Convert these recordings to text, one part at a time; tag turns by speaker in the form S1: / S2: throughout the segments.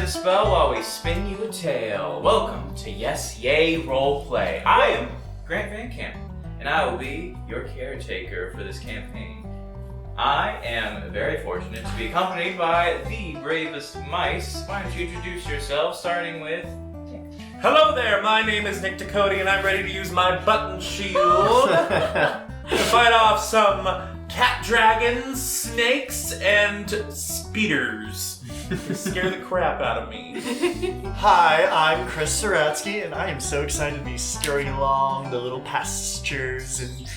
S1: the spell while we spin you a tale. Welcome to Yes Yay Roleplay. I am Grant VanCamp, and I will be your caretaker for this campaign. I am very fortunate to be accompanied by the bravest mice. Why don't you introduce yourself, starting with...
S2: Hello there, my name is Niq Ducote, and I'm ready to use my button shield to fight off some cat dragons, snakes, and speeders to scare the crap out of me.
S3: Hi, I'm Ceradsky, and I am so excited to be scurrying along the little pastures and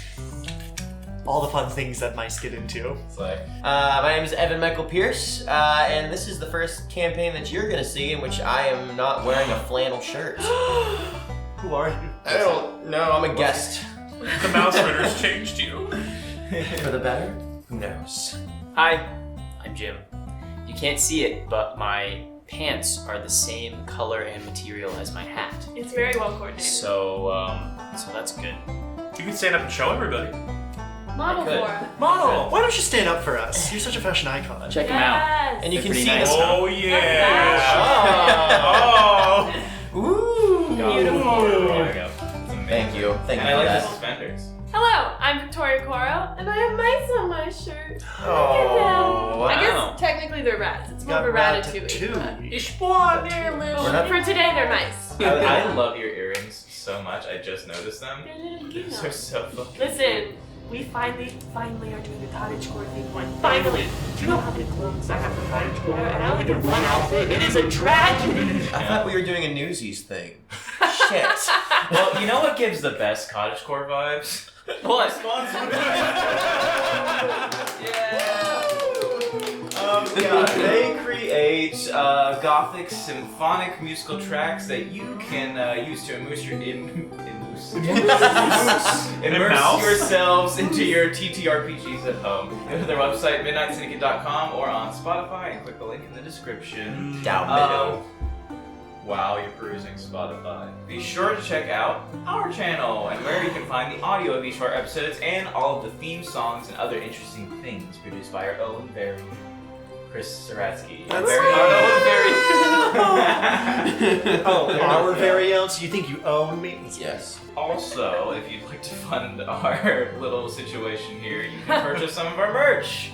S3: all the fun things that mice get into.
S4: My name is Pearce, and this is the first campaign that you're going to see in which I am not wearing a flannel shirt.
S3: Who are you?
S4: I don't know, I'm a guest.
S2: The Mausritter's changed you.
S4: For the better? Who knows?
S5: Hi, I'm Jim. You can't see it, but my pants are the same color and material as my hat.
S6: It's very well coordinated.
S5: So that's good.
S2: You can stand up and show everybody.
S6: Model for us.
S2: Model!
S3: Why don't you stand up for us? You're such a fashion icon.
S5: Check them out.
S4: And you can
S5: pretty
S4: see
S5: nice.
S4: this.
S2: Oh, yeah! Oh!
S4: Ooh!
S6: Beautiful.
S1: There we go.
S4: Thank you. Thank
S1: And
S4: you
S1: I
S4: for
S1: like the
S4: that.
S1: suspenders.
S6: Hello, I'm Victoria Koro, and I have mice on my shirt.
S4: Oh,
S6: I
S4: wow.
S6: guess technically they're rats. It's more of a ratatouille. but
S2: They're
S4: We're not-
S6: For today, they're mice.
S1: I love your earrings so much. I just noticed them.
S6: They're little
S1: They're
S6: genos.
S1: so fun.
S6: Listen, we finally are doing the cottagecore thing one. Finally! Do you know how many clothes I have for cottagecore? And I only did one outfit. It is a tragedy!
S4: I thought we were doing a Newsies thing. Shit.
S1: Well, you know what gives the best cottagecore vibes?
S5: What?
S1: They create gothic symphonic musical tracks that you can use to immerse yourselves into your TTRPGs at home. Go to their website, midnightsyndicate.com, or on Spotify, and click the link in the description.
S4: Down below.
S1: While you're perusing Spotify, be sure to check out our channel and where you can find the audio of each of our episodes and all of the theme songs and other interesting things produced by our own very Ceradsky.
S3: That's
S1: Very
S3: Our very own? So you think you own me?
S4: Yes.
S1: Also, if you'd like to fund our little situation here, you can purchase some of our merch.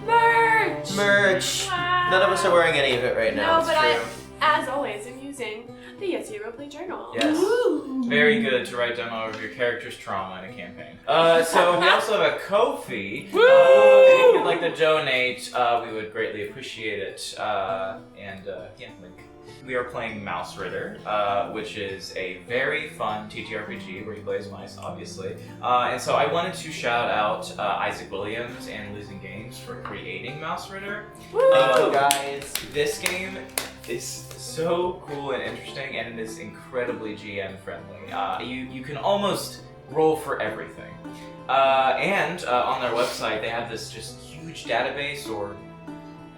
S6: Merch!
S4: Merch. None of us are wearing any of it right now.
S6: No,
S4: it's
S6: but
S4: true.
S6: as always, I'm using the Yes Roleplay journal.
S1: Yes.
S6: Ooh.
S1: Very good to write down all of your character's trauma in a campaign. So we also have a Ko-fi. If you'd like to donate, we would greatly appreciate it. Link. We are playing Mausritter, which is a very fun TTRPG where you play as mice, obviously. And so I wanted to shout out Isaac Williams and Losing Games for creating Mausritter.
S4: Thank you, guys.
S1: This game is so cool and interesting, and it is incredibly GM friendly. You can almost roll for everything. And on their website, they have this just huge database or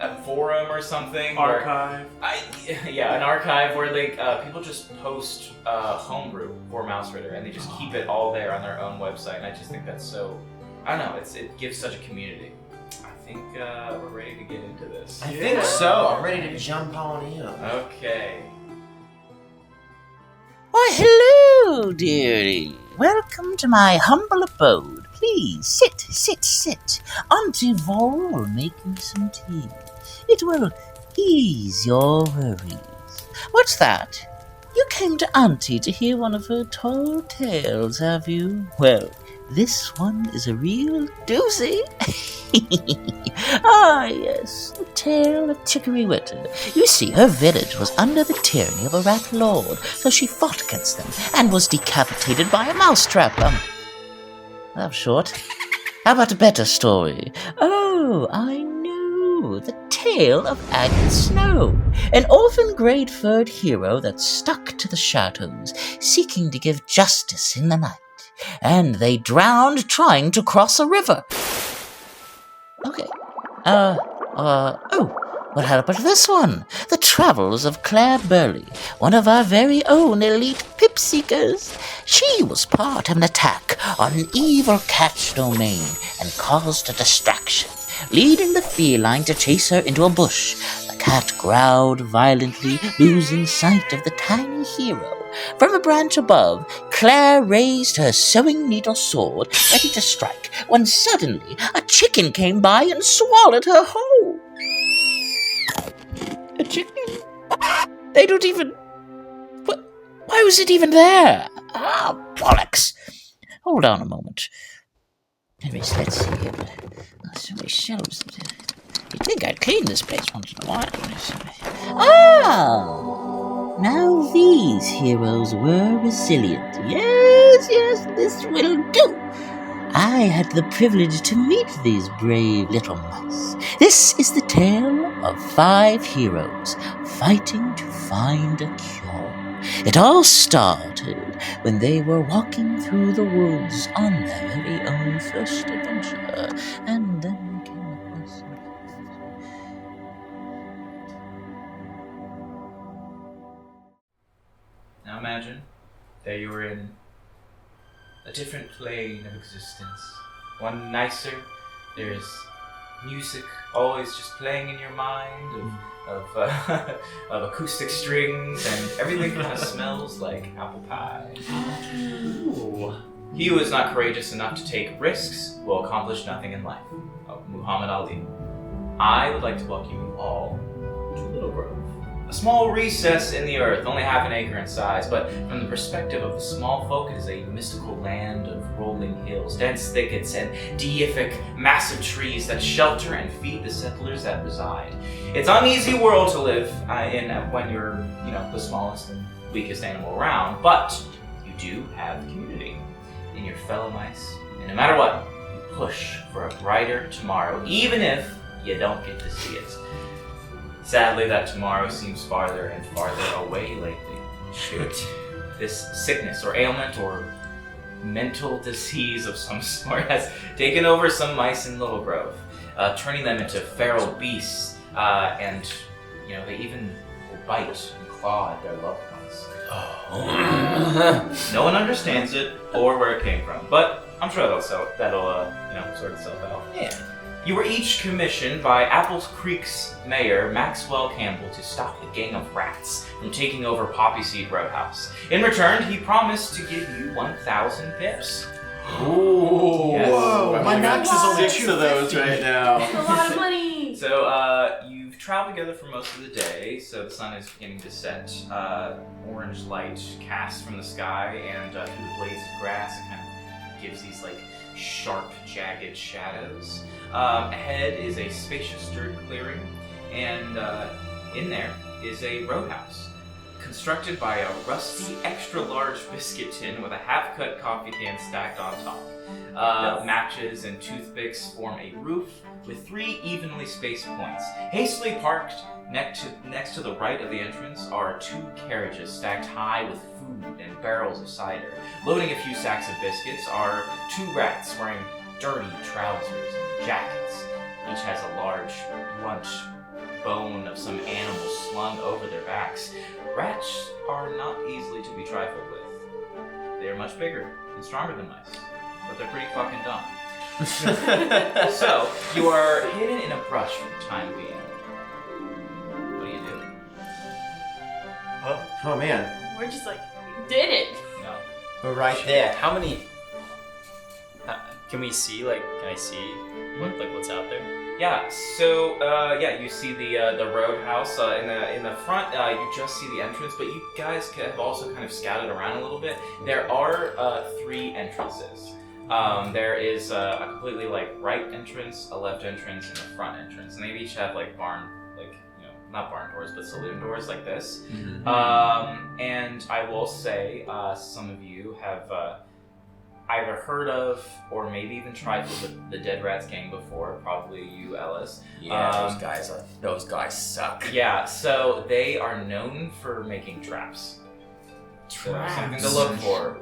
S1: a forum or something.
S2: Archive.
S1: An archive where they people just post homebrew for Mausritter, and they just keep it all there on their own website. And I just think that's so. I don't know. It gives such a community. I think we're ready to get into this.
S4: I think so. I'm ready to jump on in.
S1: Okay.
S7: Why, hello, dearie. Welcome to my humble abode. Please, sit. Auntie Vol will make you some tea. It will ease your worries. What's that? You came to Auntie to hear one of her tall tales, have you? Well, this one is a real doozy. Ah, yes, the tale of Chicory Witter. You see, her village was under the tyranny of a rat lord, so she fought against them and was decapitated by a mousetrap. That was short. How about a better story? Oh, I know. The tale of Agate Snow, an orphan grey-furred hero that stuck to the shadows, seeking to give justice in the night. And they drowned trying to cross a river. Okay. What happened to this one? The Travels of Claire Burley, one of our very own elite Pipsqueakers. She was part of an attack on an evil cat's domain and caused a distraction, leading the feline to chase her into a bush. The cat growled violently, losing sight of the tiny hero. From a branch above, Claire raised her sewing needle sword, ready to strike, when suddenly a chicken came by and swallowed her whole. A chicken? They don't even... What? Why was it even there? Ah, bollocks. Hold on a moment. Let's see here. So many shelves. You'd think I'd clean this place once in a while. Ah! Now these heroes were resilient. Yes, this will do. I had the privilege to meet these brave little mice. This is the tale of 5 heroes fighting to find a cure. It all started when they were walking through the woods on their very own first adventure, and then they came across some...
S1: Now imagine that you were in a different plane of existence. One nicer. There's music always just playing in your mind of acoustic strings, and everything kind of smells like apple pie. Ooh. He who is not courageous enough to take risks will accomplish nothing in life. Muhammad Ali. I would like to welcome you all to Little Grove. A small recess in the earth, only half an acre in size, but from the perspective of the small folk, it is a mystical land of rolling hills, dense thickets, and deific, massive trees that shelter and feed the settlers that reside. It's an uneasy world to live in when you're, the smallest and weakest animal around, but you do have community in your fellow mice, and no matter what, you push for a brighter tomorrow, even if you don't get to see it. Sadly, that tomorrow seems farther and farther away lately. Shoot. This sickness or ailment or mental disease of some sort has taken over some mice in Little Grove, turning them into feral beasts, and they even will bite and claw at their loved ones. Oh. No one understands it or where it came from, but I'm sure that'll sort itself out.
S4: Yeah.
S1: You were each commissioned by Apple Creek's mayor, Maxwell Campbell, to stop a gang of rats from taking over Poppyseed Roadhouse. In return, he promised to give you 1,000 pips.
S2: Ooh.
S1: Yes.
S3: Whoa, my max is only
S2: 6 of those right now.
S6: That's a lot of money.
S1: So, you've traveled together for most of the day, so the sun is beginning to set. Orange light casts from the sky, and through the blades of grass, it kind of gives these, sharp, jagged shadows. Ahead is a spacious dirt clearing, and in there is a roadhouse, constructed by a rusty, extra-large biscuit tin with a half-cut coffee can stacked on top. Matches and toothpicks form a roof with 3 evenly spaced points. Hastily parked next to the right of the entrance are 2 carriages stacked high with food and barrels of cider. Loading a few sacks of biscuits are 2 rats wearing dirty trousers and jackets. Each has a large, blunt bone of some animal slung over their backs. Rats are not easily to be trifled with. They are much bigger and stronger than mice, but they're pretty fucking dumb. So, you are hidden in a brush for the time being. What do you do?
S4: Oh man.
S6: We're just did it.
S1: No.
S4: We're right there.
S5: How many? Can we see? Can I see what's out there?
S1: Yeah. So you see the roadhouse in the front. You just see the entrance, but you guys have also kind of scouted around a little bit. There are 3 entrances. There is a completely right entrance, a left entrance, and a front entrance, and they each have barn, not barn doors, but saloon doors like this. Mm-hmm. And I will say, some of you have either heard of or maybe even tried with the Dead Rats gang before. Probably you, Ellis.
S4: Yeah, those guys suck.
S1: Yeah, so they are known for making traps. So something to look for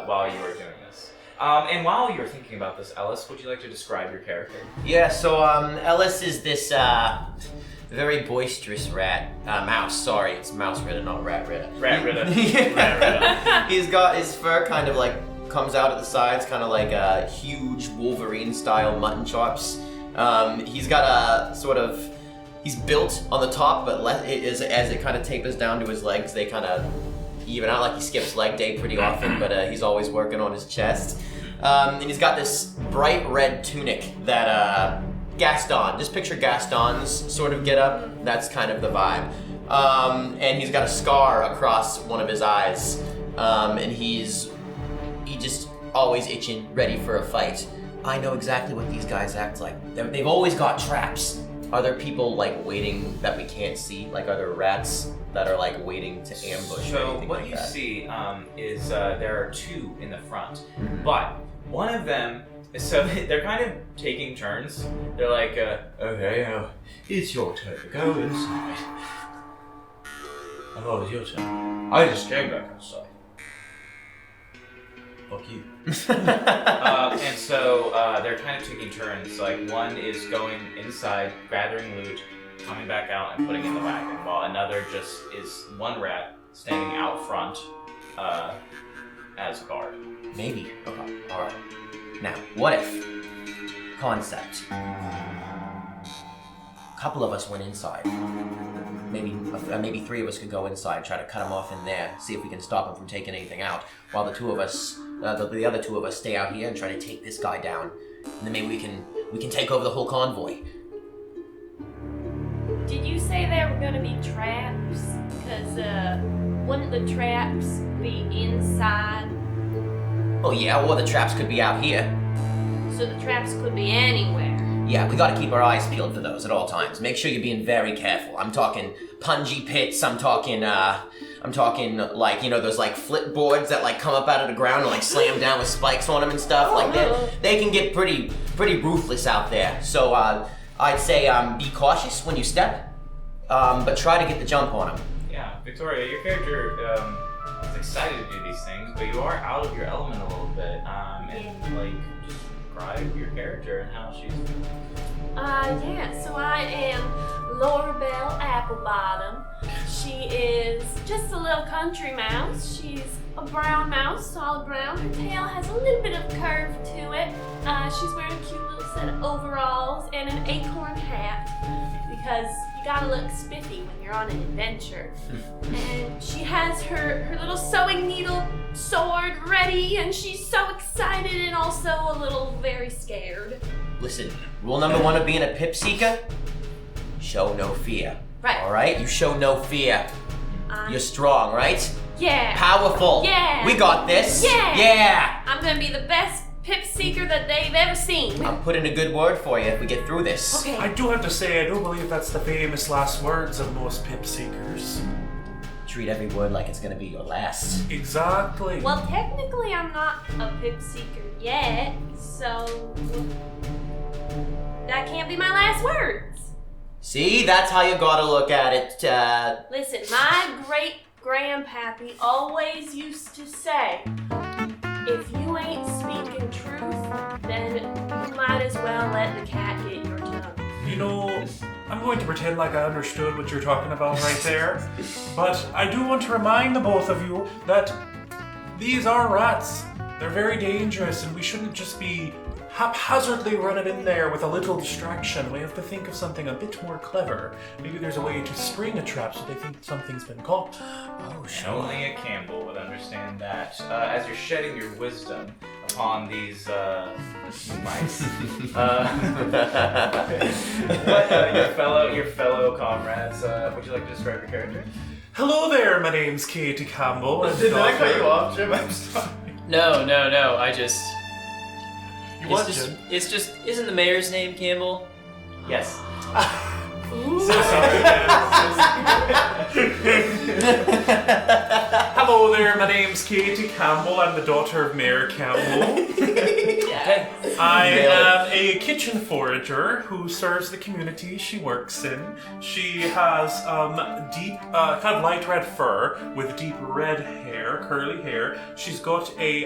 S1: while you are doing this. And while you're thinking about this, Ellis, would you like to describe your character?
S4: Yeah, so Ellis is this very boisterous mouse. Sorry, it's Mausritter, not Ratritter.
S1: Ratritter.
S4: Ratritter. He's got his fur kind of comes out at the sides, kind of like huge Wolverine-style mutton chops. He's got a sort of He's built on the top, but as it kind of tapers down to his legs, they kind of even out. Like he skips leg day pretty often, but he's always working on his chest. And he's got this bright red tunic that Gaston, just picture Gaston's sort of get up. That's kind of the vibe. And he's got a scar across one of his eyes. And he just always itching, ready for a fight. I know exactly what these guys act like. They've always got traps. Are there people like waiting that we can't see? Like are there rats that are like waiting to ambush or
S1: So
S4: anything
S1: what
S4: like
S1: you
S4: that?
S1: see is there are two in the front, but one of them. So they're kind of taking turns. They're like, okay, it's your turn to go inside. Oh, it's your turn. I just came back outside. Fuck you. And so they're kind of taking turns. Like one is going inside, gathering loot, coming back out and putting it in the wagon, while another just is one rat standing out front as guard.
S4: Maybe. Okay. All right. Now, what if? Concept. A couple of us went inside. Maybe 3 of us could go inside, try to cut him off in there, see if we can stop him from taking anything out, while the 2 of us, the other 2 of us, stay out here and try to take this guy down. And then maybe we can take over the whole convoy.
S6: Did you say there were gonna be traps? Because wouldn't the traps be inside?
S4: Oh yeah, or the traps could be out here.
S6: So the traps could be anywhere.
S4: Yeah, we gotta keep our eyes peeled for those at all times. Make sure you're being very careful. I'm talking punji pits, I'm talking like, you know, those like flip boards that like come up out of the ground and like slam down with spikes on them and stuff. Like they can get pretty ruthless out there. So I'd say be cautious when you step, but try to get the jump on them.
S1: Yeah, Victoria, your character is excited to do these things, but you are out of your element a little bit. And like, just describe your character and how she's.
S6: Yeah, so I am Laurabelle Applebottom. She is just a little country mouse. She's a brown mouse, solid brown. Her tail has a little bit of curve to it. She's wearing a cute little set of overalls and an acorn hat because you gotta look spiffy when you're on an adventure. And she has her little sewing needle sword ready, and she's so excited and also a little very scared.
S4: Listen, rule number 1 of being a pip seeker, show no fear.
S6: Right.
S4: All right? You show no fear. You're strong, right?
S6: Yeah.
S4: Powerful.
S6: Yeah.
S4: We got this.
S6: Yeah.
S4: Yeah.
S6: I'm gonna be the best pip seeker that they've ever seen.
S4: I'll put in a good word for you if we get through this.
S6: Okay.
S2: I do have to say, I do believe that's the famous last words of most pip seekers.
S4: Treat every word like it's gonna be your last.
S2: Exactly.
S6: Well, technically, I'm not a pip seeker yet, so that can't be my last words.
S4: See, that's how you gotta look at it.
S6: Listen, my great grandpappy always used to say, if you ain't speaking truth, then you might as well let the cat get your tongue.
S2: You know, I'm going to pretend like I understood what you're talking about right there, but I do want to remind the both of you that these are rats. They're very dangerous, and we shouldn't just be haphazardly running in there with a little distraction. We have to think of something a bit more clever. Maybe there's a way to spring a trap so they think something's been caught.
S4: Oh,
S1: And only a Campbell would understand that. As you're shedding your wisdom upon these mice, what your fellow comrades, would you like to describe your character?
S2: Hello there, my name's Katie Campbell. And
S3: Did I cut you off, Jim? I'm sorry.
S5: No, I just.
S3: You
S5: It's
S3: what,
S5: just,
S3: Jim?
S5: it's just, isn't the mayor's name Campbell?
S1: Yes.
S2: So sorry, Hello there, my name's Katie Campbell. I'm the daughter of Mayor Campbell.
S5: Okay.
S2: I am a kitchen forager who serves the community she works in. She has deep, kind of light red fur with deep red hair, curly hair. She's got a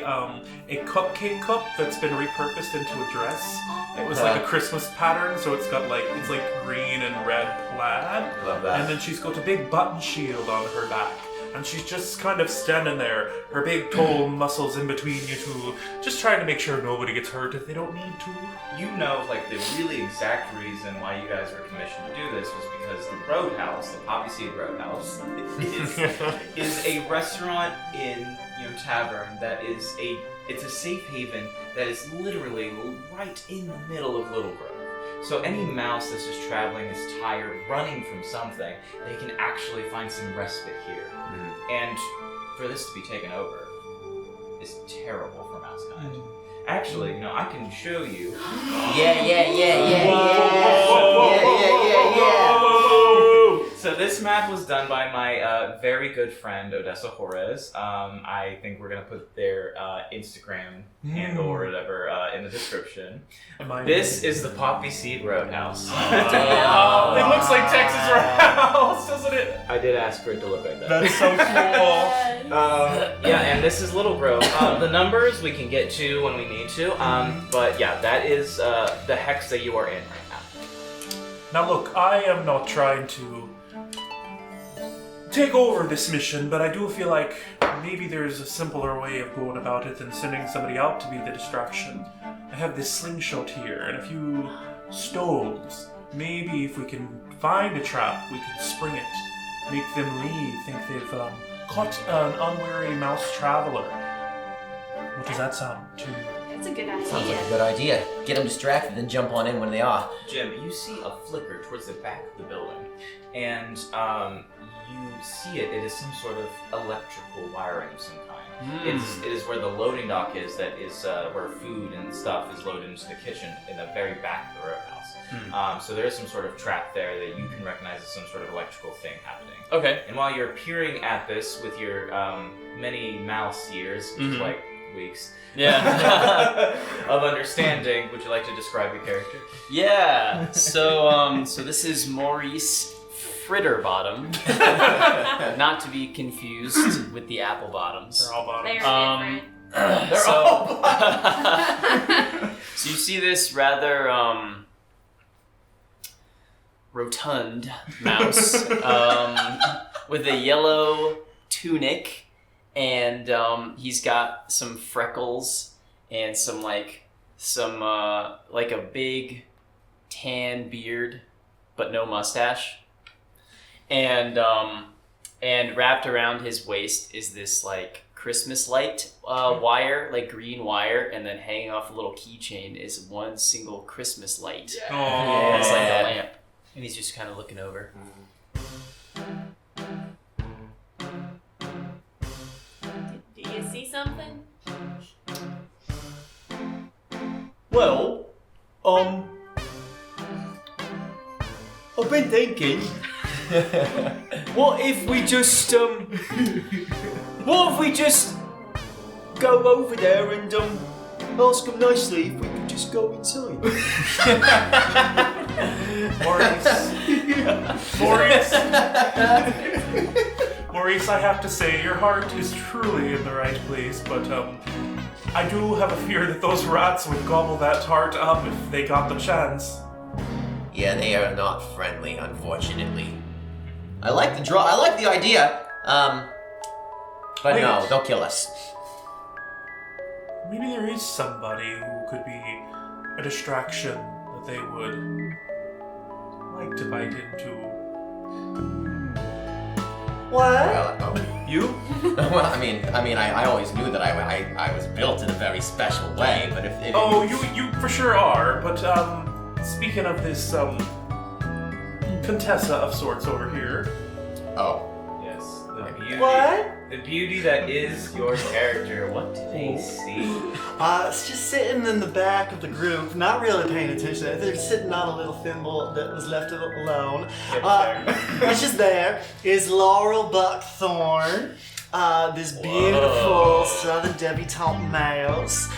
S2: cupcake cup that's been repurposed into a dress. It was like a Christmas pattern, so it's got it's like green and red plaid.
S4: Love that.
S2: And then she's got a big button shield on her back. And she's just kind of standing there, her big tall muscles in between you two, just trying to make sure nobody gets hurt if they don't need to.
S1: You know, like, the really exact reason why you guys were commissioned to do this was because the Roadhouse, the Poppyseed Roadhouse, is a restaurant in, tavern that is it's a safe haven that is literally right in the middle of Little Grove. So any mouse that's just traveling, is tired, running from something, they can actually find some respite here. And for this to be taken over is terrible for Mousekind. Actually, I can show you.
S4: Yeah.
S1: So this map was done by my very good friend Odessa Hores. I think we're gonna put their Instagram handle or whatever in the description. This is the Poppyseed Roadhouse.
S2: It looks like Texas Roadhouse, doesn't it?
S1: I did ask for it to look like that.
S2: That's so cool.
S1: Yeah, and this is Little Grove. The numbers we can get to when we need to. But yeah, that is the hex that you are in right now.
S2: Now look, I am not trying to take over this mission, but I do feel like maybe there's a simpler way of going about it than sending somebody out to be the distraction. I have this slingshot here and a few stones. Maybe if we can find a trap, we can spring it, make them leave, think they've caught an unwary mouse traveler. What does that sound to you?
S6: That's a good idea.
S4: Sounds like a good idea. Get them distracted, then jump on in when they are.
S1: Jim, you see a flicker towards the back of the building, and you see it is some sort of electrical wiring of some kind. It is where the loading dock is, that is where food and stuff is loaded into the kitchen in the very back of the Roadhouse. So there is some sort of trap there that you can recognize as some sort of electrical thing happening.
S5: Okay.
S1: And while you're peering at this with your many mouse years, which is like weeks, of understanding, would you like to describe your character?
S5: Yeah. So this is Maurice Fritterbottom, not to be confused with the apple bottoms.
S2: They're all bottoms.
S6: They're different.
S5: So you see this rather rotund mouse with a yellow tunic, and he's got some freckles and some like a big tan beard, but no mustache. And wrapped around his waist is this like Christmas light wire, like green wire, and then hanging off a little keychain is one single Christmas light.
S2: Yeah.
S5: It's like a lamp, and he's just kind of looking over.
S6: Do you see something?
S8: Well, I've been thinking, what if we just go over there and ask them nicely if we could just go inside?
S2: Maurice, I have to say, your heart is truly in the right place, but I do have a fear that those rats would gobble that heart up if they got the chance.
S4: Yeah, they are not friendly, unfortunately. I like the idea, but no, they'll kill us.
S2: Maybe there is somebody who could be a distraction that they would like to bite into.
S3: What?
S4: Well,
S2: You?
S4: well, I mean, I always knew that I was built in a very special way, but if
S2: Oh, you for sure are, but speaking of this Contessa of sorts over here.
S4: Oh.
S1: Yes, the beauty.
S3: What?
S1: The beauty that is your character. What do they see?
S3: It's just sitting in the back of the group, not really paying attention. They're sitting on a little thimble that was left alone. Which is there is Laurel Buckthorn, this beautiful southern debutante mouse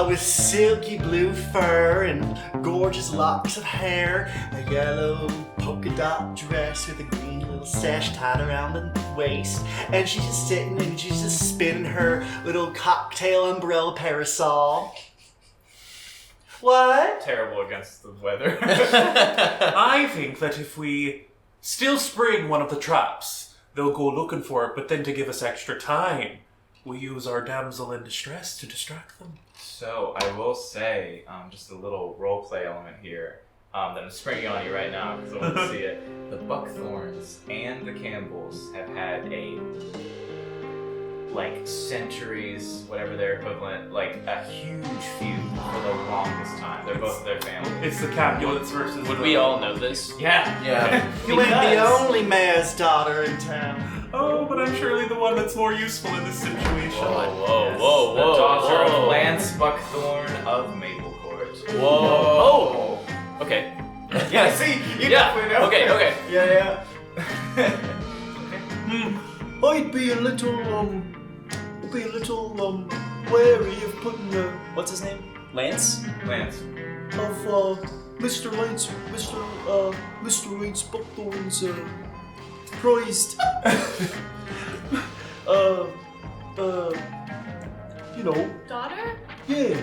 S3: with silky blue fur and gorgeous locks of hair, a yellow polka dot dress with a green little sash tied around the waist, and she's just sitting and she's just spinning her little cocktail umbrella parasol. What?
S1: Terrible against the weather.
S2: I think that if we still spring one of the traps, they'll go looking for it, but then to give us extra time, we use our damsel in distress to distract them.
S1: So I will say, just a little roleplay element here that I'm springing on you right now because I want to see it. The Buckthorns and the Campbells have had a centuries, whatever their equivalent, a huge feud for the longest time. They're both their family.
S2: It's the Capulets versus.
S5: Would we all know this?
S1: Yeah.
S3: You ain't the only mayor's daughter in town.
S2: Oh, but I'm surely the one that's more useful in this situation.
S5: Whoa,
S1: The daughter of Lance Buckthorn of Maplecourt.
S5: Whoa. Oh. Okay.
S1: Yeah, see? You definitely know.
S5: Okay.
S3: Yeah.
S8: I'd be a little wary of putting
S5: What's his name? Lance?
S1: Lance.
S8: Mr. Lance Buckthorn's prized
S6: Daughter?
S8: yeah.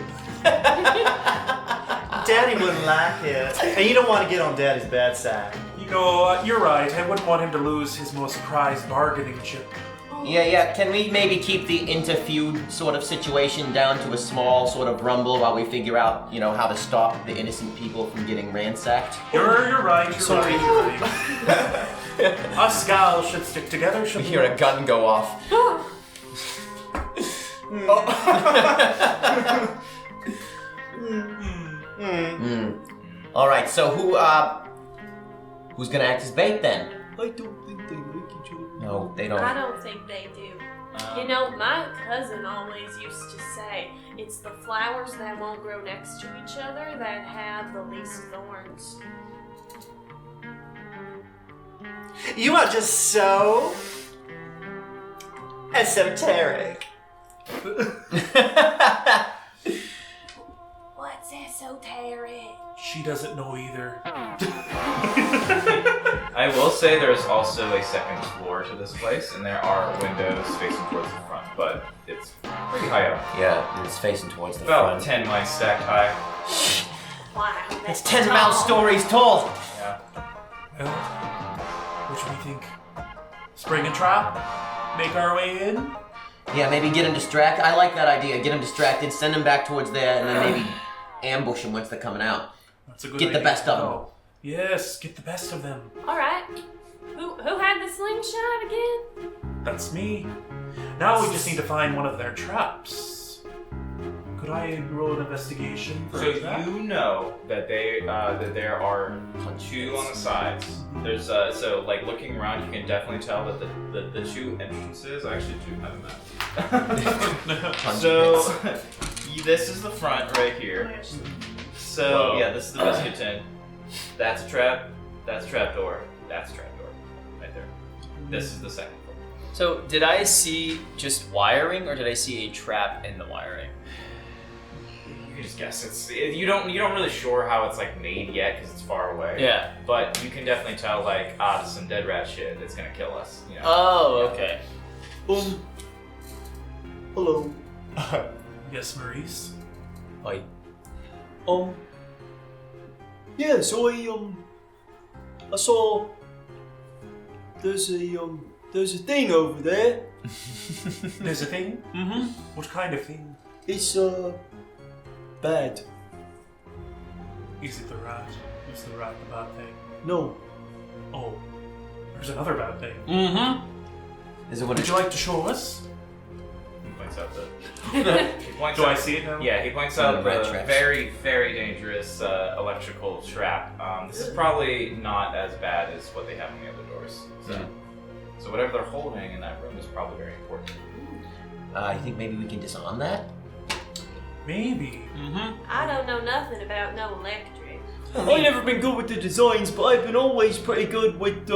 S3: Daddy wouldn't like it. And you don't want to get on Daddy's bad side.
S2: You know, you're right. I wouldn't want him to lose his most prized bargaining chip.
S4: Yeah. Can we maybe keep the interfeud sort of situation down to a small sort of rumble while we figure out, how to stop the innocent people from getting ransacked?
S2: You're right. You're right. Us gals should stick together.
S4: We hear a gun go off. All right. So who's gonna act as bait then?
S8: I don't think they like each other.
S4: No, they don't.
S6: I don't think they do. My cousin always used to say, it's the flowers that won't grow next to each other that have the least thorns.
S3: You are just so esoteric.
S6: What's esoteric?
S2: She doesn't know either.
S1: I will say there's also a second floor to this place, and there are windows facing towards the front, but it's pretty high up.
S4: Yeah, it's facing towards the
S1: About
S4: front.
S1: 10 mice stacked high.
S6: Wow,
S4: It's
S6: that's
S4: 10
S6: tall.
S4: mouse stories tall.
S1: Yeah.
S2: Well, what do we think? Spring a trap? Make our way in?
S4: Yeah, maybe get him distracted. I like that idea. Get him distracted, send him back towards there, and then maybe ambush him once they're coming out.
S2: That's a good
S4: Get the
S2: idea.
S4: best of them.
S2: Oh, yes, get the best of them.
S6: All right. Who had the slingshot again?
S2: That's me. Now we just need to find one of their traps. Could I roll an investigation for
S1: So
S2: that?
S1: you know that that there are two on the sides. There's looking around, you can definitely tell that the two entrances actually do have a map. So this is the front right here. So yeah, this is the biscuit tin. That's a trap. That's a trap door. That's a trap door. Right there. This is the second floor.
S5: So, did I see just wiring, or did I see a trap in the wiring?
S1: You can just guess. You don't really sure how it's made yet because it's far away.
S5: Yeah.
S1: But you can definitely tell this is some dead rat shit that's gonna kill us.
S5: Oh, okay.
S8: Hello.
S2: Yes, Maurice?
S5: Oi.
S8: Yeah, so I saw there's a thing over there.
S2: There's a thing?
S5: Mm-hmm.
S2: What kind of thing?
S8: It's bad.
S2: Is it the rat? Is the rat the bad thing?
S8: No.
S2: Oh, there's another bad thing.
S5: Mm-hmm.
S4: Is it what
S2: Would you like to show us?
S1: He points out the. He points
S2: Do
S1: out,
S2: I see it now?
S1: Yeah, he points
S4: Oh,
S1: out
S4: the rat
S1: the
S4: traps.
S1: very, very dangerous electrical trap. This is probably not as bad as what they have on the other doors. So whatever they're holding in that room is probably very important.
S4: You think maybe we can disarm that?
S2: Maybe.
S5: Mm-hmm.
S6: I don't know nothing about no electric.
S8: I've never been good with the designs, but I've been always pretty good with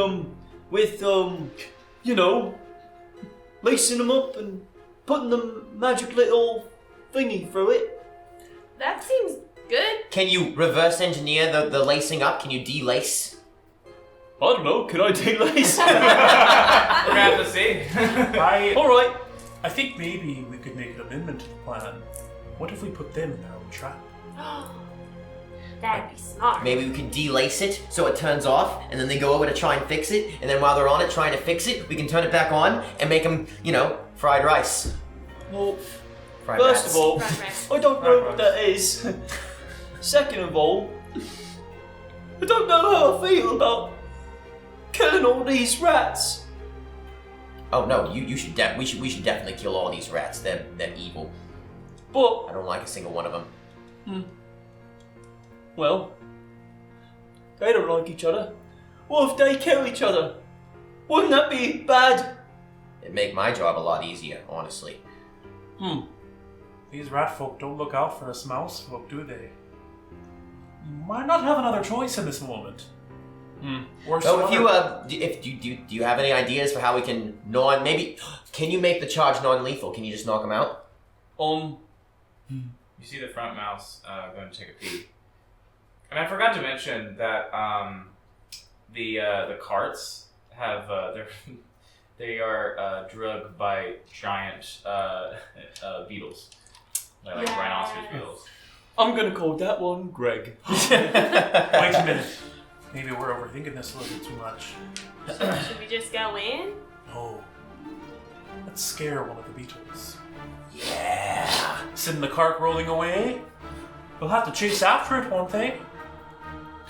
S8: lacing them up and putting the magic little thingy through it.
S6: That seems good.
S4: Can you reverse engineer the lacing up? Can you delace?
S8: I don't know, can I delace?
S1: We're gonna have to see.
S8: Alright.
S2: I think maybe we could make an amendment to the plan. What if we put them in their own trap?
S6: That'd be smart.
S4: Maybe we can delace it so it turns off, and then they go over to try and fix it, and then while they're on it trying to fix it, we can turn it back on and make them, fried rice.
S8: Well,
S4: Fried
S8: first
S4: rats.
S8: of all,
S6: Fried rice.
S8: I don't know what that is. Second of all, I don't know how I feel about killing all these rats.
S4: Oh no, we should definitely kill all these rats. They're evil.
S8: But,
S4: I don't like a single one of them.
S8: well, they don't like each other. What if they kill each other? Wouldn't that be bad?
S4: It'd make my job a lot easier, honestly.
S2: These rat folk don't look out for us mouse folk, do they? You might not have another choice in this moment. Or
S4: So do you have any ideas for how we can can you make the charge non-lethal? Can you just knock them out?
S1: You see the front mouse going to take a pee. And I forgot to mention that the carts have they are drugged by giant beetles, like rhinoceros beetles.
S8: I'm gonna call that one Greg.
S2: Wait a minute. Maybe we're overthinking this a little bit too much.
S6: Should we just go in?
S2: No. Let's scare one of the beetles.
S4: Yeah.
S2: Send the cart rolling away. We'll have to chase after it, won't they?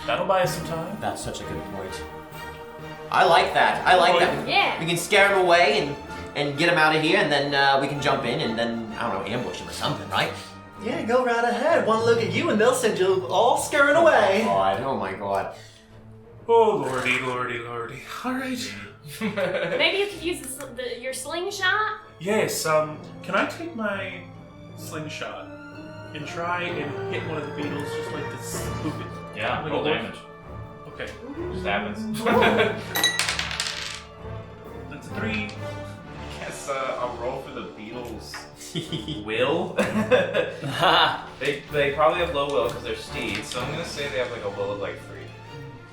S2: That'll buy us some time.
S4: That's such a good point. I like that. I like that.
S6: Yeah.
S4: We can scare them away and get them out of here, and then we can jump in and then, I don't know, ambush them or something, right?
S3: Yeah, go right ahead. One look at you and they'll send you all scurrying away.
S4: Oh my god.
S2: Oh, lordy, lordy, lordy. All right.
S6: Maybe you could use your slingshot?
S2: Yes, can I take my slingshot and try and hit one of the beetles just like this? Spook it.
S1: Yeah,
S2: Like
S1: roll
S2: a
S1: damage.
S2: Okay.
S1: Just happens.
S2: That's a 3.
S1: Guess I'll roll for the beetles. Will? they probably have low will because they're steeds, so I'm gonna say they have like a will of like 3.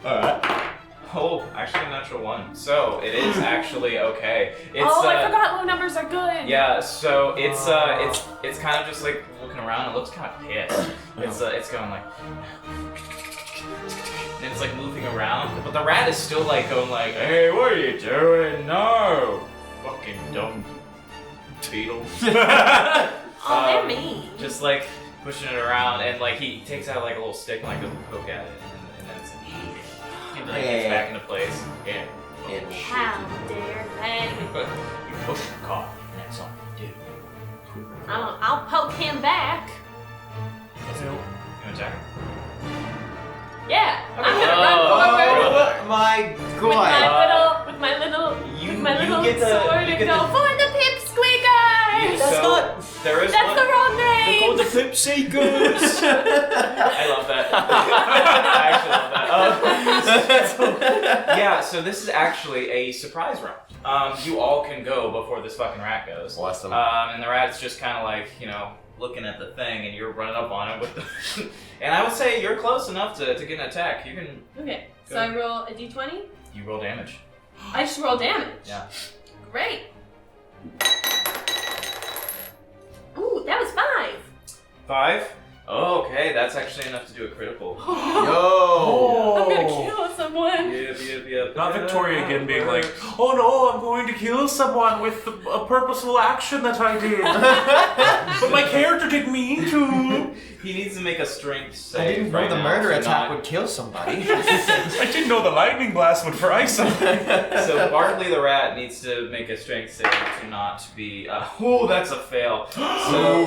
S1: Alright. Oh, actually a natural 1. So it is actually okay. It's,
S6: I forgot low numbers are good.
S1: Yeah, so it's kind of just like looking around. It looks kind of pissed. It's going like, and it's like moving around, but the rat is still like going like, hey, what are you doing? No, fucking dumb beetle.
S6: Oh, they're mean.
S1: Just like pushing it around, and like he takes out like a little stick and like goes to poke at it, and then it's like gets back into place. Yeah.
S6: How dare they?
S1: You push the car, and that's all you do.
S6: I'll poke him back.
S1: You wanna attack him?
S6: Yeah, I'm gonna run forward
S4: Oh my
S6: with my little sword and go for the Pipsqueakers.
S1: That's
S6: the wrong name.
S8: Called the Pipsqueakers.
S1: I love that. I actually love that. Yeah, so this is actually a surprise round. You all can go before this fucking rat goes.
S4: Awesome.
S1: And the rat's just kind of like, looking at the thing, and you're running up on it with the... And I would say you're close enough to get an attack. You can...
S6: Okay, so
S1: Go.
S6: I roll a d20?
S1: You roll damage.
S6: I just roll damage?
S1: Yeah.
S6: Great. Ooh, that was 5.
S1: 5? Oh, okay, that's actually enough to do a critical.
S4: Yo!
S6: I'm gonna kill someone.
S1: Yep.
S2: Not Victoria again being like, oh no, I'm going to kill someone with a purposeful action that I did. But my character didn't mean to.
S1: He needs to make a strength save.
S4: I didn't know
S1: right
S4: the
S1: now
S4: murder
S1: to
S4: attack
S1: not-
S4: would kill somebody.
S2: I didn't know the lightning blast would fry someone.
S1: So Bartley the rat needs to make a strength save to not be. Oh, that's a fail. So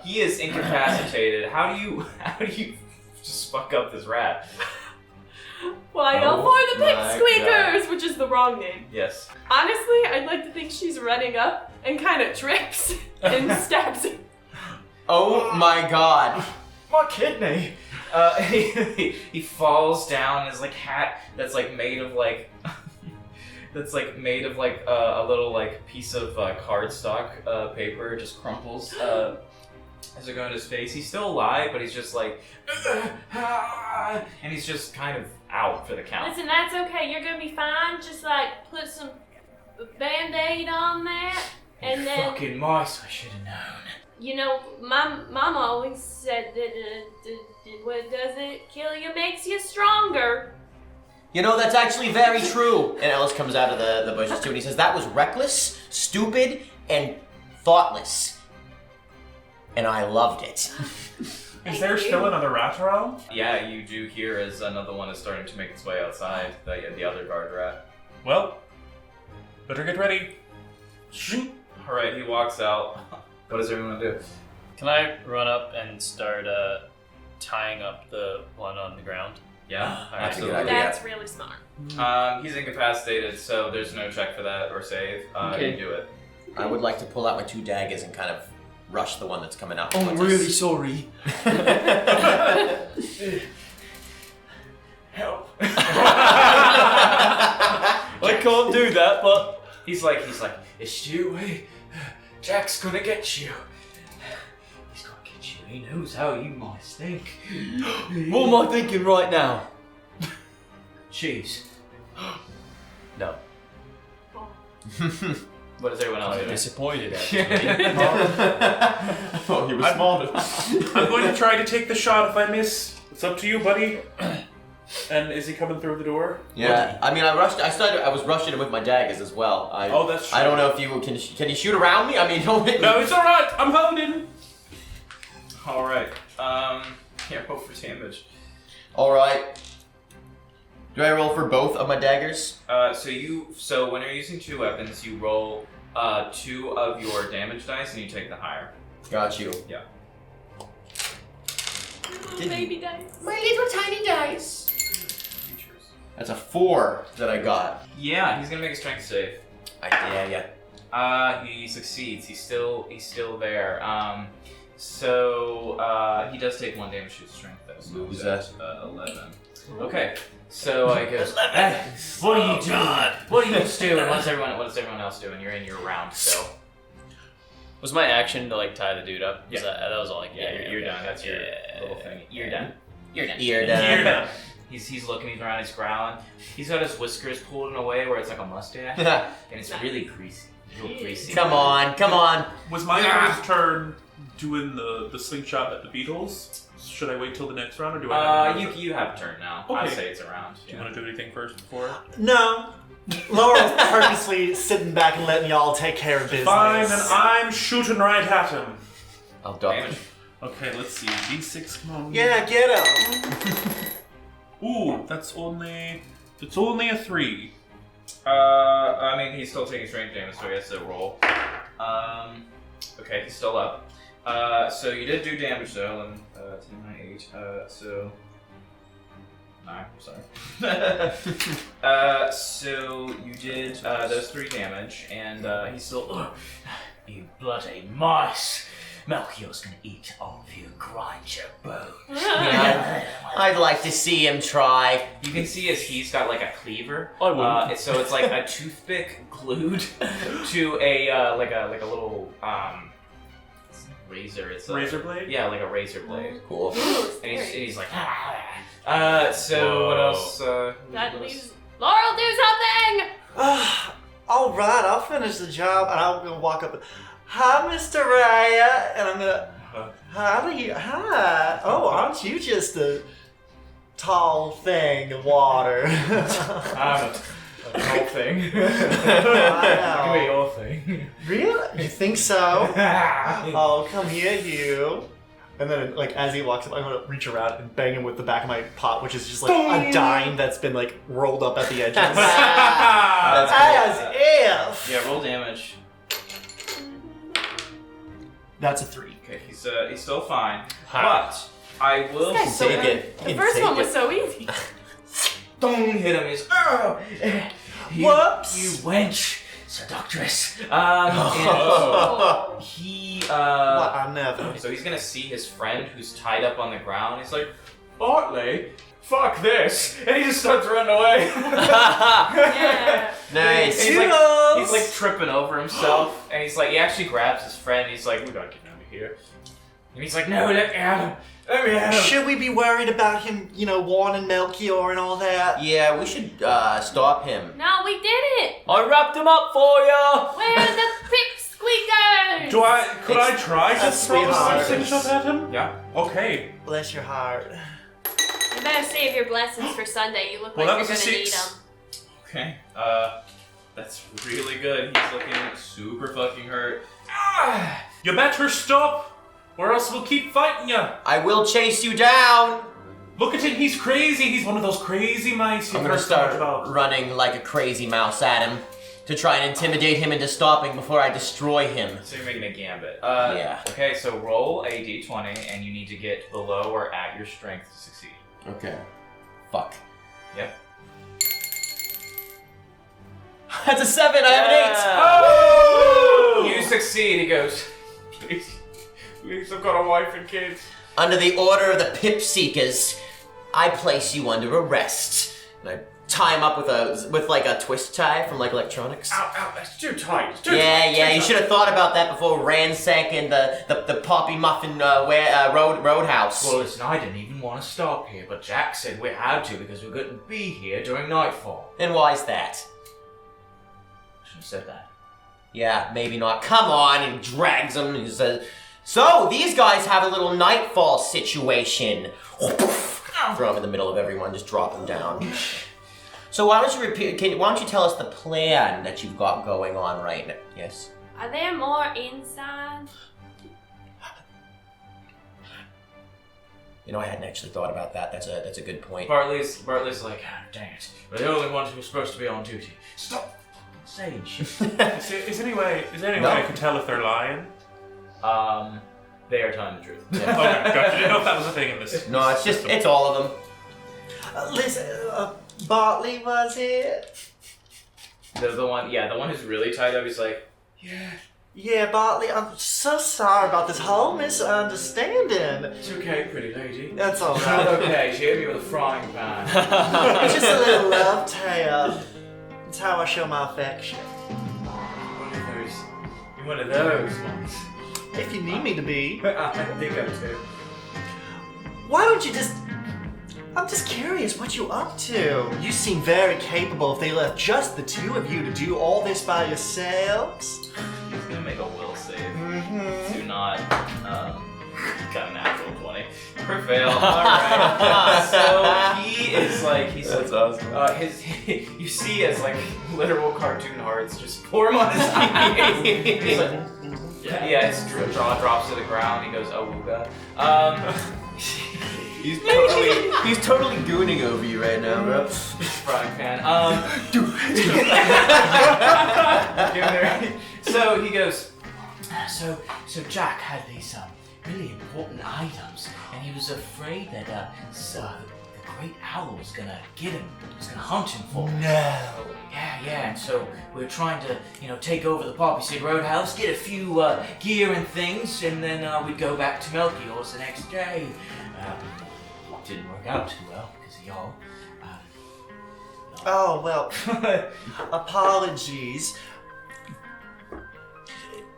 S1: he is incapacitated. How do you just fuck up this rat?
S6: Well, I go for the
S1: my
S6: Pipsqueakers, which is the wrong name.
S1: Yes.
S6: Honestly, I'd like to think she's running up and kind of trips and stabs him.
S4: Oh my god.
S1: My kidney. He falls down. His like hat that's like made of like a little like piece of cardstock paper just crumples as it goes into his face. He's still alive, but he's just like, and he's just kind of out for the count.
S6: Listen, that's okay. You're gonna be fine. Just like put some Band-Aid on that, and then
S1: Fucking mice! I should have known.
S6: You know, my mama always said that what doesn't kill you makes you stronger.
S4: You know, that's actually very true. And Ellis comes out of the bushes too, and he says, that was reckless, stupid, and thoughtless. And I loved it.
S2: Is there still another rat around?
S1: Yeah, you do hear as another one is starting to make its way outside, the other guard rat.
S2: Well, better get ready. Shoot.
S1: Alright, he walks out. What does everyone do?
S5: Can I run up and start tying up the one on the ground?
S1: Yeah,
S4: That's a good
S1: absolutely.
S4: idea.
S6: That's really smart.
S1: He's incapacitated, so there's no check for that or save.
S5: Okay.
S1: You do it.
S4: I would like to pull out my 2 daggers and kind of rush the one that's coming out.
S8: I'm
S4: towards
S8: really
S4: us.
S8: sorry.
S1: Help.
S8: I can't do that, but
S1: He's like, it's Stewie. Jack's gonna get you. He's gonna get you. He knows how you might think.
S8: what am I thinking right now?
S1: Cheese.
S5: No.
S1: What does everyone else
S5: I'm
S1: do?
S5: disappointed, actually.
S4: Oh, he was smarter.
S2: I'm going to try to take the shot. If I miss, it's up to you, buddy. And is he coming through the door?
S4: Yeah, I mean, I was rushing him with my daggers as well.
S2: Oh, that's true.
S4: I don't know if you can you shoot around me? I mean, don't hit me.
S2: No, it's alright. I'm holding.
S1: Alright. Yeah, roll for damage.
S4: All right. Do I roll for both of my daggers?
S1: So when you're using 2 weapons, you roll 2 of your damage dice and you take the higher.
S4: Got you.
S1: Yeah.
S6: Baby dice.
S4: My little tiny dice. That's a 4 that I got.
S1: Yeah, he's gonna make a strength save.
S4: Yeah.
S1: He succeeds. He's still there. He does take 1 damage to his strength though. So he's
S4: Loser.
S1: at 11. Okay. So I guess. What are you doing? What are you doing? What's everyone else doing? You're in your round still.
S5: Was my action to like tie the dude up?
S1: Yeah.
S5: That was all I
S1: Yeah, you're done. That's your little thing. You're done. You're done.
S4: Ear down.
S2: You're done.
S1: He's looking, he's around, he's growling. He's got his whiskers pulled in a way where it's like a mustache, and it's really greasy. Real greasy.
S4: Come on.
S2: Was my first turn doing the slingshot at the beetles? Should I wait till the next round, or do I? Have
S1: you have a turn now.
S2: Okay.
S1: I'd say it's a round.
S2: Do you want to do anything first before?
S3: No. Laurel's purposely sitting back and letting y'all take care of business.
S2: Fine, then I'm shooting right at him.
S4: I'll duck.
S1: Damage.
S2: Okay, let's see. D6, come on.
S3: Yeah, get him.
S2: Ooh, it's only a 3.
S1: I mean, he's still taking strength damage, so he has to roll. Okay, he's still up. So you did do damage though, 10, 9, 8, so... 9, sorry. So you did those 3 damage, and he's still...
S7: You bloody mice! Melchior's gonna eat all of you, grind your bones.
S4: Yeah, I'd like to see him try.
S1: You can see as he's got like a cleaver.
S5: I wouldn't.
S1: So it's like a toothpick glued to a like a little razor. It's a,
S2: Razor blade?
S1: Yeah, like a razor blade.
S4: Cool.
S1: And he's like, so what else?
S6: That leaves Laurel, do something!
S3: All right, I'll finish the job, and I'm gonna walk up. Hi, Mr. Raya, and I'm gonna. Hi. Oh, aren't you just a tall thing of water?
S1: I'm a whole thing.
S3: Wow.
S1: Give me your thing.
S3: Really? You think so? Oh, come here, you. And then, like, as he walks up, I'm gonna reach around and bang him with the back of my pot, which is just like a dime that's been like rolled up at the edges.
S1: That's
S3: As if.
S1: Yeah, roll damage.
S3: That's a 3.
S1: Okay, he's still fine, but I will
S6: This guy's so
S4: Take
S6: good.
S4: it.
S6: The
S4: You
S6: first
S4: take
S6: one was
S4: it.
S6: so easy.
S1: don't hit him. He's
S3: Whoops.
S1: You wench, seductress.
S6: Oh.
S1: And he
S3: What? I never.
S1: So he's gonna see his friend who's tied up on the ground. He's like, Bartley, fuck this, and he just starts running away.
S6: Yeah.
S4: Nice.
S1: And
S3: Toodles!
S1: he's like tripping over himself, and he's like, he actually grabs his friend. He's like, we gotta get out of here. And he's like, no, let me have him. Let me have him.
S3: Should we be worried about him, warning Melchior and all that?
S4: Yeah, we should stop him.
S6: No, we did it!
S8: I wrapped him up for ya!
S6: Where are the Pipsqueakers!
S2: Could I try to throw a
S3: sweetheart.
S2: slingshot at him?
S1: Yeah.
S2: Okay.
S3: Bless your heart.
S6: You better save your blessings for Sunday. You look
S2: Well,
S6: like
S2: that
S6: you're
S2: was a
S6: gonna need
S2: 6.
S6: them.
S1: Okay. That's really good. He's looking super fucking hurt. Ah!
S2: You better stop, or else we'll keep fighting you.
S4: I will chase you down.
S2: Look at him, he's crazy. He's one of those crazy mice
S4: I'm
S2: you've
S4: gonna
S2: heard so much
S4: start
S2: about.
S4: running like a crazy mouse at him to try and intimidate him into stopping before I destroy him.
S1: So you're making a gambit.
S4: Yeah.
S1: Okay, so roll a d20, and you need to get below or at your strength to succeed.
S4: Okay. Fuck.
S1: Yep.
S4: That's a 7. I have an 8.
S2: Oh!
S1: You succeed. He goes, please, I've got a wife and kids.
S4: Under the order of the Pipsqueakers, I place you under arrest. And I tie him up with like a twist tie from like electronics.
S1: Ow, that's too tight. It's too
S4: Yeah,
S1: tight,
S4: yeah.
S1: too
S4: You
S1: tight.
S4: should have thought about that before ransacking the Poppy Muffin Roadhouse.
S1: Well, listen, I didn't even want to stop here, but Jack said we had to because we couldn't be here during nightfall.
S4: And why's that?
S1: Shouldn't have said that.
S4: Yeah, maybe not. Come on, and he drags him and he says, so these guys have a little nightfall situation. Throw him in the middle of everyone, just drop him down. So why don't you tell us the plan that you've got going on right now? Yes.
S6: Are there more inside?
S4: You know, I hadn't actually thought about that. That's a good point.
S1: Bartley's like, ah, dang it, we're the only ones who are supposed to be on duty. Stop saying shit.
S2: Is there any way
S4: No.
S2: I can tell if they're lying?
S1: They are telling the truth.
S2: Okay, gotcha. I didn't know if that was a thing in this.
S4: No, it's all of them.
S3: Listen, Bartley was it?
S1: The one who's really tied up. He's like,
S3: Yeah, Bartley, I'm so sorry about this whole misunderstanding.
S1: it's okay, pretty lady.
S3: That's all
S1: It's not
S3: right.
S1: okay. She hit me with a frying pan.
S3: It's just a little love tale. It's how I show my affection.
S1: You're one of those ones.
S3: If you need me to be.
S1: I think I'm too.
S3: Why don't you just... I'm just curious what you up to. You seem very capable if they left just the two of you to do all this by yourselves.
S1: He's gonna make a will save.
S3: Mm-hmm.
S1: Do not, got a natural 20. For fail. Alright. So he is like, he's
S4: That's
S1: like,
S4: awesome.
S1: you see as like literal cartoon hearts just pour him on his feet. He's like, yeah, his jaw drops to the ground. He goes, awooga.
S4: He's totally gooning over you right now, bro.
S1: Frying pan. So he goes, so Jack had these really important items, and he was afraid that the great owl was gonna get him, was gonna hunt him for him.
S3: No.
S1: Yeah, and so we were trying to, take over the Poppyseed Roadhouse, get a few gear and things, and then we'd go back to Milky Horse the next day. Didn't work out too well because of y'all.
S3: Oh, well, apologies.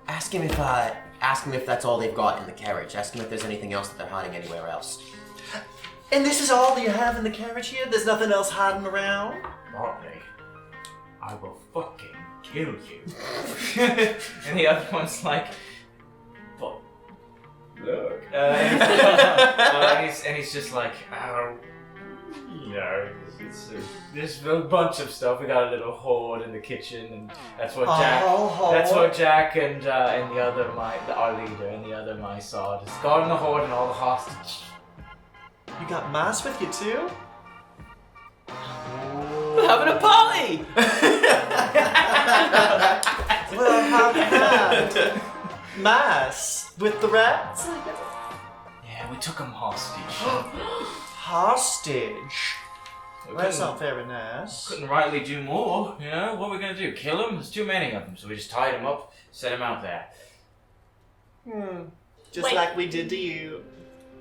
S4: Ask him if that's all they've got in the carriage. Ask him if there's anything else that they're hiding anywhere else.
S3: And this is all you have in the carriage here? There's nothing else hiding around?
S1: Bartley, I will fucking kill you. And the other one's like, but look. And he's just like, oh, there's a bunch of stuff. We got a little hoard in the kitchen, and that's what Jack and the other our leader and the other mice saw. Just guarding the hoard and all the hostage.
S3: You got mice with you too?
S5: We're having a party!
S3: Well, how about mice with the rats?
S1: Yeah, we took him hostage.
S3: Hostage?
S1: We
S3: That's
S1: couldn't-
S3: not very nice.
S1: Couldn't rightly do more, What are we gonna do? Kill him? There's too many of them, so we just tied him up, set him out there.
S3: Just
S6: Wait.
S3: like we did to you.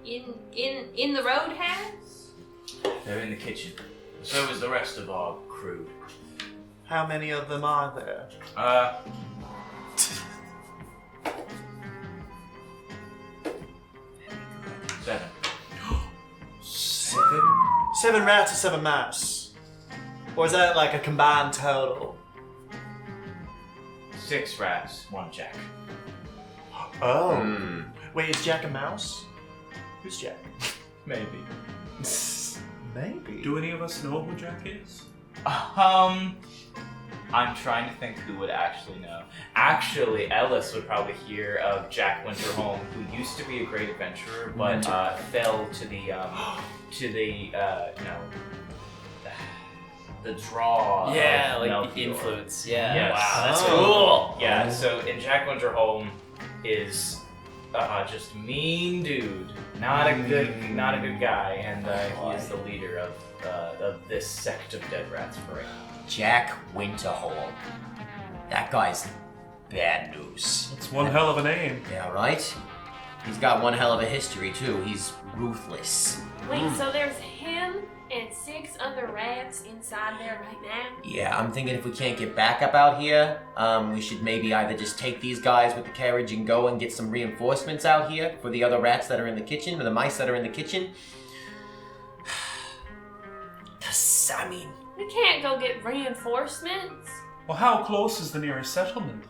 S6: In the roadhouse?
S1: They're in the kitchen. So is the rest of our crew.
S3: How many of them are there?
S1: 7.
S3: 7 rats or 7 mice? Or is that like a combined total?
S1: 6 rats, 1 Jack.
S3: Oh. Wait, is Jack a mouse? Who's Jack?
S1: Maybe.
S3: Maybe.
S2: Do any of us know who Jack is?
S1: I'm trying to think who would actually know. Actually, Ellis would probably hear of Jack Winterholm, who used to be a great adventurer, but fell to the the draw.
S5: Yeah,
S1: of
S5: like
S1: Melchior.
S5: the influence. Yeah.
S1: Yes.
S5: Wow, that's
S1: Oh.
S5: cool.
S1: Yeah. So, in Jack Winterholm is just mean dude, not a good guy, and he is the leader of this sect of dead rats for right now.
S4: Jack Winterholm. That guy's bad news.
S2: It's one hell of a name.
S4: Yeah, right? He's got one hell of a history, too. He's ruthless.
S6: Wait, so there's him and 6 other rats inside there right now?
S4: Yeah, I'm thinking if we can't get backup out here, we should maybe either just take these guys with the carriage and go and get some reinforcements out here for the other rats that are in the kitchen, or the mice that are in the kitchen. 'Cause, I mean...
S6: We can't go get reinforcements.
S2: Well, how close is the nearest settlement?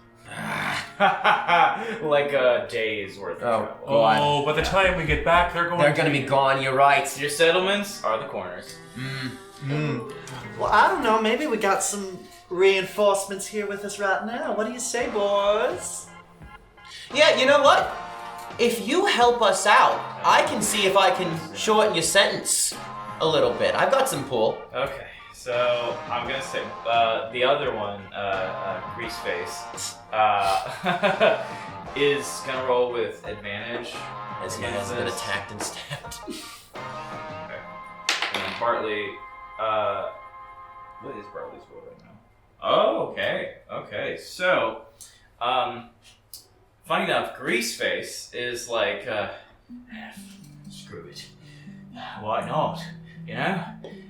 S1: Like a day's worth of travel.
S4: God.
S2: Oh, by the time we get back, they're going
S4: They're gonna be gone, you're right.
S1: Your settlements are the corners.
S3: Well, I don't know. Maybe we got some reinforcements here with us right now. What do you say, boys?
S4: Yeah, you know what? If you help us out, I can see if I can shorten your sentence a little bit. I've got some pull.
S1: Okay, so I'm gonna say the other one, Greaseface, is gonna roll with advantage.
S4: As he has been attacked and stabbed.
S1: Okay. And then Bartley, what is Bartley's roll right now? Oh, okay. So, funny enough, Greaseface is like, screw it. Why not? You know?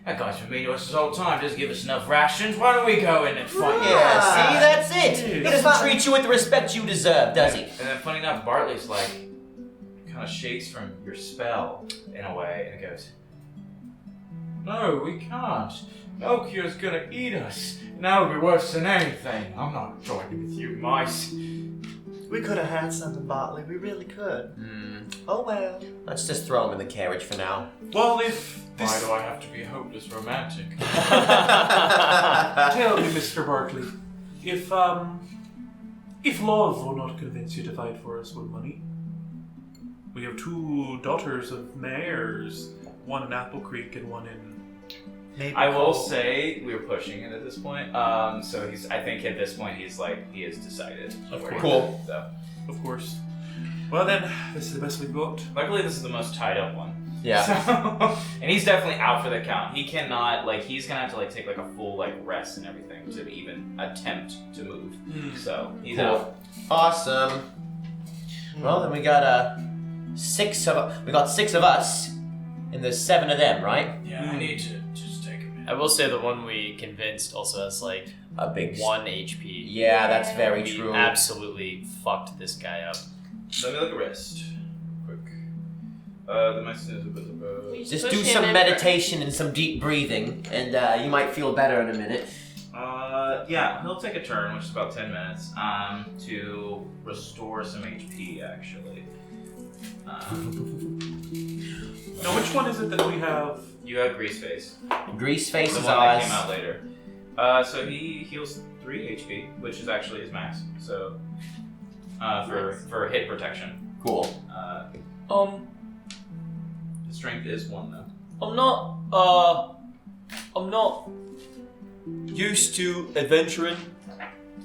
S1: That guy's been mean to us this whole time. Just give us enough rations. Why don't we go in and fight?
S4: Yeah, see, that's it. He doesn't treat you with the respect you deserve, does he?
S1: And then funny enough, Bartley's like, kind of shakes from your spell in a way, and goes, "No, we can't. Melchior's gonna eat us. And that'll be worse than anything. I'm not joining with you, mice."
S3: We could have had something, Bartley. We really could. Oh well.
S4: Let's just throw him in the carriage for now.
S2: Well, if
S1: Why
S2: this...
S1: do I have to be hopeless romantic?
S2: Tell me, Mr. Bartley, if love will not convince you to fight for us with money, we have 2 daughters of mayors, one in Apple Creek and one in...
S3: Maybe
S1: I will
S3: Cole.
S1: say we're pushing it at this point. So I think at this point he has decided.
S2: Of
S1: where
S2: course.
S1: Cool. So
S2: Of course. Well then, this is the best we've got.
S1: luckily this is the most tied up one.
S4: Yeah.
S1: So, and he's definitely out for the count. He cannot he's gonna have to take a full rest and everything to even attempt to move. So he's out.
S4: Awesome. Well, then we got 6 of us, and there's 7 of them, right?
S1: Yeah, I need to just take a minute.
S5: I will say the one we convinced also has like
S4: A big
S5: 1 HP.
S4: Yeah, that's very
S5: We
S4: true.
S5: absolutely fucked this guy up.
S1: Let me look at rest. Quick. The message is
S6: We
S4: Just
S6: push
S4: do
S6: him
S4: some
S6: in
S4: meditation and some deep breathing, and you might feel better in a minute.
S1: Yeah, he'll take a turn, which is about 10 minutes, to restore some HP, actually.
S2: Now, which one is it that we have?
S1: You have Greaseface.
S4: Greaseface
S1: The
S4: is
S1: one that
S4: ours.
S1: came out later. So he heals 3 HP, which is actually his max. So, for hit protection.
S4: Cool.
S1: His strength is 1, though.
S8: I'm not used to adventuring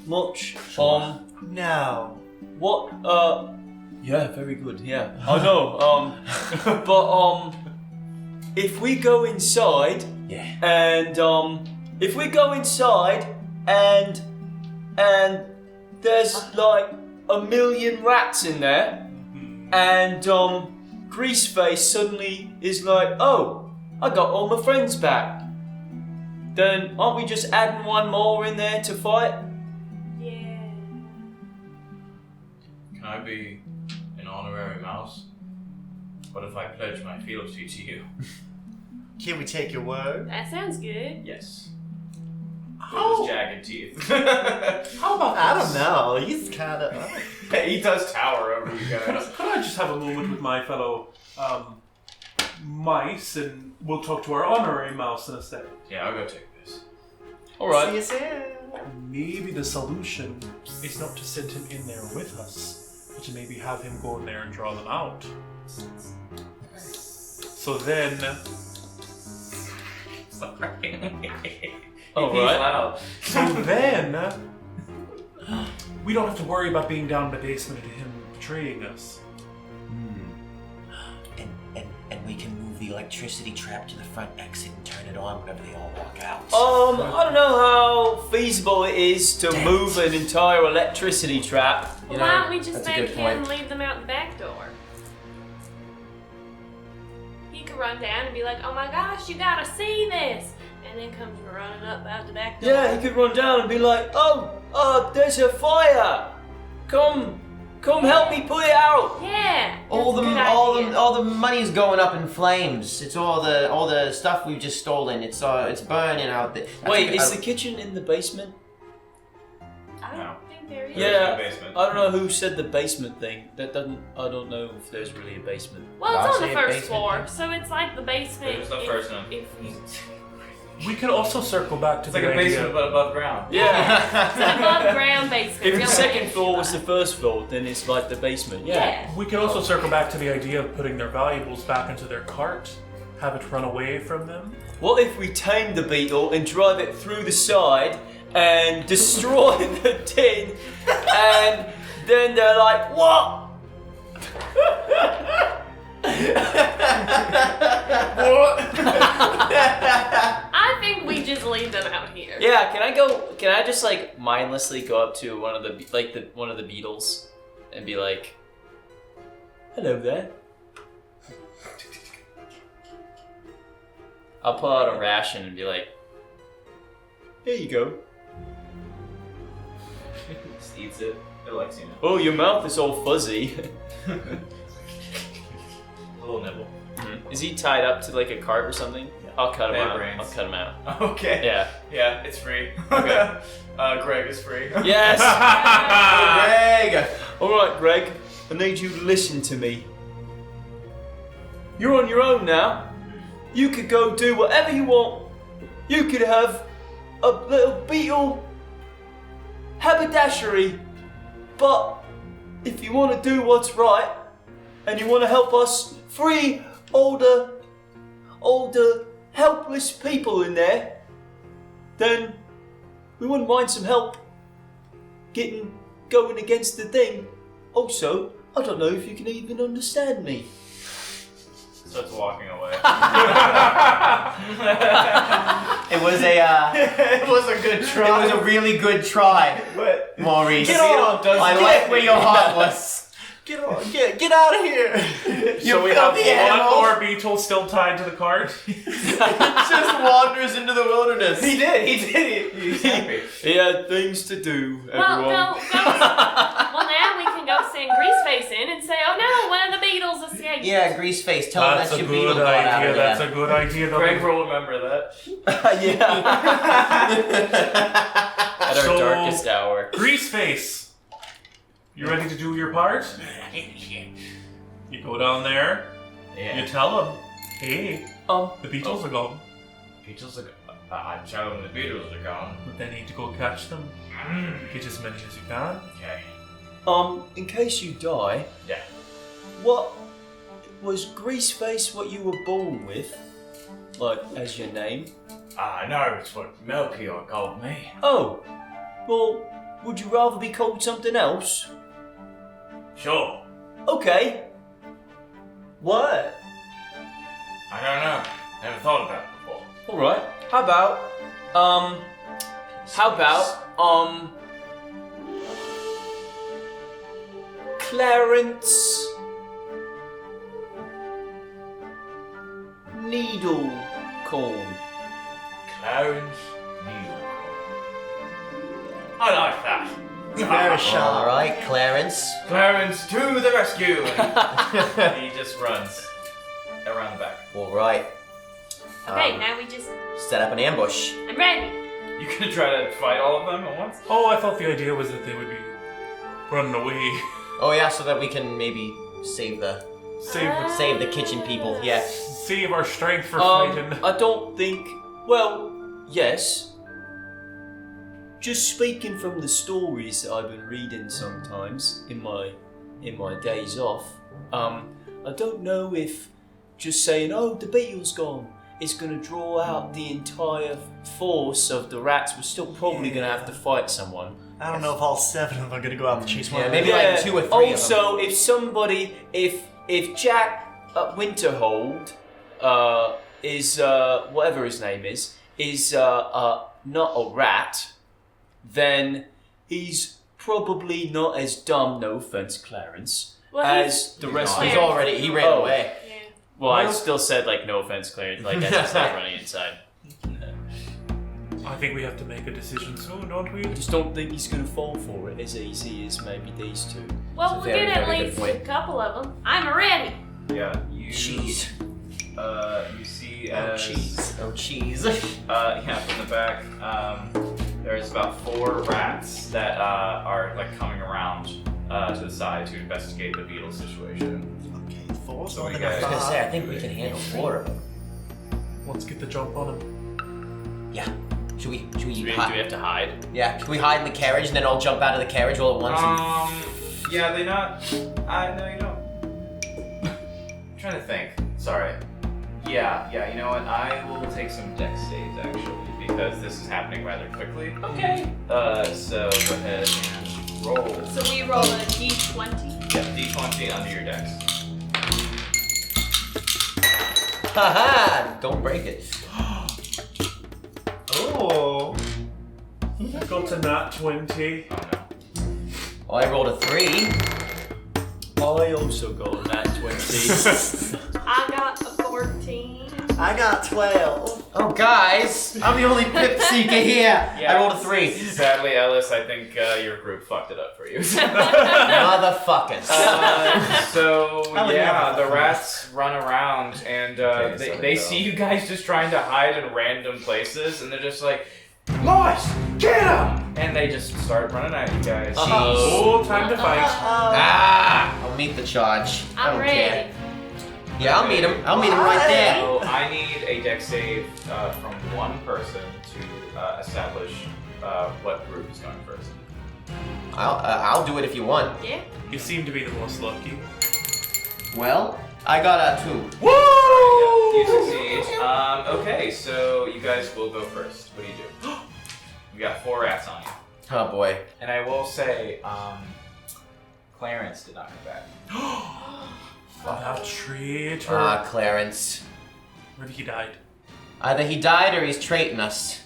S8: much.
S3: No.
S8: What? Yeah, very good. Yeah, I know. But if we go inside,
S4: Yeah.
S8: and if we go inside, and there's like 1,000,000 rats in there, and Greaseface suddenly is like, "Oh, I got all my friends back." Then aren't we just adding 1 more in there to fight?
S6: Yeah.
S1: Can I be an honorary mouse? What if I pledge my fealty to you?
S3: Can we take your word?
S6: That sounds good.
S1: Yes. With his jagged teeth.
S2: How about
S3: I
S2: this?
S3: don't know. He's kind of.
S1: He does tower over you guys.
S2: Could I just have a moment with my fellow mice, and we'll talk to our honorary mouse in a second.
S1: Yeah, I'll go take this.
S5: All right.
S3: See you soon.
S2: Maybe the solution is not to send him in there with us, but to maybe have him go in there and draw them out. So then,
S5: All
S1: He's
S5: right.
S1: loud.
S2: we don't have to worry about being down in the basement and him betraying us.
S4: And we can move the electricity trap to the front exit and turn it on whenever they all walk out.
S8: I don't know how feasible it is to move an entire electricity trap.
S6: Well, why don't we just
S4: that's a
S6: make
S4: good
S6: him
S4: point.
S6: leave them out the back door? He could run down and be like, "Oh my gosh, you gotta see this!" And then comes running up out the back door.
S8: Yeah, he could run down and be like, "Oh, there's a fire! Come help me put it out!"
S6: Yeah.
S4: All
S6: that's a good idea.
S4: the money's going up in flames. It's all the stuff we've just stolen. It's burning out there.
S8: Wait, is the kitchen in the basement?
S6: I don't
S1: No.
S6: think there is.
S1: There's
S8: Yeah.
S1: no basement.
S8: I don't know who said the basement thing. I don't know if there's really a basement.
S6: Well,
S4: I'll
S6: it's on
S4: say
S6: the first
S4: basement.
S6: floor, so it's like the basement.
S1: It's the
S6: if-
S1: first one.
S6: If
S2: We could also circle back to
S1: It's like
S2: the
S1: a
S2: idea.
S1: basement but above ground.
S8: Yeah.
S6: it's an above ground basement.
S8: If the
S6: really.
S8: second floor was the first floor, then it's like the basement.
S6: Yeah.
S2: We could also circle back to the idea of putting their valuables back into their cart, have it run away from them.
S8: What if we tame the beetle and drive it through the side and destroy the tin, and then they're like, "What?"
S6: I think we just leave them out here.
S5: Yeah, can I just like mindlessly go up to one of the beetles and be like,
S8: Hello there.
S5: I'll pull out a ration and be like,
S8: Here you go.
S1: Just eats it. It likes you.
S8: Oh, your mouth is all fuzzy.
S1: A little nibble.
S5: is he tied up to like a cart or something? I'll cut him
S1: They have
S5: out.
S1: brains.
S5: I'll cut him out.
S1: Okay.
S5: Yeah.
S1: Yeah, it's free.
S5: Okay.
S1: Greg is free.
S5: Yes!
S4: Greg!
S8: Alright, Greg, I need you to listen to me. You're on your own now. You could go do whatever you want. You could have a little beetle haberdashery. But if you want to do what's right, and you want to help us free older helpless people in there, then we wouldn't mind some help going against the thing. Also, I don't know if you can even understand me.
S1: Starts walking away.
S4: It was a
S1: It was a good try.
S4: it was a really good try,
S1: But
S4: Maurice.
S1: Get on,
S4: I like where your heart was.
S3: Get on, get out of here!
S2: So we have
S4: filthy
S2: one
S4: animal.
S2: more beetle still tied to the cart.
S4: Just wanders into the wilderness.
S1: he did. He's happy.
S8: He had things to do,
S6: Well,
S8: everyone.
S6: well, now we can go send Greaseface in and say, "Oh no, one of the beetles escaped."
S4: Yeah, grease face. Tell him
S2: That's
S4: that's
S2: a
S4: your beetle
S2: good
S4: got out
S2: idea.
S4: of
S2: That's
S4: there.
S2: a good idea.
S1: Greg will remember that.
S8: Yeah.
S5: At our
S2: So-
S5: darkest hour.
S2: Greaseface, you ready to do your part? You go down there.
S1: Yeah.
S2: You tell them, "Hey, the beetles are gone,
S1: Beetles are. I tell them the Beatles are gone.
S2: but they need to go catch them. Get as many as you can."
S1: Okay.
S8: In case you die,
S1: Yeah.
S8: what was Greaseface what you were born with? Like, as your name?
S1: No, it's what Melchior called me.
S8: Oh, well, would you rather be called something else?
S1: Sure.
S8: Okay. What?
S1: I don't know. Never thought about it before.
S8: Alright. How about, Clarence Needlecorn.
S1: Clarence Needle. I like that.
S3: Very sharp.
S4: All right, Clarence.
S1: Clarence to the rescue! And he just runs around the back.
S4: All right.
S6: Okay, now we just.
S4: Set up an ambush.
S6: I'm ready.
S1: You gonna try to fight all of them at once?
S2: Oh, I thought the idea was that they would be running away.
S4: Oh yeah, so that we can maybe save the kitchen people. Yeah.
S2: Save our strength for fighting.
S8: I don't think. Well, yes. Just speaking from the stories that I've been reading sometimes in my days off, I don't know if just saying, "Oh, the beetle's gone," is going to draw out the entire force of the rats. We're still probably going to have to fight someone.
S3: I don't know if all 7 of them are going to go out and chase one.
S4: Yeah,
S3: of them.
S4: maybe like 2 or 3 of them.
S8: Also, if somebody, if Jack Winterhold is whatever his name is not a rat, then he's probably not as dumb. No offense, Clarence. As the rest of
S4: He ran away.
S6: Yeah.
S5: Well, I still said like no offense, Clarence. Like I just not running inside.
S2: I think we have to make a decision soon, don't we?
S8: I just don't think he's gonna fall for it as easy as maybe these two.
S6: Well,
S4: It's a
S6: we'll
S4: very,
S6: get at
S4: very good
S6: least
S4: point.
S6: a couple of them. I'm ready.
S1: Yeah, you.
S4: Cheese.
S1: You see
S4: Oh
S1: as
S4: cheese. Oh cheese.
S1: yeah, from the back, there's about 4 rats that are like coming around to the side to investigate the beetle situation.
S3: Okay, 4.
S1: So
S3: So
S1: we
S3: I
S1: got-
S3: got
S4: I think we can handle 4 of them.
S2: Let's get the jump on him.
S4: Yeah. Should we
S5: Do we have to hide?
S4: Yeah, should we hide in the carriage and then all jump out of the carriage all at once?
S1: Yeah, they not. No, you don't. I'm trying to think. Sorry. Yeah, you know what? I will take some dex saves actually because this is happening rather quickly.
S6: Okay.
S1: So go ahead and roll.
S6: So we roll a d20.
S1: Yeah, d20 under your dex.
S4: Haha! Don't break it.
S3: Oh.
S2: I got to nat 20.
S1: Oh no.
S4: Oh, I rolled a 3.
S8: I also got a nat 20.
S6: I got a 14.
S3: I got 12.
S4: Oh, guys! I'm the only Pipsqueaker here!
S1: Yeah.
S4: I rolled a 3.
S1: Sadly, Ellis, I think your group fucked it up for you.
S4: Motherfuckers.
S1: So
S3: I would
S1: yeah,
S3: never.
S1: the rats run around and
S4: Okay, so
S1: they
S4: go.
S1: see you guys just trying to hide in random places, and they're just like, "Lois, get him!" And they just start running at you guys.
S2: Oh, time to fight.
S4: Ah! I'll meet the charge. I
S6: I'm
S4: don't
S6: ready.
S4: care. Yeah, I'll meet him. I'll meet him right there.
S1: So I need a dex save from one person to establish what group is going first.
S4: I'll do it if you want.
S6: Yeah.
S2: You seem to be the most lucky.
S4: Well, I got a 2.
S1: Yeah, you succeed. Okay, so you guys will go first. What do you do? You got 4 rats on you.
S4: Oh boy.
S1: And I will say, Clarence did not come back.
S2: A traitor.
S4: Clarence.
S2: Maybe he died.
S4: Either he died or he's traiting us.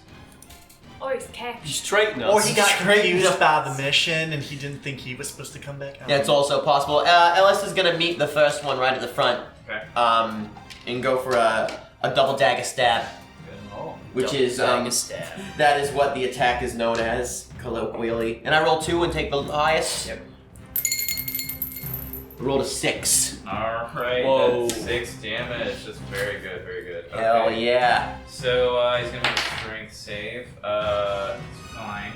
S6: Or he's captured.
S8: He's straightened us.
S3: Or he got
S4: Straight
S3: confused
S4: up.
S3: by the mission and he didn't think he was supposed to come back.
S4: Yeah, it's also possible. Ellis is gonna meet the first one right at the front.
S1: Okay.
S4: And go for a double dagger stab,
S1: Good roll.
S4: which is
S5: stab.
S4: that is what the attack is known as colloquially. And I roll 2 and take the highest.
S1: Yep.
S4: I rolled a 6.
S1: Alright,
S8: Whoa.
S1: that's 6 damage. That's very good, very good. Okay.
S4: Hell yeah.
S1: So he's gonna make a strength save. It's fine.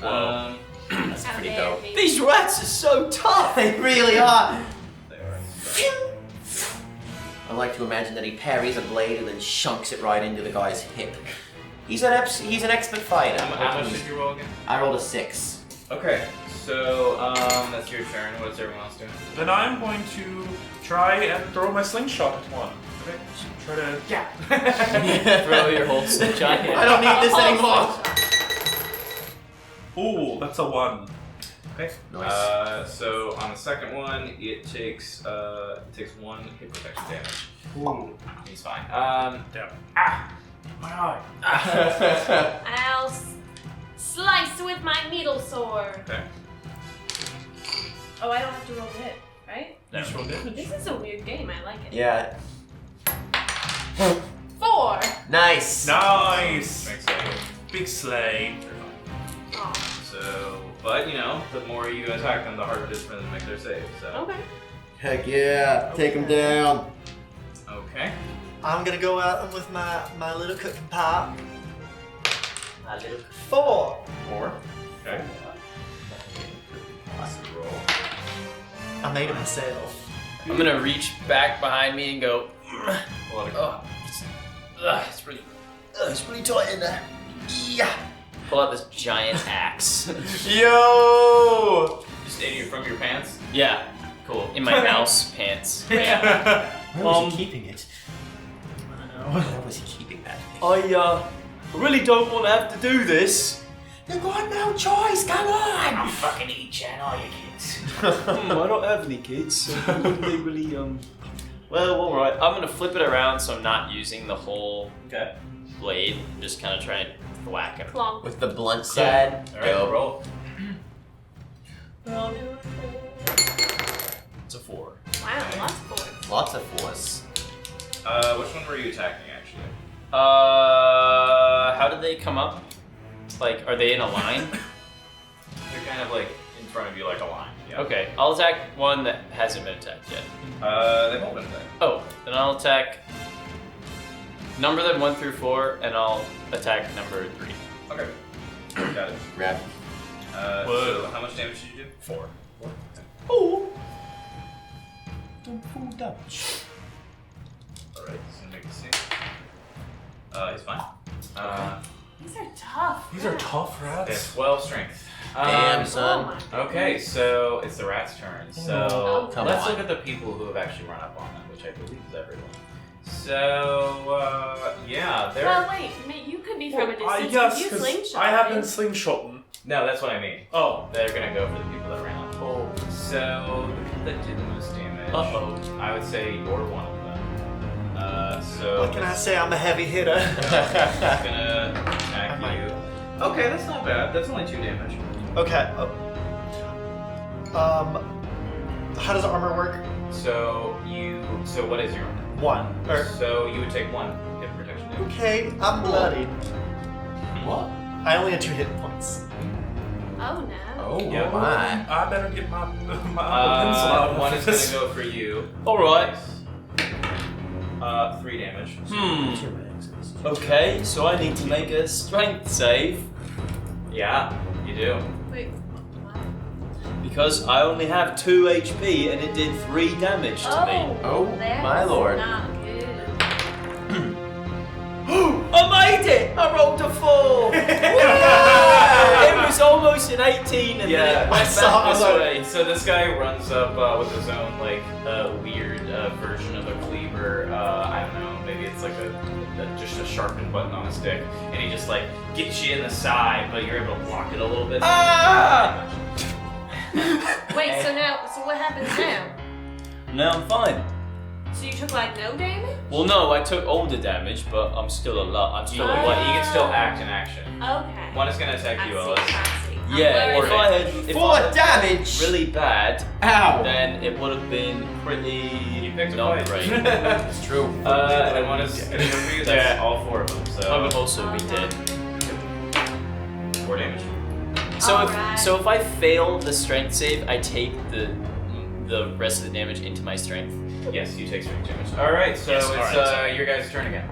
S8: Whoa.
S4: That's
S6: How
S4: pretty
S6: dare
S4: dope.
S6: he.
S8: These rats are so tough.
S4: They really are.
S1: They are.
S4: I like to imagine that he parries a blade and then shunks it right into the guy's hip. He's an expert fighter.
S1: How much did you roll again?
S4: I rolled a 6.
S1: Okay, so that's your turn. What's everyone else doing?
S2: Then I'm going to try and throw my slingshot at one. Okay. Try to.
S1: Yeah.
S5: Throw your whole giant.
S4: I don't need this anymore.
S2: Ooh, that's a 1.
S1: Okay.
S4: Nice.
S1: So on the second one, it takes 1 hit protection damage.
S2: Ooh.
S1: He's fine.
S2: Damn.
S1: My eye.
S6: I'll slice with my needle sword.
S1: Okay.
S6: Oh, I don't have to roll hit, right?
S2: You just rolled damage.
S6: This is a weird game. I like it.
S4: Yeah.
S6: 4.
S4: Nice.
S2: Nice.
S1: Makes sense.
S2: Big sleigh.
S6: Oh,
S1: So, but you know, the more you attack them, the harder it is for them to make their save. So.
S6: okay.
S4: Heck yeah. Take him down.
S1: Okay.
S3: I'm gonna go out with my little cooking pot.
S4: A little
S3: 4.
S1: 4. Okay. Roll.
S3: I made it myself.
S5: I'm gonna reach back behind me and go.
S1: Well,
S5: It's really tight in there. Yeah. Pull out this giant axe.
S2: Yo!
S1: just from your pants.
S5: Yeah.
S1: Cool.
S5: In my mouse pants.
S1: Yeah.
S3: Where was he keeping it?
S4: Where was he keeping that?
S8: I really don't want to have to do this.
S3: You've got no choice, come on!
S1: I'll fucking eat you and all your kids.
S8: I don't have any kids, so wouldn't they really
S5: Well, alright. I'm gonna flip it around so I'm not using the whole
S1: Okay.
S5: blade. I'm just kind of trying to whack him.
S6: Plonk.
S4: With the blunt side.
S1: All right, roll.
S5: It's a 4.
S6: Wow, lots of boards.
S4: Lots of force.
S1: Which one were you attacking actually?
S5: How did they come up? Like, are they in a line?
S1: They're kind of like in front of you, like a line. Yeah.
S5: Okay, I'll attack one that hasn't been attacked yet.
S1: They've all been attacked.
S5: Oh, then I'll attack number them 1 through 4, and I'll attack number 3.
S1: Okay. Got it.
S4: Grab.
S1: So how much damage did you do?
S5: 4.
S4: Oh! Don't fool Dutch.
S1: All right. So make a save. He's fine.
S6: These are tough.
S2: These are tough
S1: They
S2: rats.
S1: have 12 strength.
S4: Damn,
S6: Oh
S4: son.
S6: my goodness.
S1: Okay, so it's the rat's turn. So
S6: Oh,
S4: come
S1: let's
S4: on.
S1: look at the people who have actually run up on them, which I believe is everyone. So yeah, they're
S6: Well, wait, you could be from a distance.
S2: Yes,
S6: you
S2: 'cause
S6: slingshot.
S2: I have been
S6: right?
S2: slingshotting.
S1: no, that's what I mean.
S2: Oh.
S1: They're gonna go for the people that ran up.
S2: Oh.
S1: So the people that did the most damage,
S5: Uh-oh.
S1: I would say you're one of them. So
S3: What can I say? I'm a heavy hitter.
S1: it's gonna attack you. Okay, that's not bad. That's only 2 damage.
S3: Okay. How does armor work?
S1: So what is your armor?
S3: 1. Or,
S1: So you would take 1 hit protection damage.
S3: okay, I'm bloodied.
S4: What?
S3: I only had 2 hit points.
S6: Oh no.
S4: Oh
S1: Yeah.
S4: my.
S2: I better get my pencil out.
S1: One
S2: after
S1: is
S2: this.
S1: gonna go for you.
S5: Alright.
S1: 3 damage.
S8: Okay, so I need to make a strength save
S1: Yeah, you do.
S6: Wait. What?
S8: because I only have 2 HP and it did 3 damage to me.
S4: Oh,
S6: that's
S4: my lord.
S6: Not good.
S8: I made it! I rolled a 4! It was almost an 18 and then it went back this way.
S1: So this guy runs up with his own like weird version of a cleaver. I don't know, maybe it's like just a sharpened button on a stick, and he just like gets you in the side, but you're able to block it a little bit.
S8: Ah!
S6: Wait, so what happens now?
S8: Now I'm fine.
S6: So you took like no damage?
S8: Well, no, I took all the damage, but I'm still alive. I'm still
S1: What?
S8: alive.
S1: He can still act in action.
S6: Okay.
S1: One is gonna attack you, Ellis.
S6: I see. I'm
S8: Yeah,
S6: learning.
S8: if I had
S4: 4 damage!
S8: really bad,
S4: Ow!
S8: then it would have been pretty
S1: You picked a
S8: not
S1: fight.
S8: great.
S4: It's true.
S1: And one is gonna go for you. That's
S5: Yeah.
S1: all 4 of them.
S5: I
S1: So
S5: would also be dead.
S1: 4 damage.
S5: So
S6: Alright.
S5: if I fail the strength save, I take the rest of the damage into my strength.
S1: Yes, you take strength damage. All right, so
S5: Yes,
S1: it's
S5: alright.
S1: your guys' turn again.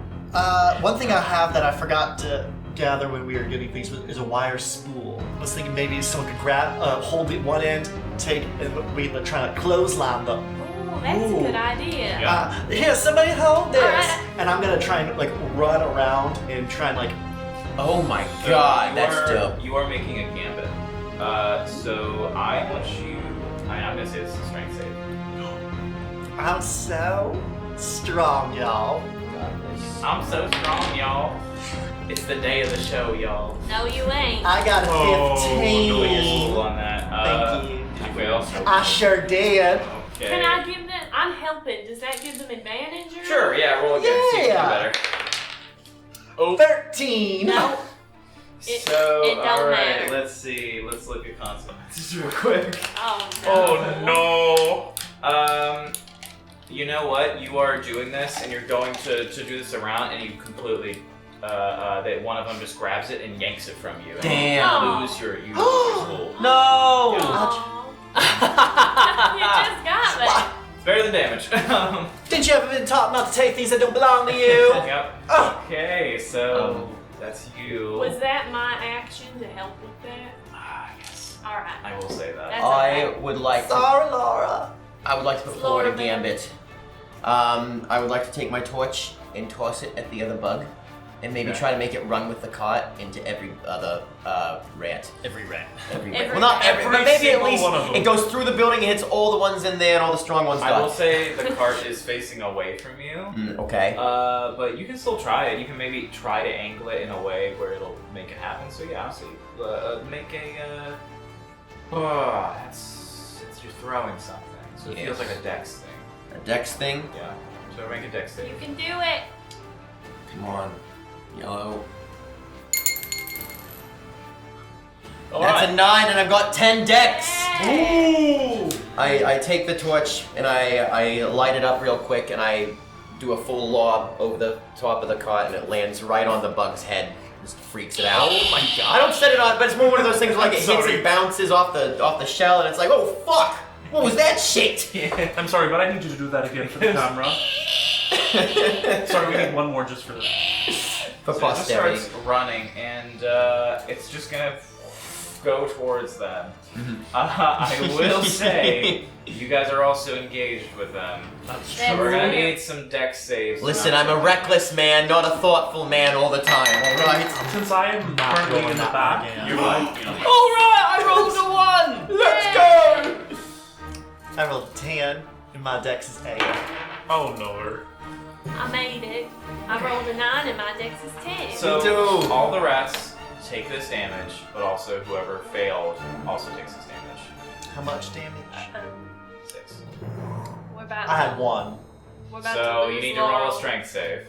S3: One thing I have that I forgot to gather when we were getting things is a wire spool. I was thinking maybe someone could grab, hold it one end, take, and we try to clothesline them.
S6: Oh, that's a good idea.
S1: Yeah.
S3: Here, somebody hold this,
S6: Alright.
S3: and I'm gonna try and like run around and try and like.
S4: Oh my
S1: So
S4: god,
S1: you
S4: that's
S1: are,
S4: dope.
S1: You are making a gambit. So I want you. I'm gonna say this is a strength save.
S3: I'm so strong, y'all.
S1: I'm so strong, y'all. It's the day of the show, y'all.
S6: No, you ain't.
S3: I got a
S2: Oh,
S3: 15.
S1: Go get your school on that.
S3: Thank you.
S1: Did you fail?
S3: I sure did.
S1: Okay.
S6: Can I give them? I'm helping. Does that give them advantage? Or?
S1: Sure. Yeah. Roll again. See if you do
S3: Yeah.
S1: better.
S3: 13.
S6: No. It
S1: So
S6: don't
S1: all right.
S6: matter.
S1: Let's see. Let's look at consequences real quick.
S6: Oh no.
S2: Oh no.
S1: You know what? You are doing this, and you're going to do this around, and you completely. That one of them just grabs it and yanks it from you. And
S4: Damn.
S1: You lose your school.
S8: No!
S6: Aw. You just got me.
S1: It's better than damage.
S3: Did you ever been taught not to take things that don't belong to you?
S1: Yep. Okay, so That's you.
S6: Was that my action to help with that?
S1: Yes.
S6: Alright.
S1: I will say that.
S6: That's
S4: I
S6: okay.
S4: would like to.
S3: Sorry, Laura.
S4: I would like to put
S6: It's
S4: forward a
S6: Laura, man.
S4: gambit. I would like to take my torch and toss it at the other bug, and maybe
S1: Okay.
S4: try to make it run with the cart into every other rat.
S5: Every rat.
S4: Every rat.
S6: Every
S4: Well, not every,
S2: Every
S4: but maybe at
S2: single
S4: least
S2: one of them.
S4: it goes through the building and hits all the ones in there, and all the strong ones
S1: I will
S4: die.
S1: say the cart is facing away from you.
S4: Okay.
S1: But you can still try it. You can maybe try to angle it in a way where it'll make it happen. So yeah, so make a. You're throwing something, so it feels
S4: Yes.
S1: like a dex thing.
S4: A dex thing.
S1: Yeah. So make a dex thing.
S6: You can do it.
S4: Come on, yellow.
S5: All
S4: That's
S5: right.
S4: a 9, and I've got 10 dex.
S6: Yay!
S4: I take the torch and I light it up real quick, and I do a full lob over the top of the cart, and it lands right on the bug's head. Just freaks it out.
S5: Oh my
S4: I
S5: god.
S4: don't set it on, but it's more one of those things where like it hits
S2: Sorry.
S4: and bounces off the shell, and it's like, oh fuck, what was that shit?
S2: I'm sorry, but I need you to do that again for the camera. Sorry, we need one more just for this.
S4: For
S1: So it just
S4: posterity.
S1: starts running, and it's just gonna go towards them. I will say, you guys are also engaged with them.
S2: That's
S1: So we're
S6: That's
S1: gonna
S6: true.
S1: need some dex saves.
S4: Listen, I'm a reckless man, not a thoughtful man all the time. All right.
S2: Since I am
S3: Not
S2: currently
S3: going
S2: in the
S3: that
S2: back,
S3: way again.
S2: you're like, you know.
S5: Alright, I rolled a 1!
S4: Let's
S6: Yay!
S4: go.
S3: I rolled a 10, and my dex is 8.
S2: Oh no.
S6: I made it. I rolled a 9 and my dex is 10.
S1: So
S4: Me too.
S1: all the rats take this damage, but also whoever failed also takes this damage.
S3: How much damage?
S1: 6.
S6: We're about
S3: I
S6: to,
S3: had 1.
S6: we're about
S1: So
S6: to
S1: you
S6: lose
S1: need to roll
S6: Laurel.
S1: a strength save.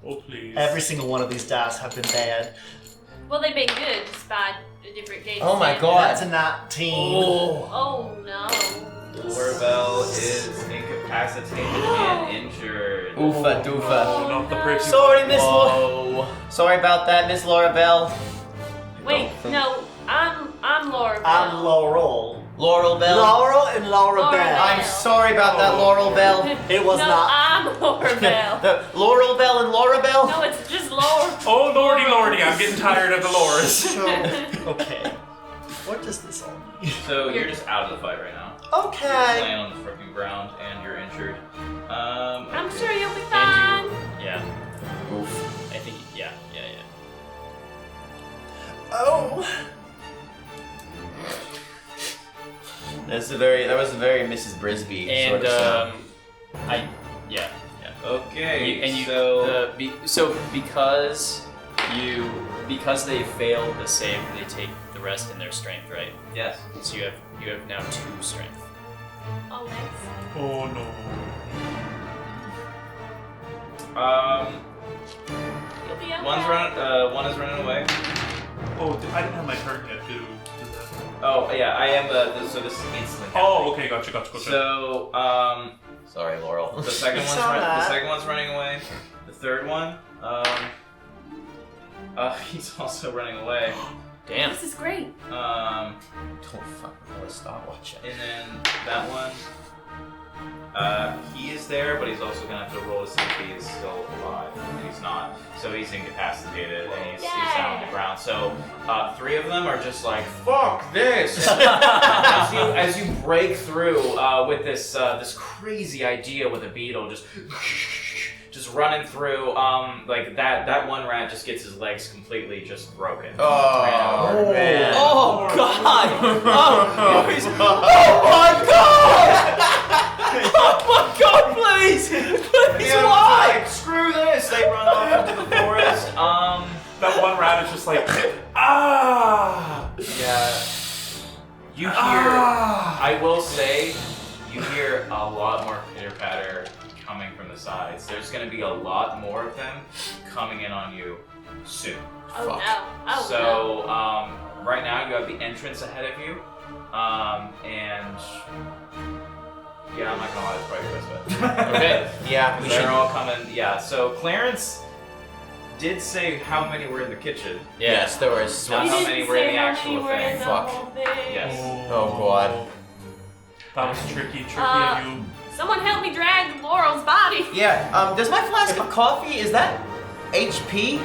S2: Oh please.
S3: Every single one of these dice have been bad.
S6: Well, they've been good just by a different game.
S4: Oh my
S6: set.
S4: God.
S3: That's a 19.
S6: Oh no.
S1: Lorabelle is incapacitated and injured.
S4: Oofa doofa.
S2: Oh, not the pretty.
S4: Sorry, Miss Laura.
S5: Whoa.
S4: Sorry about that, Miss Laura Bell.
S6: Wait, no. I'm Laura.
S3: I'm
S6: Bell.
S3: Laurel.
S4: Laurel Bell.
S3: Laurel and Laura
S6: Laura
S3: Bell.
S4: I'm sorry about that, Laurel Bell.
S3: It was
S6: no,
S3: not.
S6: I'm Laura Bell.
S4: The Laurel Bell and Laura Bell?
S6: No, it's just Laura.
S2: Oh lordy lordy, I'm getting tired of the lores.
S3: So, okay. What does this all mean?
S1: So you're just out of the fight right now. You're
S3: Okay.
S1: laying on the freaking ground and you're injured.
S6: I'm
S1: Okay.
S6: sure you'll be fine.
S5: Yeah.
S4: Oof.
S5: I think, yeah.
S3: Oh.
S4: That was a very Mrs. Brisby sort
S5: And,
S4: of sound.
S5: yeah.
S1: Okay.
S5: So
S1: so
S5: because they failed the save, they take the rest in their strength, right?
S1: yes.
S5: So you have now 2 strength.
S6: Oh, thanks.
S2: Oh no.
S6: You'll be okay.
S1: One is running away.
S2: Oh, I didn't have my turn yet to do that.
S1: Oh yeah, I am so this is instantly.
S2: Oh, okay, gotcha.
S1: So
S4: Sorry, Laurel.
S1: the second
S3: It's
S1: one's
S3: alright.
S1: the second one's running away. The third one, he's also running away.
S5: Damn.
S6: This is great.
S4: Don't fuck with a stopwatch.
S1: And then that one, he is there, but he's also gonna have to roll to see if he is still alive. And he's not, so he's incapacitated and he's down on the ground. So 3 of them are just like, fuck this! as you break through with this this crazy idea with a beetle, just running through, like that one rat just gets his legs completely just broken.
S4: Oh, man.
S5: Oh god! Oh my god, please! Please, why?
S1: Like, screw this! They run off into the forest.
S2: That one rat is just like, ah!
S1: Yeah. You hear, I will say, you hear a lot more pitter-patter coming from the sides. There's gonna be a lot more of them coming in on you soon.
S6: Oh no. Oh
S1: So, right now you have the entrance ahead of you, and yeah, I'm not gonna lie, it's probably your best bet.
S5: Okay.
S4: Yeah, we
S1: They're
S4: should.
S1: all coming, yeah. So Clarence did say how many were in the kitchen.
S4: Yes, there was.
S6: no.
S1: Not
S6: He
S1: how
S6: didn't
S1: many were in
S6: say
S1: the
S6: how
S1: actual
S6: many were in
S1: thing.
S6: the
S4: Fuck.
S6: whole thing.
S1: Yes.
S4: Oh, God.
S2: That was tricky of you.
S6: Someone help me drag Laurel's body.
S4: Yeah. Does my flask of coffee, is that HP?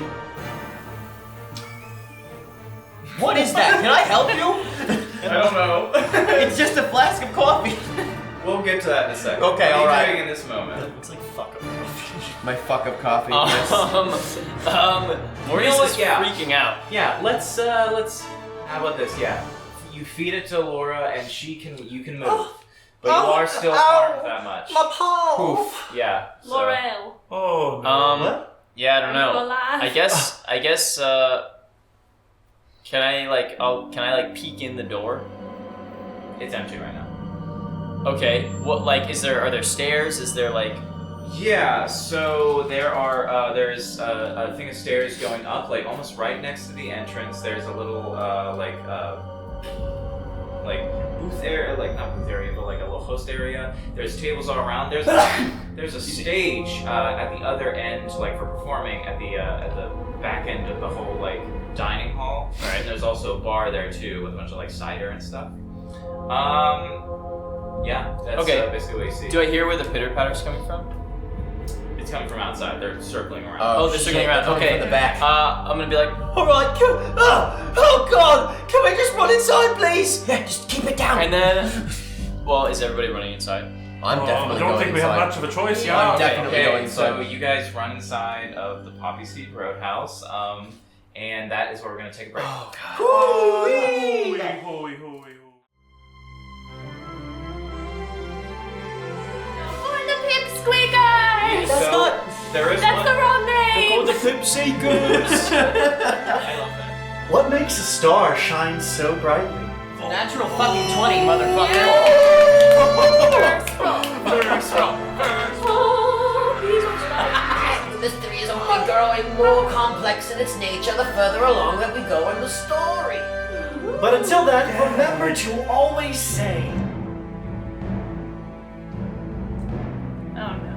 S4: What is that? Can I help you?
S1: I don't know.
S4: It's just a flask of coffee.
S1: We'll get to that in a second.
S4: Okay,
S1: what
S4: all
S1: are
S4: right.
S1: you doing in this moment?
S3: It's like fuck up coffee.
S4: My fuck of coffee. Yes.
S5: Maurice is
S1: yeah.
S5: freaking out.
S1: Yeah, let's how about this? Yeah. You feed it to Laura and you can move. But you are still harmed that much.
S3: My paw.
S4: Oof.
S1: Yeah. So.
S6: Laurel.
S2: Oh no.
S5: Yeah, I don't
S6: Are you
S5: know.
S6: alive?
S5: I guess can I peek in the door?
S1: It's empty right now.
S5: Okay. What are there stairs? Is there like
S1: Yeah, so there's a thing of stairs going up, like almost right next to the entrance. There's a little like booth area, like not booth area, but like a little host area. There's tables all around. There's a stage at the other end, like for performing at the back end of the whole like dining hall. Right. And there's also a bar there too with a bunch of like cider and stuff. Yeah, that's
S5: Okay.
S1: basically what you see.
S5: do I hear where the pitter patter's coming from?
S1: It's coming from outside. They're circling around.
S5: Oh, they're circling around.
S4: Coming
S5: Okay.
S4: from the back.
S5: I'm gonna be like,
S4: Alright, oh god! Can we just run inside, please? Yeah, just keep it down.
S5: and then, well, is everybody running inside?
S4: I'm definitely
S2: I don't
S4: going
S2: think we
S4: inside.
S2: have much of a choice yet.
S4: I'm definitely going
S1: So
S4: inside.
S1: you guys run inside of the Poppyseed Roadhouse, and that is where we're gonna take a break.
S4: Oh god.
S2: Hooey, hooey, hooey,
S6: For the Pipsqueakers!
S1: So, there is
S6: That's
S1: one.
S6: the wrong name!
S5: Called the Pipsqueakers.
S1: I love that.
S3: What makes a star shine so brightly?
S4: Natural fucking 20, motherfucker.
S6: Oh, please don't stop.
S9: The mystery is only growing more complex in its nature the further along that we go in the story.
S3: But until then, remember to always say,
S6: Oh no.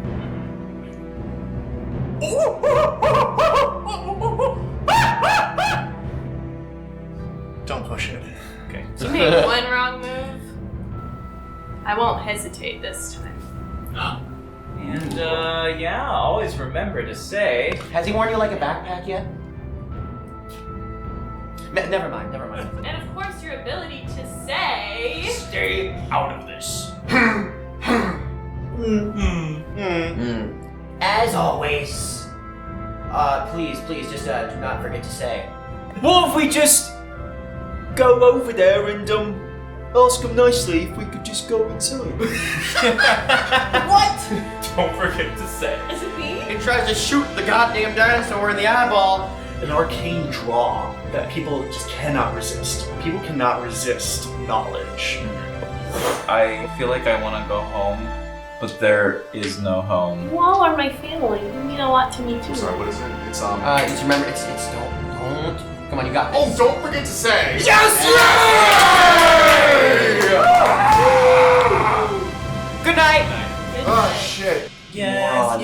S3: don't push it.
S1: Okay.
S6: You made one wrong move. I won't hesitate this time.
S1: And yeah, always remember to say.
S4: Has he worn you like a backpack yet? Never mind.
S6: And of course, your ability to say.
S5: Stay out of this.
S9: As always. Please, just do not forget to say.
S8: What if we just go over there and ask them nicely if we could just go inside?
S9: What?
S1: Don't forget to say.
S6: Is it me?
S4: He tries to shoot the goddamn dinosaur in the eyeball.
S3: An arcane draw that people just cannot resist. People cannot resist knowledge.
S1: I feel like I want to go home, but there is no home.
S6: You all are my family. You mean a lot to me too.
S10: Sorry, what is it? It's
S4: Just remember, it's don't. Come on, you got this.
S10: Oh, don't forget to say.
S4: Yes! Good night.
S10: Oh shit.
S4: Moron.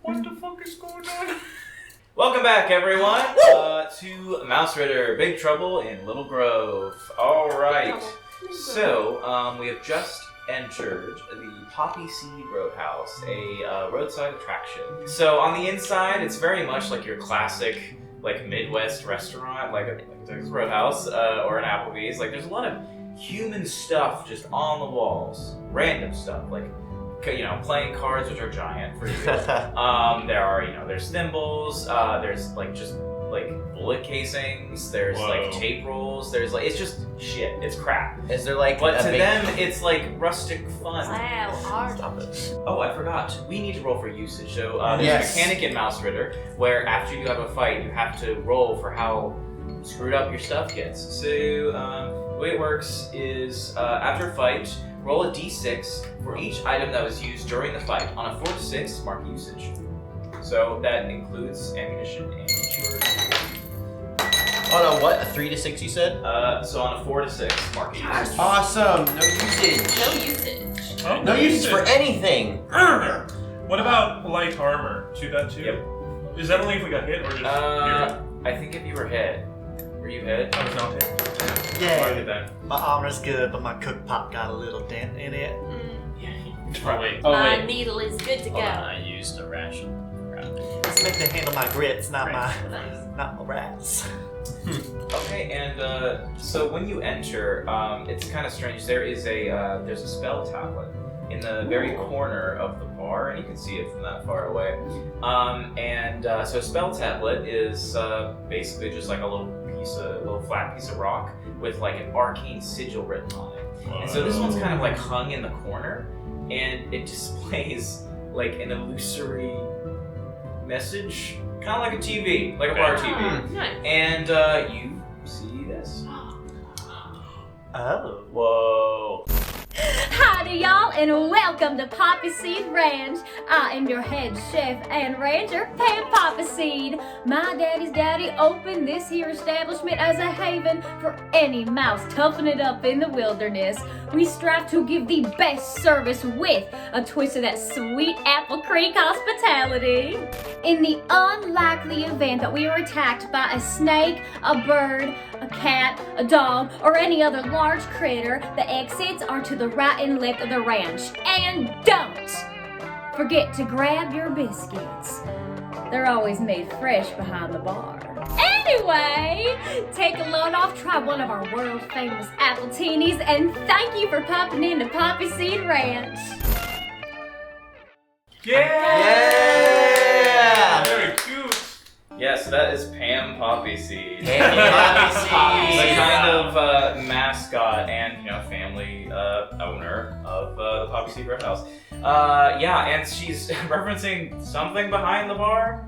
S2: What the fuck is going on?
S1: Welcome back, everyone, to Mausritter, Big Trouble in Little Grove. All right. So, we have just entered the Poppyseed Roadhouse, a roadside attraction. So, on the inside, it's very much like your classic, like Midwest restaurant, like a Texas Roadhouse or an Applebee's. Like, there's a lot of human stuff just on the walls, random stuff, like playing cards, which are giant for you. There are, there's thimbles. There's like just like bullet casings. There's like tape rolls. There's like it's just shit. It's crap.
S4: Is there like
S1: But
S4: a
S1: to
S4: big...
S1: them, it's like rustic fun.
S6: Wow, art.
S4: Stop it.
S1: Oh, I forgot. We need to roll for usage. So there's
S4: Yes.
S1: a mechanic in Mausritter where after you have a fight, you have to roll for how screwed up your stuff gets. So the way it works is after a fight, roll a d6 for each item that was used during the fight. On a 4 to 6, mark usage. So that includes ammunition and your...
S4: On a what? A 3 to 6, you said?
S1: So on a 4 to 6, mark it.
S4: Awesome. No usage.
S6: No usage.
S2: Oh,
S4: No usage for anything.
S2: What about light armor? Shoot that too?
S1: Yep.
S2: Is that only if we got hit or just
S1: I think if you were hit. Were you hit?
S2: I was not hit.
S1: Alright,
S3: Yeah,
S1: then.
S3: my armor's good, but my cook pot got a little dent in it.
S5: Oh wait.
S6: My needle is good to
S5: Hold on,
S6: go.
S5: I used a ration. Crap.
S3: It's meant to handle my grits, not my rats.
S1: Okay, and so when you enter, it's kind of strange. There's a spell tablet in the very corner of the bar, and you can see it from that far away. So a spell tablet is basically just like a little flat piece of rock with like an arcane sigil written on it. And so this one's kind of like hung in the corner, and it displays like an illusory message, kind of like a TV, like a bar TV.
S6: Nice.
S1: And you see this.
S3: Oh.
S5: Whoa.
S11: Howdy y'all and welcome to Poppyseed Ranch. I am your head chef and rancher, Pam Poppyseed. My daddy's daddy opened this here establishment as a haven for any mouse toughing it up in the wilderness. We strive to give the best service with a twist of that sweet Apple Creek hospitality. In the unlikely event that we are attacked by a snake, a bird, a cat, a dog, or any other large critter, the exits are to the right and left of the ranch. And don't forget to grab your biscuits. They're always made fresh behind the bar. Anyway, take a load off, try one of our world famous appletinis, and thank you for popping into Poppyseed Ranch.
S4: Yeah!
S2: Very cute.
S1: Yes, that is Pam Poppyseed.
S4: Pam Poppyseed.
S1: The kind of mascot and family owner of the Poppyseed Roadhouse. And she's referencing something behind the bar,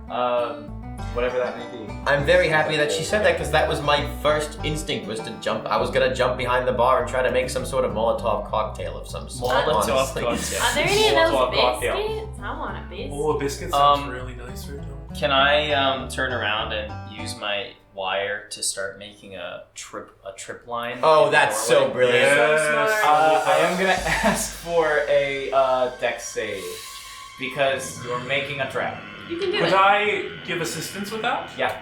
S1: whatever that may be.
S4: I'm very happy that she said that because that was my first instinct was to jump. I was gonna jump behind the bar and try to make some sort of Molotov cocktail of some sort.
S5: Molotov
S4: honestly.
S5: cocktail.
S6: Are there any of those
S1: Molotov cocktail.
S6: biscuits? I want a biscuit.
S2: Oh, a biscuit sounds really nice right now.
S5: Can I turn around and use my wire to start making a trip line?
S4: Oh, that's so brilliant.
S2: Yes.
S1: I am gonna ask for a dex save because you're making a trap.
S6: You can do
S2: Could
S6: it.
S2: I give assistance with that?
S1: Yeah,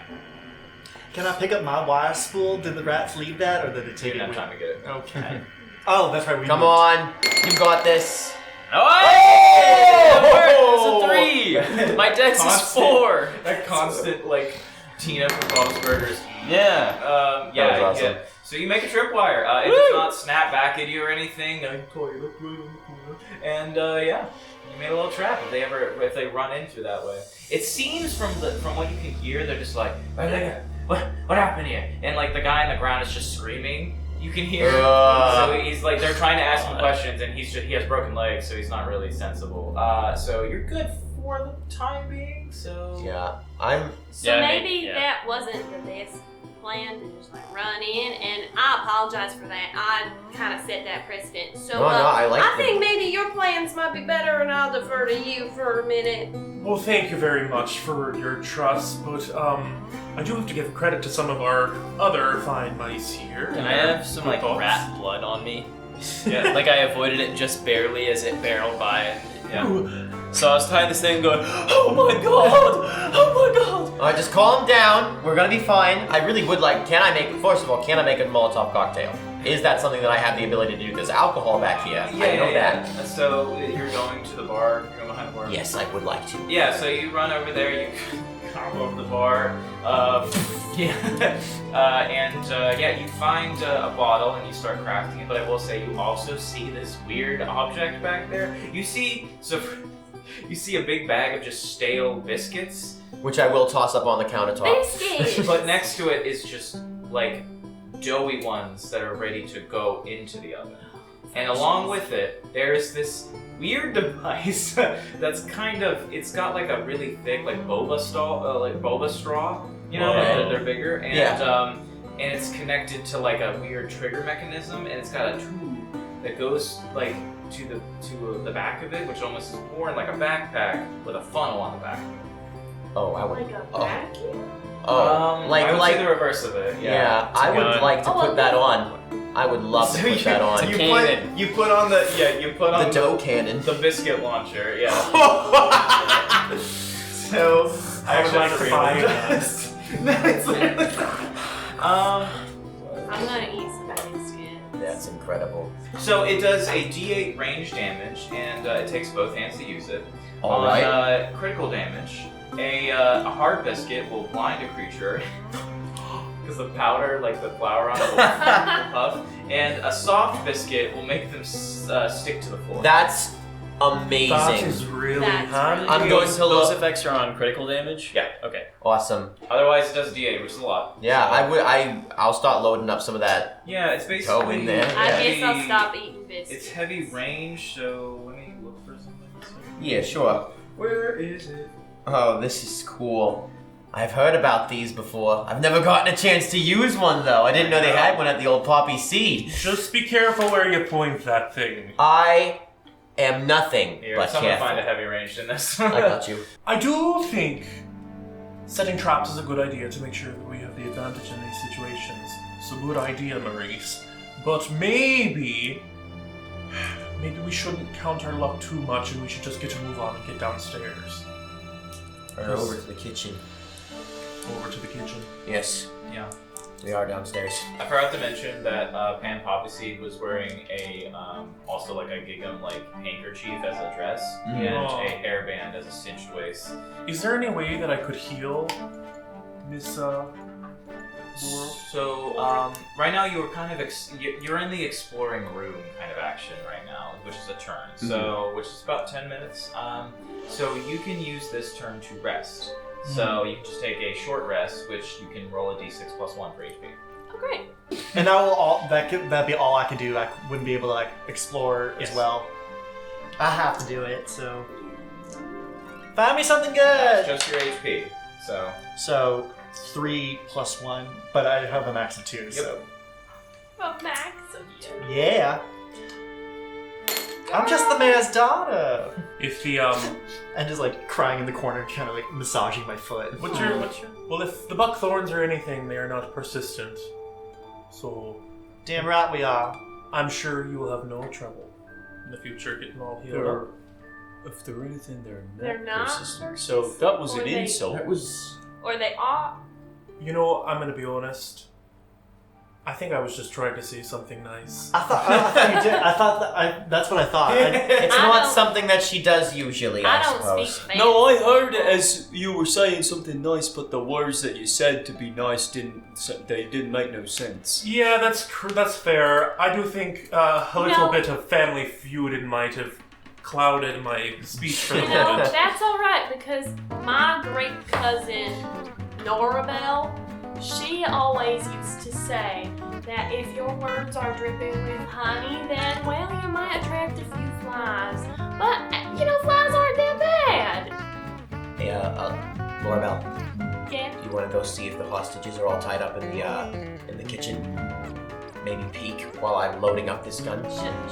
S3: Can I pick up my wire spool? Did the rats leave that, or did it
S1: you
S3: take
S1: didn't
S3: it
S1: have
S3: with?
S1: time to get it.
S3: Okay. Oh, that's right. We
S4: Come
S3: moved.
S4: on, you got this.
S5: Oh! It's a 3! My dex is 4!
S1: That constant Tina from Bob's Burgers.
S5: Yeah.
S1: Yeah,
S4: That was awesome.
S1: yeah. So you make a tripwire. It does not snap back at you or anything. And you made a little trap. If they run in through that way, it seems from what you can hear, they're just like, what happened here? And the guy on the ground is just screaming. You can hear. So he's they're trying to ask him questions, and he has broken legs, so he's not really sensible. So you're good for the time being. So
S4: Yeah,
S6: So
S5: Yeah,
S6: maybe
S5: yeah.
S6: that wasn't the best plan to just run in, and I apologize for that. I kind of set that precedent. So
S4: No, I like
S6: I think maybe your plans might be better, and I'll defer to you for a minute.
S2: Well, thank you very much for your trust, but I do have to give credit to some of our other fine mice here.
S5: Can I have some
S2: Good thoughts.
S5: rat blood on me?
S1: yeah.
S5: I avoided it just barely as it barreled by.
S1: Yeah.
S5: So I was tying this thing going, oh my god! Oh my god!
S4: Alright, just calm down. We're gonna be fine. I really would can I make a Molotov cocktail? Is that something that I have the ability to do? There's alcohol back here. I know that.
S1: So you're going to the bar. You're going behind the bar.
S4: Yes, I would like to.
S1: Yeah. So you run over there. You come over the bar. You find a bottle and you start crafting it. But I will say, you also see this weird object back there. You see a big bag of just stale biscuits.
S4: Which I will toss up on the countertop.
S6: Biscuits.
S1: But next to it is just doughy ones that are ready to go into the oven. And along with it, there's this weird device that's it's got a really thick boba straw, they're bigger, and and it's connected to a weird trigger mechanism, and it's got a tube that goes to the back of it, which almost is more like a backpack with a funnel on the back.
S4: Oh, I would.
S6: Like a
S4: Oh,
S6: vacuum?
S4: oh.
S1: I would say the reverse of it.
S4: Yeah, I would
S5: gun.
S4: like to put that on. I would love to put that on.
S1: You put on
S4: The dough cannon.
S1: the biscuit launcher. Yeah.
S3: So I would like to buy this. No, it's
S6: I'm gonna eat some biscuit.
S4: That's incredible.
S1: So it does a D8 range damage, and it takes both hands to use it.
S4: All
S1: On
S4: right.
S1: critical damage, a hard biscuit will blind a creature because the powder, like the flour on it, will puff, and a soft biscuit will make them stick to the floor.
S4: That's amazing.
S2: That is really
S6: That's
S2: handy.
S4: I'm going to
S5: Those
S4: look.
S5: effects are on critical damage?
S1: Yeah.
S5: Okay.
S4: Awesome.
S1: Otherwise, it does D8, which is a lot.
S4: Yeah, I would. I'll start loading up some of that.
S1: Yeah, it's
S4: Go
S1: basically.
S4: in there.
S6: I
S1: heavy-
S6: guess I'll stop eating biscuits.
S1: It's heavy range, so let me look for something.
S4: Yeah, sure.
S1: Where is it?
S4: Oh, this is cool. I've heard about these before. I've never gotten a chance to use one though. I didn't know they had one at the old Poppyseed.
S2: Just be careful where you point that thing.
S4: I am nothing
S1: Here,
S4: but
S1: someone
S4: careful.
S1: find a heavy range in this.
S4: I got you.
S2: I do think setting traps is a good idea to make sure that we have the advantage in these situations. It's a good idea, Maurice. But maybe we shouldn't count our luck too much and we should just get a move on and get downstairs.
S4: Or over to the kitchen.
S2: Over to the kitchen.
S4: Yes,
S1: Yeah.
S4: we are downstairs.
S1: I forgot to mention that Pan Poppyseed was wearing also like a gingham like handkerchief as a dress and
S2: Oh.
S1: a hairband as a cinched waist.
S2: Is there any way that I could heal Miss Laurel?
S1: So right now you were kind of you're in the exploring room kind of action right now, which is a turn. So which is about 10 minutes. So you can use this turn to rest. So you can just take a short rest, which you can roll a d6 plus 1 for HP.
S6: Oh, great.
S3: And that'd be all I could do. I wouldn't be able to like explore as well. I have to do it. So find me something
S1: That's
S3: good.
S1: just your HP.
S3: So 3 plus 1, but I have a max of 2. So
S6: Well, Max,
S3: yeah. I'm just the mayor's daughter.
S2: If the
S3: And just like crying in the corner, kind of like massaging my foot.
S2: what's your well, if the buckthorns are anything, they are not persistent. So
S3: Damn right we are.
S2: I'm sure you will have no trouble in the future getting all healed up.
S8: If they're anything,
S6: they're not
S8: persistent. So that was
S6: Or
S8: an
S6: they-
S8: insult.
S4: That was.
S6: or they are.
S2: You know, I'm gonna be honest. I think I was just trying to say something nice.
S3: I thought you did. I thought that's what I thought.
S4: It's
S6: I
S4: not
S6: don't-
S4: something that she does usually,
S6: I
S4: I
S6: don't
S4: suppose.
S6: speak fancy.
S8: No, I heard it as you were saying something nice, but the words that you said to be nice didn't make no sense.
S2: Yeah, that's fair. I do think a little
S6: No.
S2: bit of family feud might have clouded my speech for the
S6: You know,
S2: moment.
S6: that's alright because my great cousin, Norabelle, she always used to say that if your words are dripping with honey, then, well, you might attract a few flies. But, you know, flies aren't that bad.
S4: Hey, Laurel,
S6: Yeah.
S4: you want to go see if the hostages are all tied up in the kitchen? Maybe peek while I'm loading up this gun.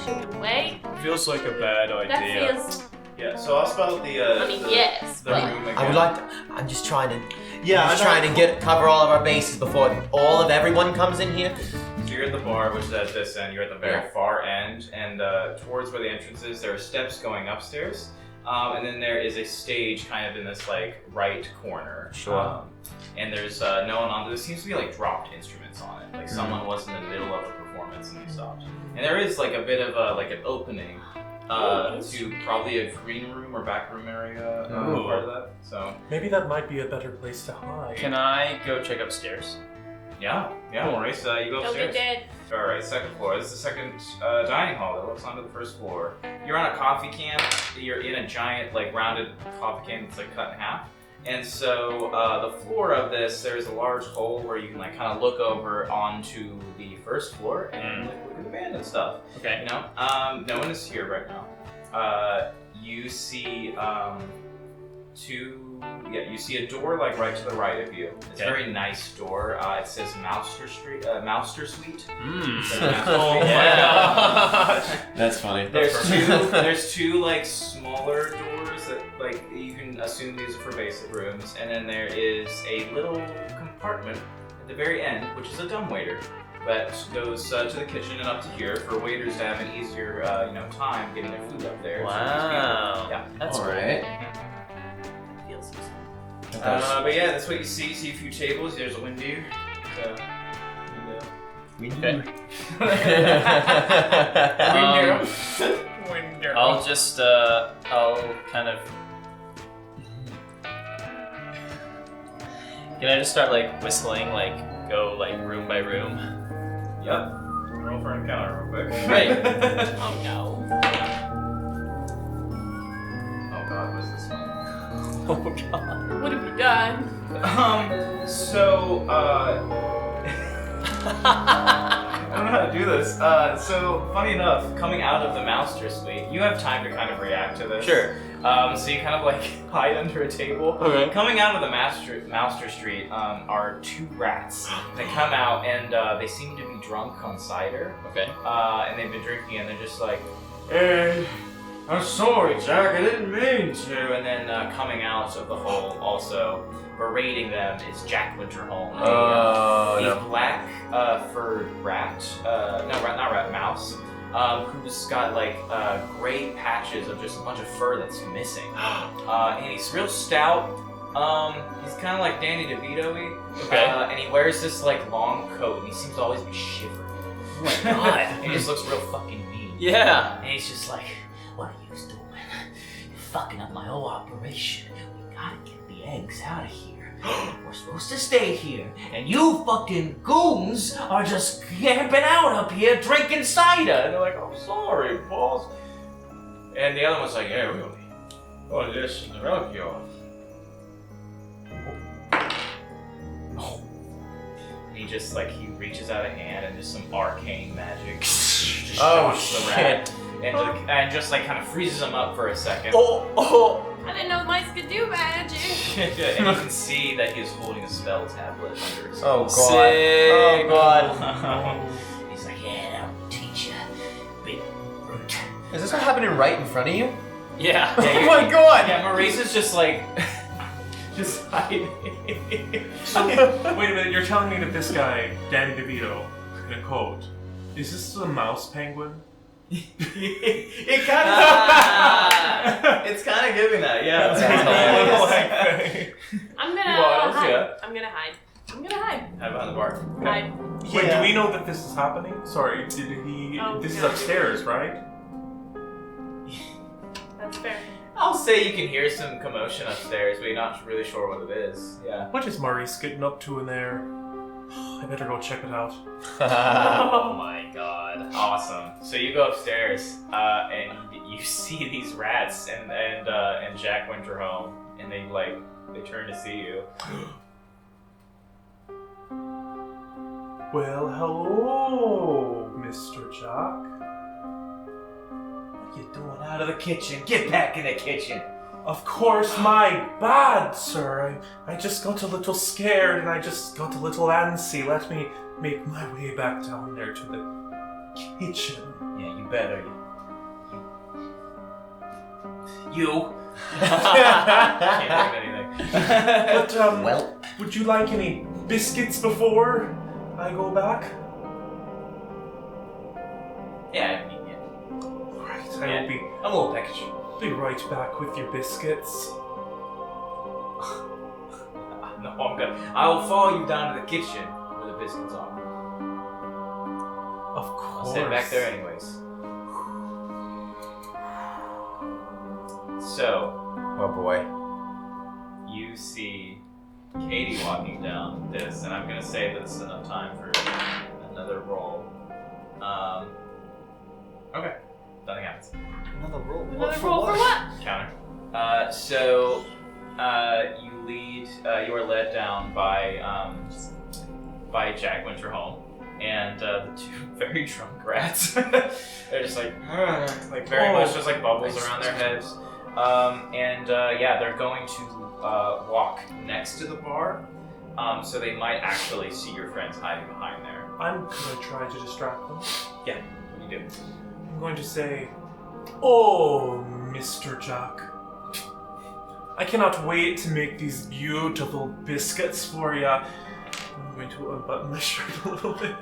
S6: Should we wait?
S8: Feels like a bad
S6: That
S8: idea.
S6: feels,
S1: Yeah, so I'll spell the
S6: I mean, yes,
S1: the
S6: but...
S1: room again.
S4: I would like to. I'm just trying to.
S3: Yeah,
S4: I'm just
S3: I know.
S4: trying to cover all of our bases before everyone comes in here.
S1: So you're at the bar, which is at this end. You're at the very
S4: Yeah.
S1: far end, and towards where the entrance is, there are steps going upstairs, and then there is a stage kind of in this like right corner.
S4: Sure.
S1: And there's no one on. There seems to be like dropped instruments on it. Like
S4: Mm-hmm.
S1: someone was in the middle of a performance and they stopped. And there is like a bit of a like an opening to probably a green room or back room area
S2: Ooh.
S1: part of that. So
S2: Maybe that might be a better place to hide.
S5: Can I go check upstairs?
S1: yeah, Maurice, you go
S6: Don't get
S1: upstairs.
S6: dead.
S1: Alright, second floor. This is the second dining hall that looks onto the first floor. You're on a coffee can. You're in a giant, like, rounded coffee can that's, like, cut in half. And so, the floor of this, there's a large hole where you can, like, kind of look over onto the first floor and like, look at the band and stuff.
S5: Okay.
S1: You know? No one is here right now. You see, you see a door like right to the right of you. It's a
S5: Okay.
S1: very nice door. It says Mouster Suite.
S2: Oh my gosh.
S4: That's funny.
S1: There's two like smaller doors that like you can assume these are for basic rooms, and then there is a little compartment at the very end, which is a dumbwaiter that goes to the kitchen and up to here for waiters to have an easier, time getting their food up there.
S5: Wow.
S1: Yeah.
S5: That's
S4: All
S5: cool.
S4: right.
S1: But yeah, that's what you see. See a few tables. There's a window.
S5: Okay.
S1: Window.
S5: I'll just, I'll kind of... Can I just start, like, whistling, like, go, like, room by room?
S1: Yep. Roll for an encounter real quick.
S5: Right.
S6: Oh no.
S1: Oh god, what's this one?
S5: Oh, God.
S6: What have you done?
S1: I don't know how to do this. So, funny enough, coming out of the Mouster suite, you have time to kind of react to this.
S5: Sure.
S1: So you kind of like hide under a table.
S5: Okay.
S1: Coming out of the Mouster Street are two rats. They come out and they seem to be drunk on cider.
S5: Okay.
S1: And they've been drinking and they're just like, hey, I'm sorry, Jack, I didn't mean to. And then coming out of the hole also berating them is Jack Winterholm, a black furred rat, mouse, who's got like gray patches of just a bunch of fur that's missing. And he's real stout. He's kind of like Danny DeVito-y.
S5: Okay.
S1: And he wears this like long coat and he seems to always be shivering.
S5: Oh my God.
S1: He just looks real fucking mean.
S5: Yeah.
S1: And he's just like,
S7: What are you doing? You're fucking up my whole operation. We gotta get the eggs out of here. We're supposed to stay here, and you fucking goons are just camping out up here drinking cider.
S1: and they're like, I'm sorry, boss. And the other one's like, yeah, really. Oh, this is the rug yard. And he just like, he reaches out a hand and just some arcane magic just shocks the rat. And just like kind of freezes him up for a second.
S6: I didn't know mice could do magic.
S1: And you can see that he is holding a spell tablet under his
S4: Oh god.
S5: Sick.
S4: Oh god.
S7: He's like, yeah, that'll teach you, big brute.
S4: Is this what happening right in front of you?
S5: Yeah.
S4: Oh my god!
S1: Yeah, Maurice is just like, just hiding.
S2: So, wait a minute, you're telling me that this guy, Danny DeVito, in a coat, is this the mouse penguin?
S1: It kind of. It's kind of giving that, yeah.
S6: I'm gonna
S1: Bottles,
S6: hide.
S1: yeah.
S6: I'm gonna hide.
S1: Hide behind the bar.
S6: Hide.
S2: Wait, do we know that this is happening? Sorry, did he...
S6: Oh,
S2: this is
S6: no.
S2: upstairs, right?
S6: That's fair.
S1: I'll say you can hear some commotion upstairs, but you're not really sure what it is. Yeah.
S2: What is Maurice getting up to in there? I better go check it out.
S1: Oh my god. Awesome. So you go upstairs, and you see these rats and Jack Winterholm, and they turn to see you.
S2: Well, hello, Mr. Jock.
S1: What you doing out of the kitchen? Get back in the kitchen.
S2: Of course, my bad, sir. I just got a little scared and I just got a little antsy. Let me make my way back down there to the kitchen.
S1: Yeah, you better. You. Can't think of anything.
S2: But,
S4: Well.
S2: would you like any biscuits before I go back?
S1: Yeah,
S2: Right,
S1: Yeah.
S2: I will
S1: a little package.
S2: be right back with your biscuits.
S1: No, I'm good. I will follow you down to the kitchen where the biscuits are.
S2: Of course.
S1: I'll sit back there anyways. So,
S4: Oh boy.
S1: you see Katie walking down this, and I'm gonna say that this is enough time for another roll. Okay, nothing happens.
S3: Another roll.
S6: Another roll for what?
S1: Counter. You are led down by Jack Winterholm and the two very drunk rats. They're just like very much just like bubbles around their heads. They're going to walk next to the bar, so they might actually see your friends hiding behind there.
S2: I'm gonna try to distract them.
S1: Yeah, what do you do?
S2: I'm going to say, "Oh, Mr. Jock, I cannot wait to make these beautiful biscuits for ya. I'm going to unbutton my shirt a little bit.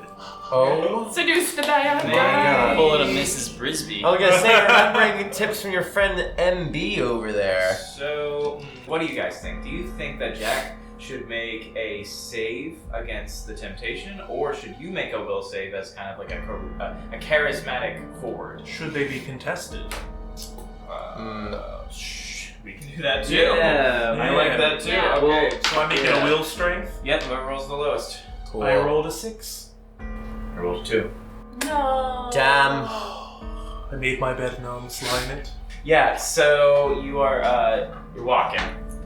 S4: Oh.
S6: Seduce the band.
S4: My God.
S5: Pulling a Mrs. Brisby.
S4: I was gonna say, remembering tips from your friend MB over there.
S1: So, what do you guys think? Do you think that Jack should make a save against the temptation, or should you make a will save as kind of like a charismatic forward?
S2: Should they be contested?
S1: We can do that too.
S5: Yeah,
S1: I like that too.
S6: Yeah.
S1: Okay.
S2: So I'm making a will strength.
S1: Yep, whoever rolls the lowest.
S4: Cool.
S2: I rolled a 6.
S1: I rolled 2.
S6: No.
S4: Damn.
S2: I made my bed now, I'm slime it.
S1: Yeah, so you are you're walking,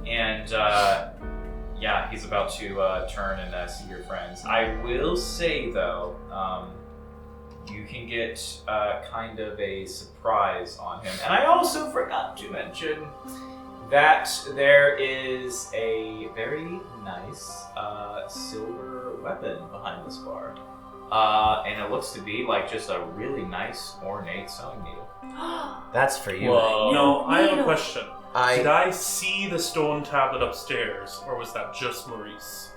S1: and yeah, he's about to turn and see your friends. I will say though, you can get kind of a surprise on him, and I also forgot to mention that there is a very nice silver weapon behind this bar. And it looks to be like just a really nice ornate sewing needle.
S4: That's for you.
S5: Whoa.
S2: No, I have a question. Did
S4: I
S2: I see the stone tablet upstairs, or was that just Maurice?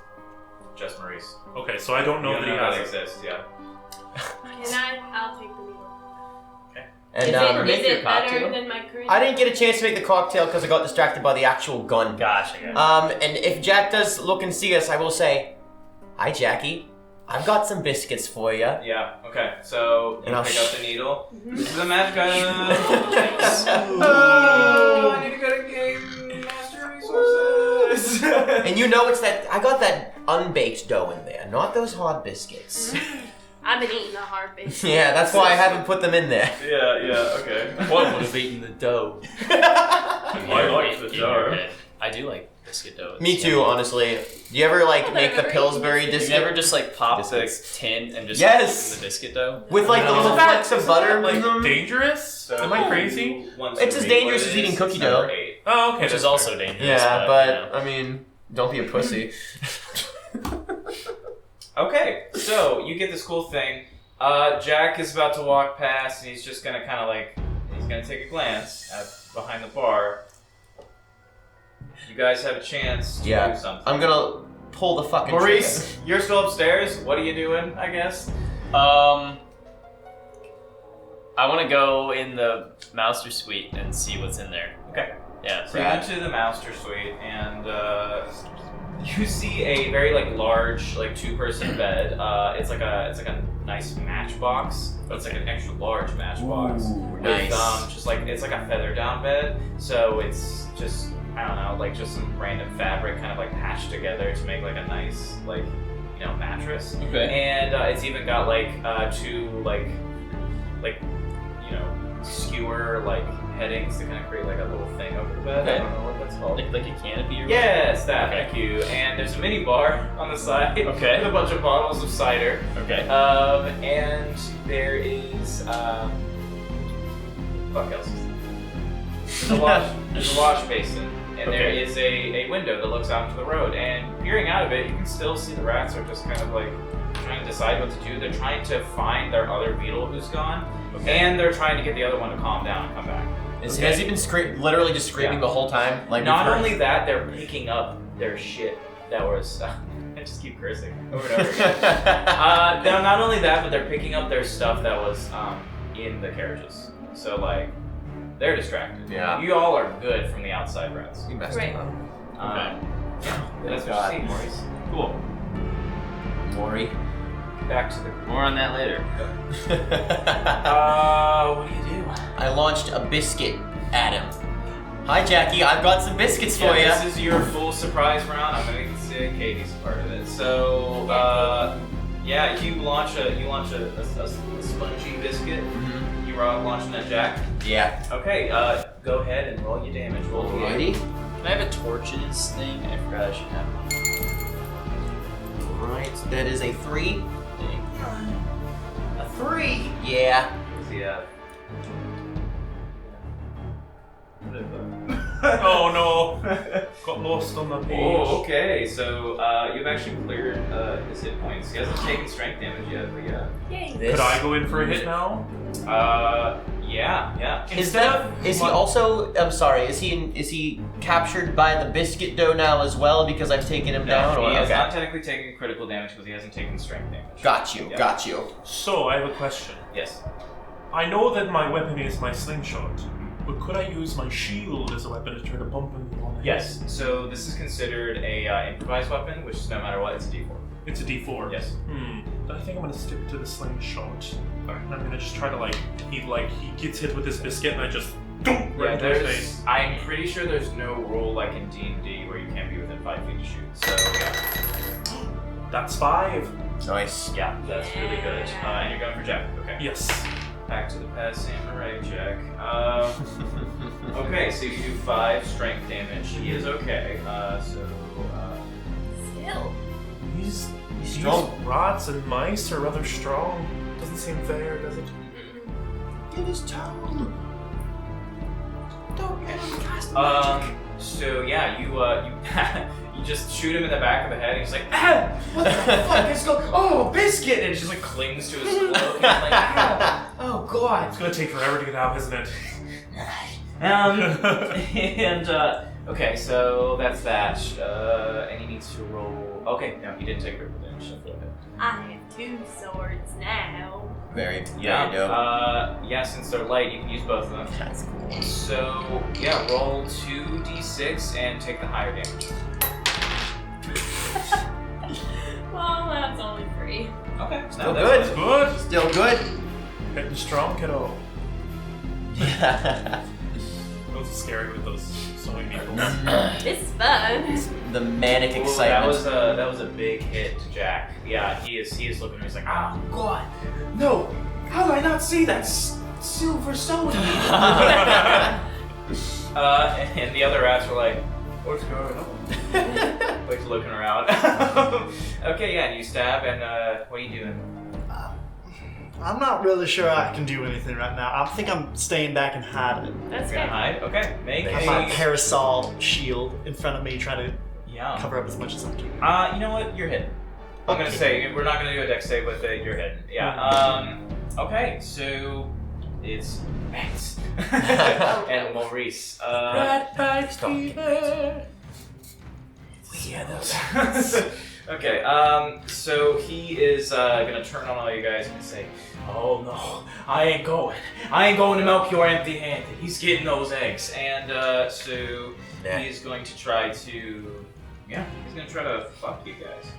S1: Just Maurice.
S2: Okay, so I don't know
S1: You
S2: that he
S1: that
S2: has it.
S1: exists, yeah.
S6: I'll take the needle.
S4: and
S6: Is it
S5: cocktail?
S6: better than my current?
S4: I didn't get a chance to make the cocktail because I got distracted by the actual gun.
S5: Gotcha.
S4: And if Jack does look and see us, I will say, "Hi, Jackie. I've got some biscuits for you."
S1: Yeah, okay. So you
S4: And I'll
S1: pick up the needle.
S6: Mm-hmm.
S1: This is a magic item. Oh, I need to go to Game Master Resources.
S4: And you know it's that I got that unbaked dough in there, not those hard biscuits.
S6: I've been eating a hard base.
S4: Yeah, that's why I haven't put them in there.
S1: yeah, okay.
S5: One would have eaten the dough.
S1: I like the
S5: In
S1: dough.
S5: your head. I do like biscuit dough.
S4: Me too, honestly. Do you ever like make the Pillsbury
S5: You
S4: biscuit
S5: never just like pop the
S4: Biscuits.
S5: tin and just
S4: Yes!
S5: put in the biscuit dough?
S4: with like the
S2: No.
S4: little flecks of butter?
S2: Like
S4: Mm.
S2: dangerous? Am I crazy?
S4: It's as dangerous as eating cookie dough.
S2: Oh, okay.
S5: Which is also dangerous.
S4: Yeah,
S5: you
S4: but
S5: know.
S4: I mean, don't be a pussy.
S1: Okay, so you get this cool thing. Jack is about to walk past, and he's just gonna kind of like, he's gonna take a glance at behind the bar. You guys have a chance to do
S4: Yeah,
S1: something.
S4: I'm gonna pull the fucking
S1: Maurice, you're still upstairs. What are you doing? I guess.
S5: I want to go in the Master Suite and see what's in there.
S1: Okay.
S5: Yeah.
S1: So you enter the Master Suite, and you see a very like large, like 2-person bed. It's like a nice matchbox, but it's like an extra large matchbox.
S4: Ooh,
S1: With,
S4: nice.
S1: just like it's like a feather down bed, so it's just I don't know, like just some random fabric kind of like patched together to make like a nice like mattress.
S5: Okay.
S1: And it's even got like 2 like skewer like headings to kind of create like a little thing over the bed.
S5: Okay.
S1: I don't know what that's called.
S5: Like a canopy or
S1: Yes, that.
S5: Okay.
S1: Thank you. And there's a mini bar on the side
S5: Okay.
S1: with a bunch of bottles of cider.
S5: Okay.
S1: And there is fuck else. There's a wash basin, and there
S5: Okay.
S1: is a window that looks out into the road. And peering out of it, you can still see the rats are just kind of like trying to decide what to do. They're trying to find their other beetle who's gone, and they're trying to get the other one to calm down and come back.
S4: Has he been literally just screaming
S1: Yeah.
S4: the whole time? Like
S1: Not
S4: we've heard-
S1: only that, they're picking up their shit that was. I just keep cursing over and over again. Not only that, but they're picking up their stuff that was in the carriages. So like, they're distracted.
S4: Yeah.
S1: You all are good from the outside, rats.
S4: You messed
S6: Right.
S4: him
S1: Yeah, that's what
S4: God.
S1: you see, Maurice.
S5: Cool.
S4: up. Maury.
S1: Back to the.
S5: More on that later.
S1: What do you do?
S4: I launched a biscuit at him. Hi, Jackie. I've got some biscuits for you.
S1: This is your full surprise round. I'm gonna say Katie's a part of it. So, yeah, you launch a spongy biscuit.
S4: Mhm.
S1: You are launching at Jack.
S4: Yeah.
S1: Okay, go ahead and roll your damage. Roll
S4: Alrighty.
S5: Can I have a torches thing? I forgot I should have one.
S4: Alright, that is a 3.
S5: Dang.
S4: A 3? Yeah.
S1: Yeah.
S2: Oh no! Got lost on the page.
S1: Oh, okay. So you've actually cleared his hit points. He hasn't taken strength damage yet, but yeah.
S6: Yay.
S4: This.
S2: Could I go in for a hit now?
S1: Yeah.
S4: Is he also? I'm sorry. Is he captured by the biscuit dough now as well? Because I've taken him down.
S1: He
S4: Or,
S1: has
S4: okay.
S1: not technically taken critical damage because he hasn't taken strength damage.
S4: Got you.
S1: Yeah.
S4: Got you.
S2: So, I have a question.
S1: Yes.
S2: I know that my weapon is my slingshot, but could I use my shield as a weapon to try to bump him on the head?
S1: Yes. So this is considered a improvised weapon, which no matter what, it's a D4.
S2: It's a D4.
S1: Yes.
S2: I think I'm gonna stick to the slingshot. I'm gonna just try to he gets hit with this biscuit and I just right into his face.
S1: I'm pretty sure there's no rule like in D&D where you can't be within 5 feet to shoot. So yeah.
S2: That's 5.
S4: Nice.
S1: Yeah, that's really good. And you're going for Jack. Okay.
S2: Yes.
S1: Back to the past samurai Jack. Okay, so you do 5 strength damage. He is okay.
S6: Still.
S2: These
S4: strong.
S2: rods and mice are rather strong. Doesn't seem fair, does it?
S4: Get his tongue. Don't get him cast
S1: So yeah, you you just shoot him in the back of the head. And he's like, ah, what the fuck is going? Oh, biscuit! And it just like clings to his cloak. And I'm like, ah, oh god.
S2: It's gonna take forever to get out, isn't it?
S1: Okay, so that's that. And he needs to roll. Okay, no, he didn't take critical damage. So go ahead.
S6: I have 2 swords now.
S4: Very dope.
S1: Yeah, since they're light, you can use both of them.
S4: That's cool.
S1: So yeah, roll 2d6 and take the higher damage.
S6: Well, that's only 3.
S1: Okay,
S4: Still
S1: that's
S4: good.
S2: Good.
S4: Still good.
S2: Getting strong, kiddo.
S4: Yeah.
S2: Those are scary with those sewing needles.
S6: It's fun.
S4: The manic
S1: Ooh,
S4: excitement.
S1: that was a big hit to Jack. Yeah, he is looking at me. He's like, oh god, no! How did I not see that silver sewing needle? And the other rats were like, what's going on? Like looking around. Okay, yeah, and you stab, and what are you doing?
S3: I'm not really sure I can do anything right now. I think I'm staying back and hiding.
S6: That's
S1: You're gonna
S6: good.
S1: hide? Okay, make
S3: I have my
S1: a...
S3: parasol shield in front of me, trying to
S1: Yeah.
S3: cover up as much as I can.
S1: You know what? You're hidden. I'm gonna say, we're not gonna do a dex save with it, you're hidden. Yeah, okay, so... It's Max. And Maurice. Okay, so he is gonna turn on all you guys and say, oh no, I ain't going to Melchior empty-handed. He's getting those eggs. And so he's going to try to, he's gonna try to fuck you guys.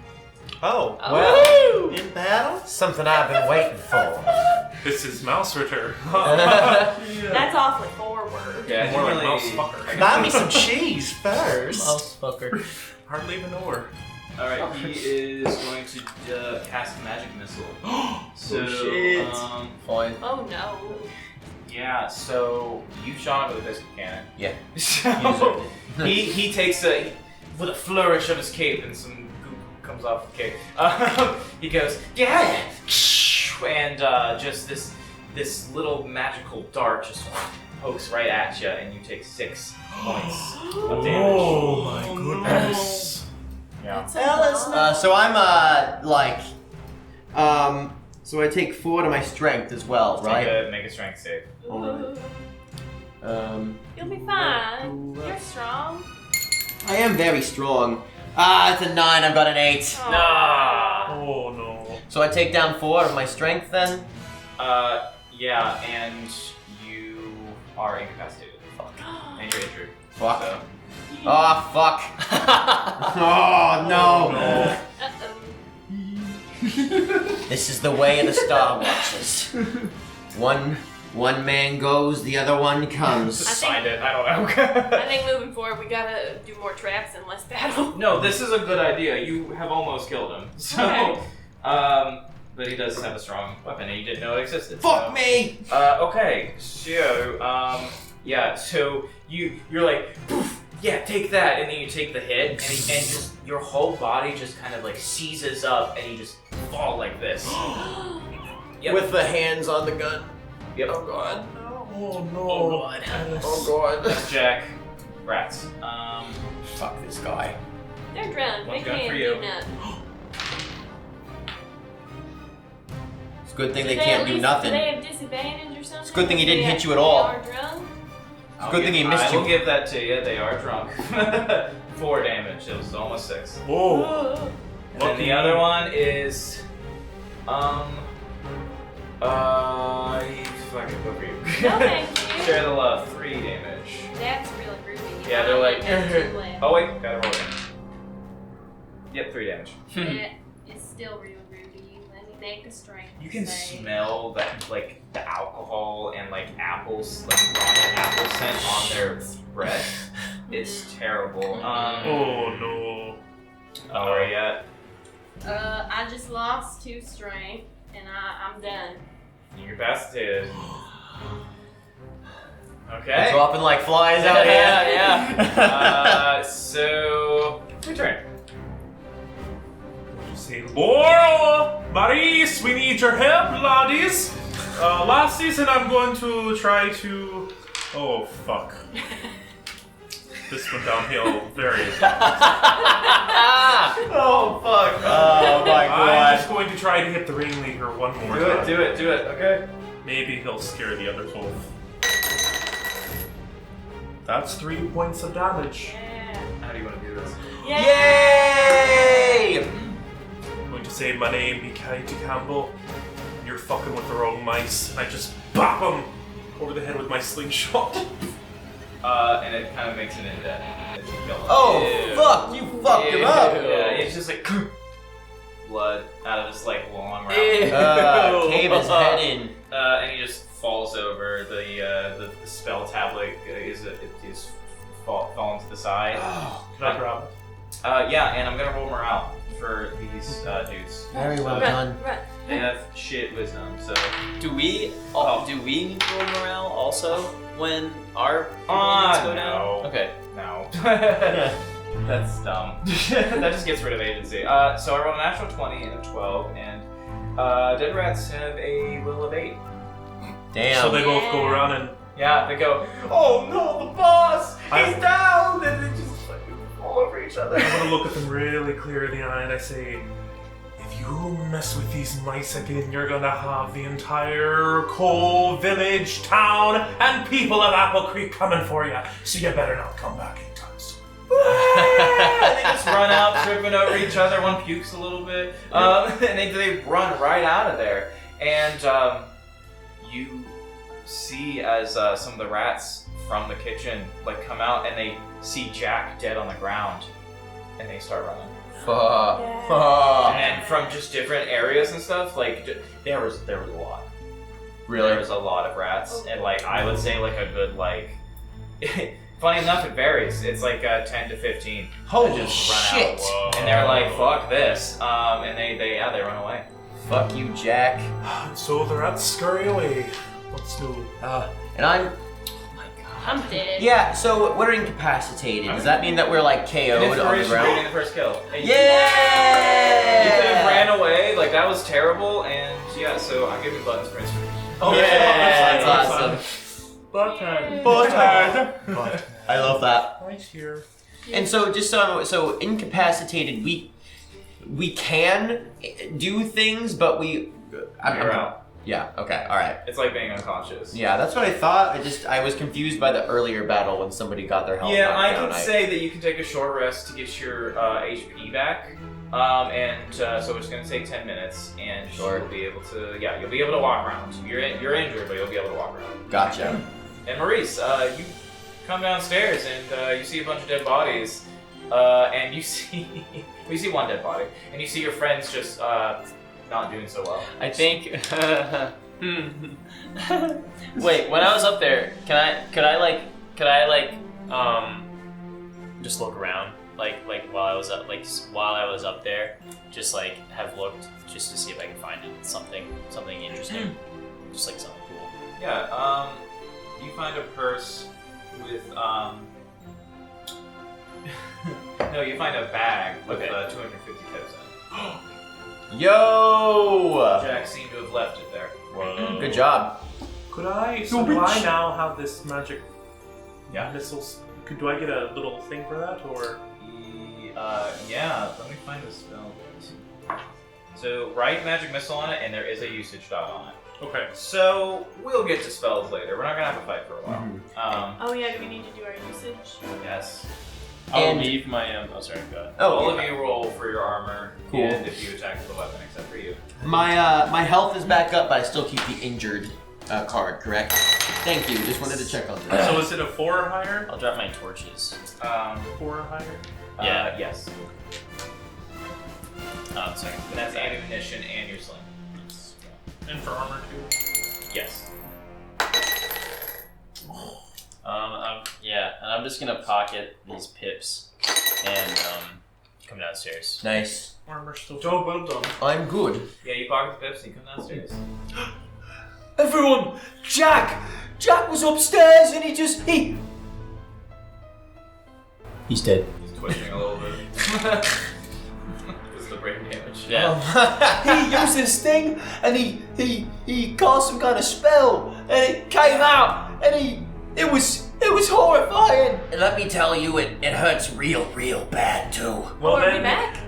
S3: Oh,
S4: Well,
S3: in battle?
S4: something I've been waiting for.
S2: This is Mausritter.
S6: That's awfully forward.
S1: Yeah,
S2: More like
S1: really-
S2: mouse fucker.
S3: Buy me some cheese first.
S4: Mouse fucker.
S2: Hardly even know her.
S1: Alright, he is going to cast Magic Missile. So,
S3: shit.
S4: Fine.
S6: Oh no.
S1: yeah, so you shot him with a biscuit cannon.
S4: Yeah.
S1: So he takes with a flourish of his cape and some goop comes off the cape. He goes, yeah, and just this little magical dart just pokes right at you, and you take 6 points of damage.
S2: Oh my goodness.
S1: Yeah.
S4: So I'm so I take 4 to my strength as well, right?
S1: Make a strength save.
S4: Alright.
S6: You'll be fine. You're strong.
S4: I am very strong. It's a 9. I've got an 8.
S2: Oh no.
S4: So I take down 4 of my strength then.
S1: Yeah, and you are incapacitated. Fuck. And you're injured.
S4: Fuck.
S1: So.
S4: Oh fuck. Oh no.
S6: Uh-oh.
S4: This is the way of the Star Watchers. One man goes, the other one comes.
S6: I think-
S1: Find it. I don't know.
S6: I think moving forward, we gotta do more traps and less battle.
S1: No, this is a good idea. You have almost killed him. So,
S6: Okay.
S1: but he does have a strong weapon, and you didn't know it existed.
S4: Fuck
S1: so.
S4: me!
S1: Okay, so, yeah, so you're like, poof, yeah, take that, and then you take the hit, and just your whole body just kind of like seizes up, and you just fall like this. Yep.
S4: With the hands on the gun.
S1: Yep.
S4: Oh god.
S2: Oh no.
S4: Oh god. Oh god.
S1: That's Jack. Rats.
S4: Fuck this guy.
S6: They're drowned.
S1: One
S6: They
S1: gun
S6: can't
S1: for
S6: do
S1: you.
S6: nothing.
S4: good thing
S6: Do
S4: they can't
S6: at
S4: do
S6: least-
S4: nothing.
S6: Do they have disadvantage or something?
S4: It's a good thing he didn't
S6: They-
S4: hit you at all.
S6: They are drunk?
S4: It's a good thing he missed
S1: I
S4: you.
S1: will give that to you. They are drunk. 4 damage. It was almost 6.
S2: Whoa.
S1: And then the other one is, fucking go for you.
S6: No, thank you.
S1: Share the love. 3 damage.
S6: That's really groovy.
S1: Yeah, they're like.
S6: I have 2 left.
S1: Oh wait, gotta roll it. Yep, 3 damage.
S6: That is still real groovy. Let me make a strength.
S1: You can
S6: save.
S1: smell that, like the alcohol and like apples, like rotten apple scent on their breath. It's terrible.
S2: Oh no.
S1: Oh, where are you at?
S6: I just lost 2 strength, and I'm done.
S1: You're incapacitated.
S4: They're
S1: Okay.
S4: dropping like flies out here.
S5: Yeah.
S1: So your turn.
S2: Say, Laurel, Maurice, we need your help, laddies. Last season I'm going to try to... Oh, fuck. This went downhill very
S1: Oh fuck.
S4: Oh my
S2: I'm
S4: god.
S2: just going to try to hit the ringleader one more
S1: Do
S2: time.
S1: it, do it, do it. Okay.
S2: Maybe he'll scare the other 12. That's 3 points of damage.
S6: Yeah.
S1: How do you want to do this?
S4: Yay!
S2: I'm going to say my name, be kind to Campbell. You're fucking with the wrong mice. And I just bop him over the head with my slingshot.
S1: And it kind of makes it indent.
S4: Oh, fuck! You fucked him up!
S1: Yeah, it's just like blood out of his like long round.
S4: Cave his head in.
S1: And he just falls over. The spell tablet is falling to the side.
S2: Can I grab it?
S1: Yeah, and I'm gonna roll morale for these dudes.
S4: Very well done.
S6: Run.
S1: They have shit wisdom, so.
S5: Do we need to roll morale also when our units go down?
S1: No.
S5: Okay.
S1: No. That's dumb. That just gets rid of agency. So I rolled a natural 20 and a 12, and dead rats have a will of 8.
S4: Damn.
S2: So they both go running.
S1: Yeah, they go, oh no, the boss! He's down! And they just fucking fall over each other.
S2: I'm gonna look at them really clear in the eye and I say, if you mess with these mice again, you're gonna have the entire Cole village, town, and people of Apple Creek coming for you. So you better not come back anytime soon.
S1: They just run out, tripping over each other. One pukes a little bit. And they run right out of there. And you see as some of the rats from the kitchen like come out and they see Jack dead on the ground. And they start running.
S4: Fuck.
S6: Yeah.
S4: Fuck.
S1: And from just different areas and stuff, like there was a lot.
S4: Really?
S1: There was a lot of rats, and like I would say like a good like. Funny enough, it varies. It's like 10 to 15.
S4: Holy
S1: that just run
S4: shit.
S1: out, and they're like, "Fuck this," and they run away.
S4: Fuck you, Jack.
S2: So the rats scurry away. Let's do.
S4: And I'm...
S6: I'm dead.
S4: Yeah, so we're incapacitated. Does that mean that we're like KO'd on the
S1: Inspiration
S4: ground?
S1: rating the first kill. And you
S4: Yeah!
S1: could have ran away, like that was terrible, and yeah, so I'll give you buttons for inspiration.
S2: Oh,
S4: Yeah, that's awesome.
S2: Button.
S4: Button. I love that.
S2: Right here.
S4: And so, just so incapacitated, we can do things, but we.
S1: You're out.
S4: Yeah. Okay. All right.
S1: It's like being unconscious.
S4: Yeah, that's what I thought. I was confused by the earlier battle when somebody got their health.
S1: Yeah,
S4: knocked
S1: I
S4: down.
S1: can say that you can take a short rest to get your HP back. So it's going to take 10 minutes, and
S4: Sure.
S1: you'll be able to. Yeah, you'll be able to walk around. You're injured, but you'll be able to walk around.
S4: Gotcha.
S1: And Maurice, you come downstairs and you see a bunch of dead bodies, and you see one dead body, and you see your friends just not doing so well.
S5: I think. Wait, when I was up there, could I just look around, like while I was up, there, just like have looked just to see if I can find something interesting, just like something cool.
S1: Yeah. You find a purse with no, you find a bag with 250 tips in it.
S4: Yo!
S1: Jack seemed to have left it there.
S5: Whoa.
S4: Good job.
S2: Could I? So do I now have this magic missiles? Do I get a little thing for that, or?
S1: Yeah. Let me find the spell. So write magic missile on it, and there is a usage dot on it.
S2: Okay.
S1: So we'll get to spells later. We're not gonna have a fight for a while.
S6: Oh yeah, do we need to do our usage?
S1: Yes.
S8: I'll
S4: And-
S8: leave my oh sorry, go ahead.
S4: Oh,
S1: All
S4: yeah.
S1: of you roll for your armor,
S4: Cool.
S1: and if you attack with a weapon, except for you.
S4: My health is back up, but I still keep the injured card, correct? Thank you. Just wanted to check on that.
S2: So is it a 4 or higher?
S5: I'll drop my torches.
S2: 4 or higher?
S5: Yeah.
S1: Yes.
S5: Sorry.
S1: And that's ammunition and your sling.
S2: And for armor too?
S1: Yes.
S5: Yeah, and I'm just gonna pocket these pips and come downstairs.
S4: Nice.
S2: Armor still. Job well done.
S4: I'm good.
S1: Yeah, you pocket the pips and you come downstairs.
S8: Everyone, Jack was upstairs and he's dead.
S1: He's twitching a little bit. This is the brain damage.
S5: Yeah.
S8: He used this thing and he cast some kind of spell and it came out and it was horrifying.
S9: And let me tell you, it hurts real bad too.
S2: Well
S6: Are we
S2: then,
S6: back?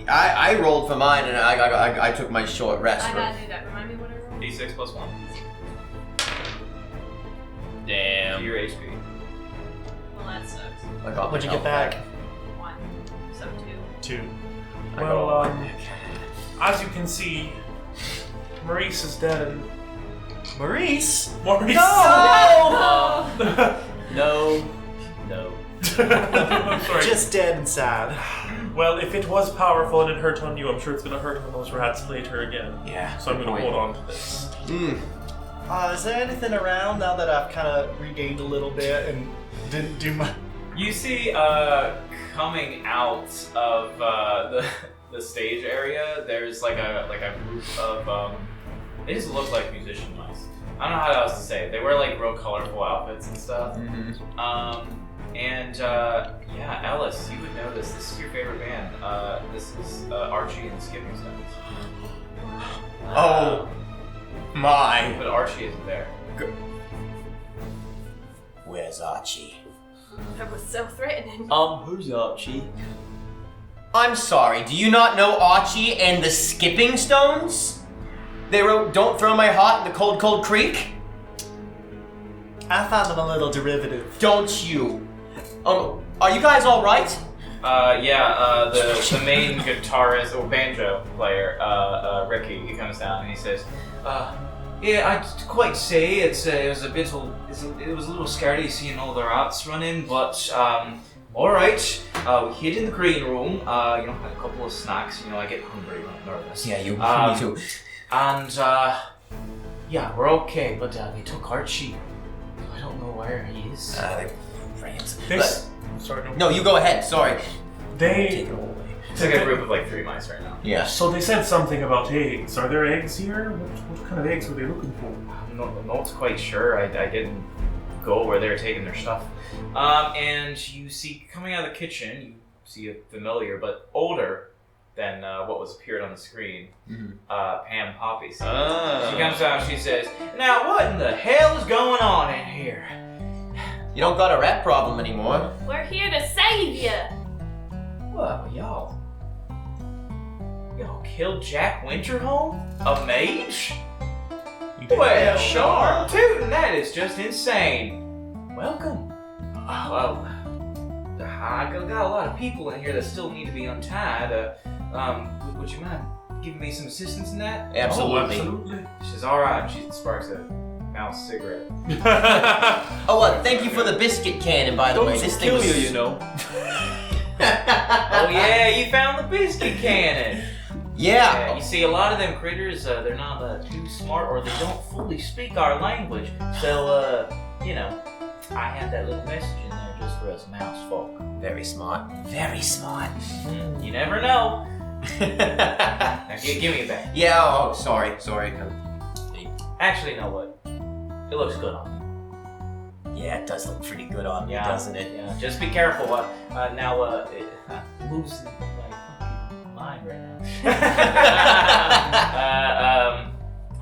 S4: I rolled for mine and I took my short rest.
S6: I gotta do that. Remind me what I rolled.
S1: D6 plus 1.
S5: Damn.
S1: Your HP.
S6: Well, that sucks.
S4: I got
S3: What'd you
S4: my
S3: get back?
S6: 1. So 2.
S3: 2.
S4: I got
S2: well,
S4: all my
S2: as you can see, Maurice is dead and...
S3: Maurice?
S2: Maurice!
S5: No.
S2: I'm sorry.
S3: Just dead and sad.
S2: Well, if it was powerful and it hurt on you, I'm sure it's gonna hurt on those rats later again.
S4: Yeah.
S2: So I'm gonna hold on to this.
S3: Is there anything around now that I've kind of regained a little bit and didn't do my...
S1: You see, coming out of the stage area, there's like a group of they just look like musician mice. I don't know how else to say it. They wear like real colorful outfits and stuff. Yeah, Ellis, you would know this. This is your favorite band. This is Archie and the Skipping Stones.
S4: Oh my.
S1: But Archie isn't there.
S4: Where's Archie?
S6: That was so threatening.
S8: Who's Archie?
S4: I'm sorry, do you not know Archie and the Skipping Stones? They wrote "Don't Throw My Heart in the Cold, Cold Creek."
S3: I found them a little derivative.
S4: Don't you? Are you guys all right?
S1: The main guitarist or banjo player, Ricky, he comes down and he says, "Yeah, I'd quite say it was a little scary seeing all the rats running, but all right. We hid in the green room. Had a couple of snacks. I get hungry when I'm nervous.
S4: Yeah, me too.
S1: And yeah, we're okay. But they took Archie. I don't know where he is.
S2: Sorry,
S4: No, you go ahead. Sorry.
S2: They...
S1: It's like a group of like 3 mice right now.
S4: Yeah.
S2: So they said something about eggs. Are there eggs here? What kind of eggs were they looking for?
S1: I'm not quite sure. I didn't go where they were taking their stuff. And you see coming out of the kitchen, you see a familiar but older than what was appeared on the screen. Pam Poppyseed. She comes out and she says, "Now what in the hell is going on in here?"
S4: You don't got a rat problem anymore.
S6: We're here to save you.
S1: Well, y'all killed Jack Winterhome? A mage? Well, darn tootin', that is just insane. Welcome. Well, I got a lot of people in here that still need to be untied. Would you mind giving me some assistance in that?
S4: Absolutely.
S1: She says, "All right." She sparks a mouse cigarette.
S4: Thank you for the biscuit cannon, by the way. This thing was...
S8: you know.
S1: Oh yeah, you found the biscuit cannon.
S4: Yeah.
S1: You see, a lot of them critters, they're not too smart, or they don't fully speak our language. So, I had that little message in there just for us mouse folk.
S4: Very smart. Very smart.
S1: You never know. Now, give me it back.
S4: Yeah, sorry.
S1: Actually, you know what? It looks good on you.
S4: Yeah, it does look pretty good on me, doesn't it?
S1: Yeah, just be careful. I'm losing my fucking mind right now.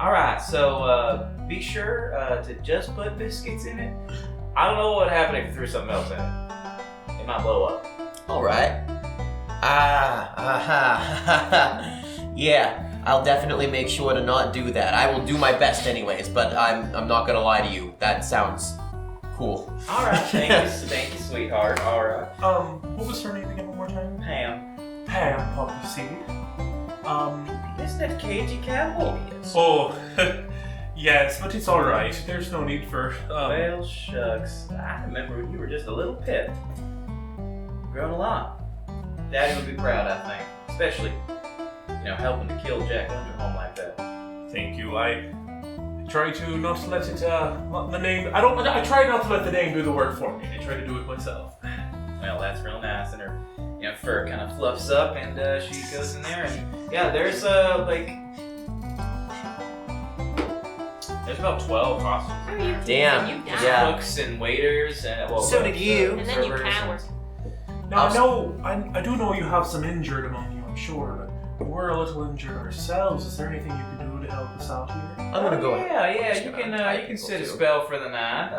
S1: Alright, so be sure to just put biscuits in it. I don't know what would happen if you threw something else in it. It might blow up.
S4: Alright. Yeah, I'll definitely make sure to not do that. I will do my best anyways, but I'm not gonna lie to you. That sounds cool.
S1: All right, thank you, sweetheart. All right.
S2: What was her name again one more time?
S1: Pam.
S2: Pam Poppyseed.
S1: Isn't that cagey cowboy?
S2: Oh, yes, but it's alright. There's no need for,
S1: Well, shucks. I remember when you were just a little pip. Grown a lot. Daddy would be proud, I think. Especially, helping to kill Jack Underholm like that.
S2: Thank you. I try to not let it, the name... I try not to let the name do the work for me. I try to do it myself.
S1: Well, that's real nice. And her, fur kind of fluffs up, and she goes in there, and yeah, there's about 12 hostages.
S4: Damn.
S1: There's
S4: Yeah.
S1: cooks and waiters, and
S3: So did you.
S6: And then you
S1: servers
S6: cowered.
S2: Now, I do know you have some injured among you, I'm sure, but we're a little injured ourselves. Is there anything you can do to help us out here?
S4: I'm gonna go ahead.
S1: Yeah, you can sit a spell for the night.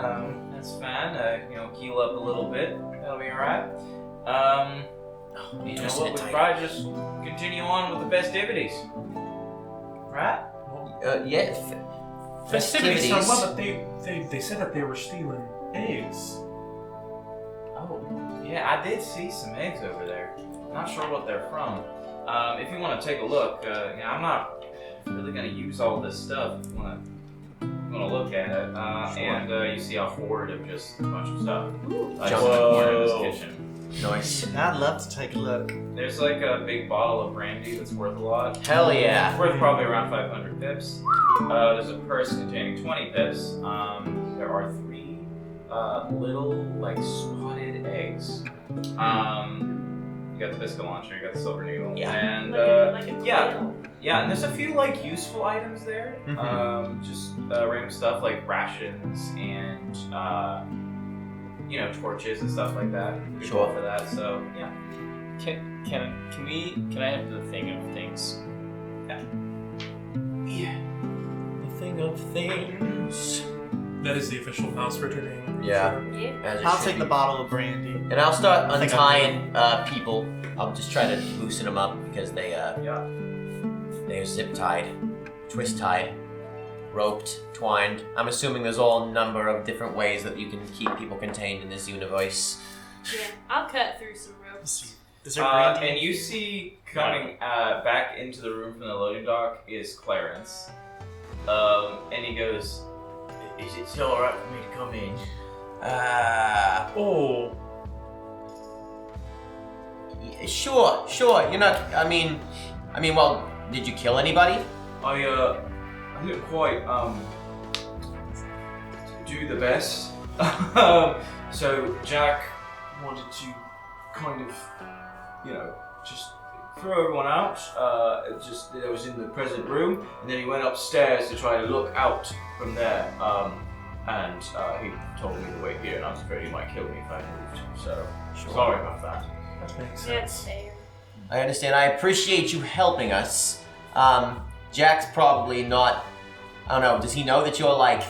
S1: That's fine. Heal up a little bit. That'll be alright. You know what? We'll probably just continue on with the festivities, right?
S4: Yeah.
S2: Festivities. But they said that they were stealing eggs.
S1: Oh, yeah, I did see some eggs over there. Not sure what they're from. If you want to take a look, I'm not really going to use all this stuff. If you want to look at it, and you see a hoard of just a bunch of stuff. Just in the corner of this kitchen.
S4: Nice.
S3: I'd love to take a look.
S1: There's like a big bottle of brandy that's worth a lot.
S4: Hell yeah.
S1: It's worth probably around 500 pips. There's a purse containing 20 pips. There are 3 little, spotted eggs. You got the biscuit launcher, you got the silver needle,
S4: Yeah.
S1: and yeah, and there's a few useful items there. Just random stuff like rations and torches and stuff like that. Good
S4: Sure.
S1: for that. So yeah.
S5: Can I have the thing of things?
S1: Yeah.
S2: The thing of things. That is the official Mausritter name.
S4: Yeah.
S6: Yeah.
S4: As it
S3: I'll
S4: should
S3: take
S4: be.
S3: the bottle of brandy.
S4: And I'll start
S3: I think
S4: untying people. I'll just try to loosen them up because they're zip tied, twist tied, roped, twined. I'm assuming there's all number of different ways that you can keep people contained in this universe.
S6: Yeah, I'll cut through some ropes.
S3: Is there brandy?
S1: And you see coming back into the room from the loading dock is Clarence. And he goes, "Is it still alright for me to come in?"
S2: Oh.
S4: Sure. You're not. I mean, well, did you kill anybody?
S1: I didn't quite do the best. So Jack wanted to kind of, just throw everyone out. That was in the present room, and then he went upstairs to try to look out from there. And he told me to wait here, and I was afraid he might kill me if I moved. So sorry about that.
S2: That makes
S6: That's
S2: sense.
S6: fair.
S4: I understand. I appreciate you helping us. Jack's probably not. I don't know. Does he know that you're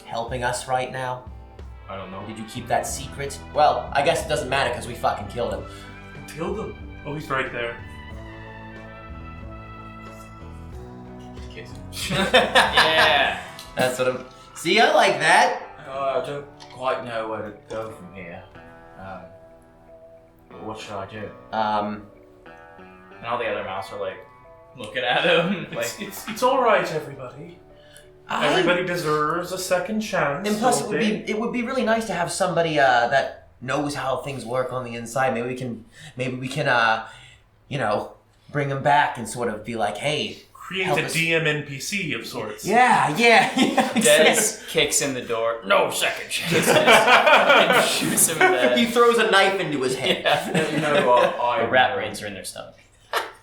S4: helping us right now?
S1: I don't know.
S4: Did you keep that secret? Well, I guess it doesn't matter because we fucking killed him.
S2: Killed him. Oh, he's right there.
S5: Yeah.
S4: That's what I'm. See, I like that.
S1: I don't quite know where to go from here. What should I do? And all the other mouse are looking at him.
S2: It's all right, everybody. Everybody deserves a second chance.
S4: And plus,
S2: don't they?
S4: it would be really nice to have somebody that knows how things work on the inside. Maybe we can, bring him back and sort of be like, hey.
S2: Create
S4: help
S2: a
S4: us.
S2: DM NPC of sorts.
S4: Yeah.
S5: Des kicks in the door. No second chance. And shoots him in the
S4: He throws a knife into his head.
S5: The rat brains are in their stomach.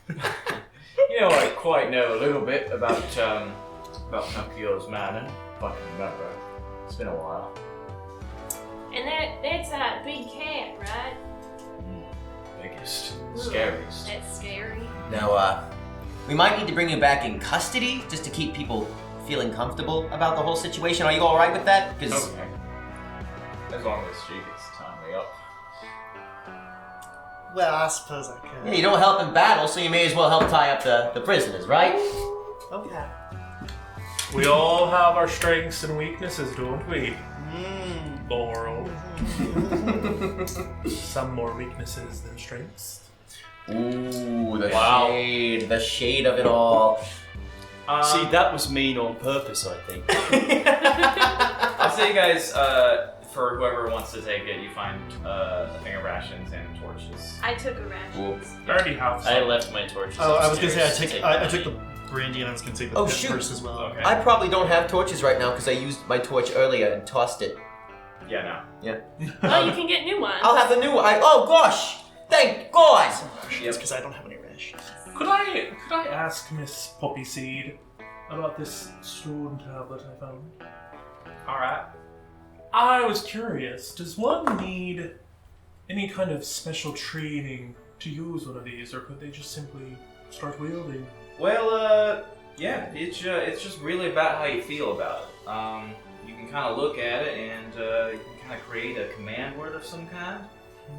S1: I quite know a little bit about Pinocchio's manor, if I can remember. It's been a while.
S6: And that's a big cat, right?
S1: Biggest,
S6: Ooh,
S1: scariest.
S6: That's scary.
S4: Now, we might need to bring you back in custody just to keep people feeling comfortable about the whole situation. Are you all right with that?
S1: Okay. As long as she gets to tie me up.
S3: Well, I suppose I
S4: Yeah,
S3: could.
S4: you don't help in battle, so you may as well help tie up the prisoners, right?
S3: Okay.
S2: We all have our strengths and weaknesses, don't we? Laurel. Some more weaknesses than strengths.
S4: Ooh, the
S2: Wow.
S4: the shade of it all.
S8: See, that was mean on purpose, I think.
S1: I'll say you guys, for whoever wants to take it, you find a thing of rations and torches.
S6: I took a ration.
S2: I already have some.
S5: I left my torches.
S3: Oh, I was gonna say
S5: upstairs
S3: I
S5: to
S3: took
S5: take
S3: the brandy and I was gonna take the
S4: Oh,
S3: pit
S4: shoot.
S3: purse as well.
S1: Okay.
S4: I probably don't have torches right now because I used my torch earlier and tossed it.
S1: Yeah, no.
S6: Well, you can get new ones.
S4: I'll have the new one. Oh gosh! Thank God!
S3: It's because I don't have any rations.
S2: Could I ask Miss Poppyseed about this stone tablet I found?
S1: Alright.
S2: I was curious, does one need any kind of special training to use one of these, or could they just simply start wielding?
S1: Well, yeah, it's just really about how you feel about it. You can kind of look at it and you can kind of create a command word of some kind,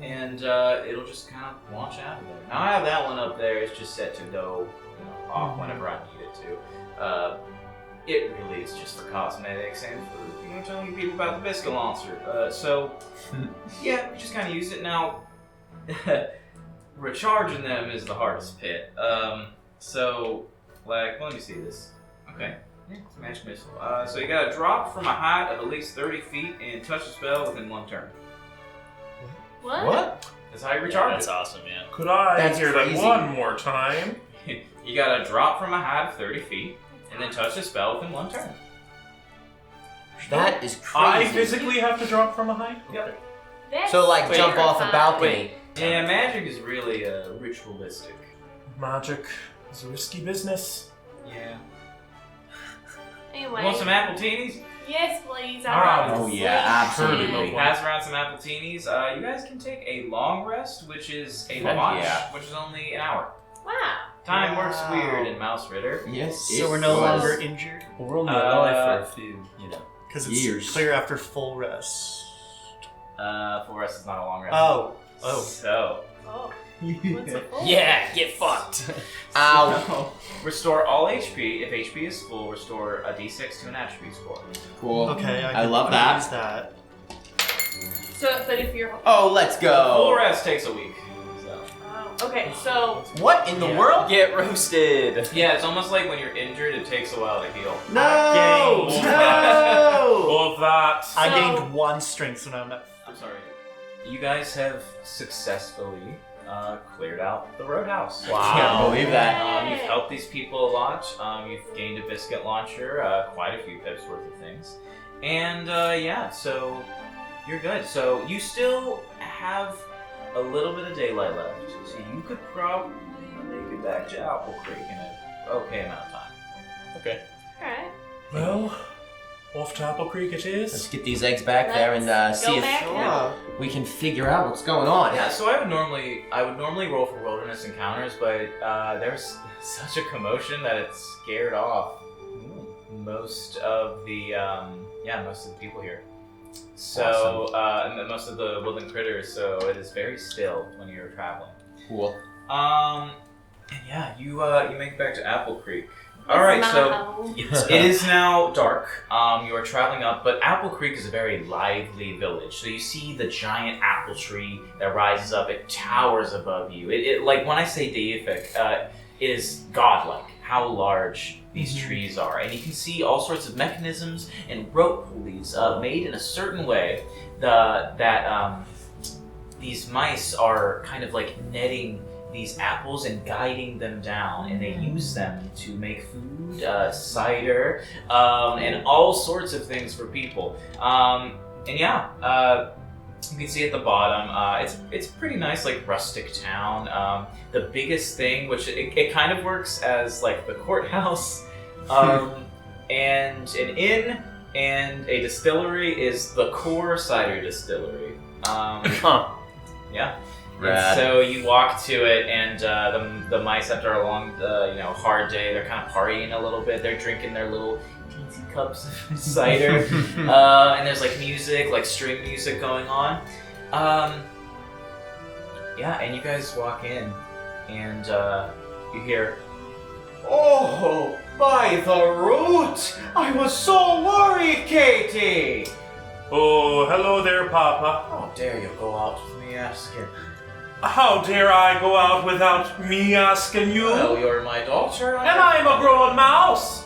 S1: and it'll just kind of launch out of there. Now I have that one up there. It's just set to go off whenever I need it to. It really is just for cosmetics and for telling people about the biscuit launcher. So yeah, we just kind of use it now. Recharging them is the hardest bit. So like, let me see this. Okay. It's a magic missile. So you gotta drop from a height of at least 30 feet and touch the spell within one turn.
S6: What?
S1: That's how you
S5: Yeah,
S1: recharge
S5: that's awesome, yeah.
S2: Could I
S4: That's
S2: hear
S4: crazy.
S2: that one more time?
S1: it. You gotta drop from a height of 30 feet and then touch the spell within one turn.
S4: That is
S2: I
S4: crazy.
S2: physically have to drop from a height?
S1: Yep.
S6: That's
S4: So like jump off a
S6: terrifying.
S4: balcony.
S1: Yeah, magic is really ritualistic.
S2: Magic is a risky business.
S1: Yeah.
S6: Anyway.
S1: Want some apple teenies?
S6: Yes, please.
S1: All right.
S4: Oh yeah, absolutely.
S1: Pass around some apple teenies. You guys can take a long rest, which is a
S4: Heck
S1: watch,
S4: yeah.
S1: which is only an hour.
S6: Wow.
S1: Time works
S3: Wow.
S1: weird in Mausritter.
S4: Yes.
S3: So we're no longer injured
S8: We're only alive for a few,
S3: because it's
S4: Years.
S3: clear after full rest.
S1: Full rest is not a long rest.
S3: Oh.
S1: So.
S6: Oh. What's it for?
S5: Yeah, get fucked.
S4: Ow.
S1: Restore all HP. If HP is full, restore a d6 to an attribute score.
S4: Cool.
S3: Okay,
S4: I love that.
S3: Use that.
S6: So, but if you're.
S4: Oh, let's
S1: Full
S4: go.
S1: rest takes a week. So.
S6: Oh, okay, so.
S4: What in the
S1: Yeah.
S4: world?
S5: Get roasted.
S1: Yeah, it's almost like when you're injured, it takes a while to heal.
S3: No!
S2: gained-
S3: No!
S2: All of that.
S3: I
S6: So-
S3: gained 1 strength, so now I'm at.
S1: I'm sorry. You guys have successfully cleared out the Roadhouse.
S4: Can't believe that.
S1: You've helped these people a lot. You've gained a biscuit launcher, quite a few pips worth of things. And yeah, so you're good. So you still have a little bit of daylight left. So you could probably make it back to Apple Creek in an okay amount of time.
S5: Okay.
S6: Alright.
S2: Well, off to Apple Creek it
S4: Let's
S2: is.
S4: get these eggs back there and see
S6: Go
S4: if
S6: back now.
S4: we can figure out what's going on.
S1: Yeah, so I would normally roll for wilderness encounters, but there's such a commotion that it scared off most of the people here. So and most of the woodland critters. So it is very still when you're traveling.
S4: Cool.
S1: And yeah, you make it back to Apple Creek. All right, so it is now dark. You are traveling up, but Apple Creek is a very lively village. So you see the giant apple tree that rises up. It towers above you. It like when I say deific, it is godlike how large these trees are, and you can see all sorts of mechanisms and rope pulleys made in a certain way that these mice are kind of like netting these apples and guiding them down, and they use them to make food, cider, and all sorts of things for people. And yeah, you can see at the bottom, it's a pretty nice, like, rustic town. The biggest thing, which it kind of works as like the courthouse, and an inn and a distillery, is the Koro cider distillery. Yeah.
S4: Rad.
S1: And so you walk to it, and the mice, after a long, hard day, they're kind of partying a little bit. They're drinking their little teensy cups of cider, and there's like music, like string music going on. Yeah, and you guys walk in, and you hear, "Oh, by the root! I was so worried, Katie!"
S2: Oh, hello there, Papa.
S1: How dare you go out with me asking?
S2: How dare I go out without me asking you?
S1: Well, you're my daughter.
S2: And I'm a grown mouse.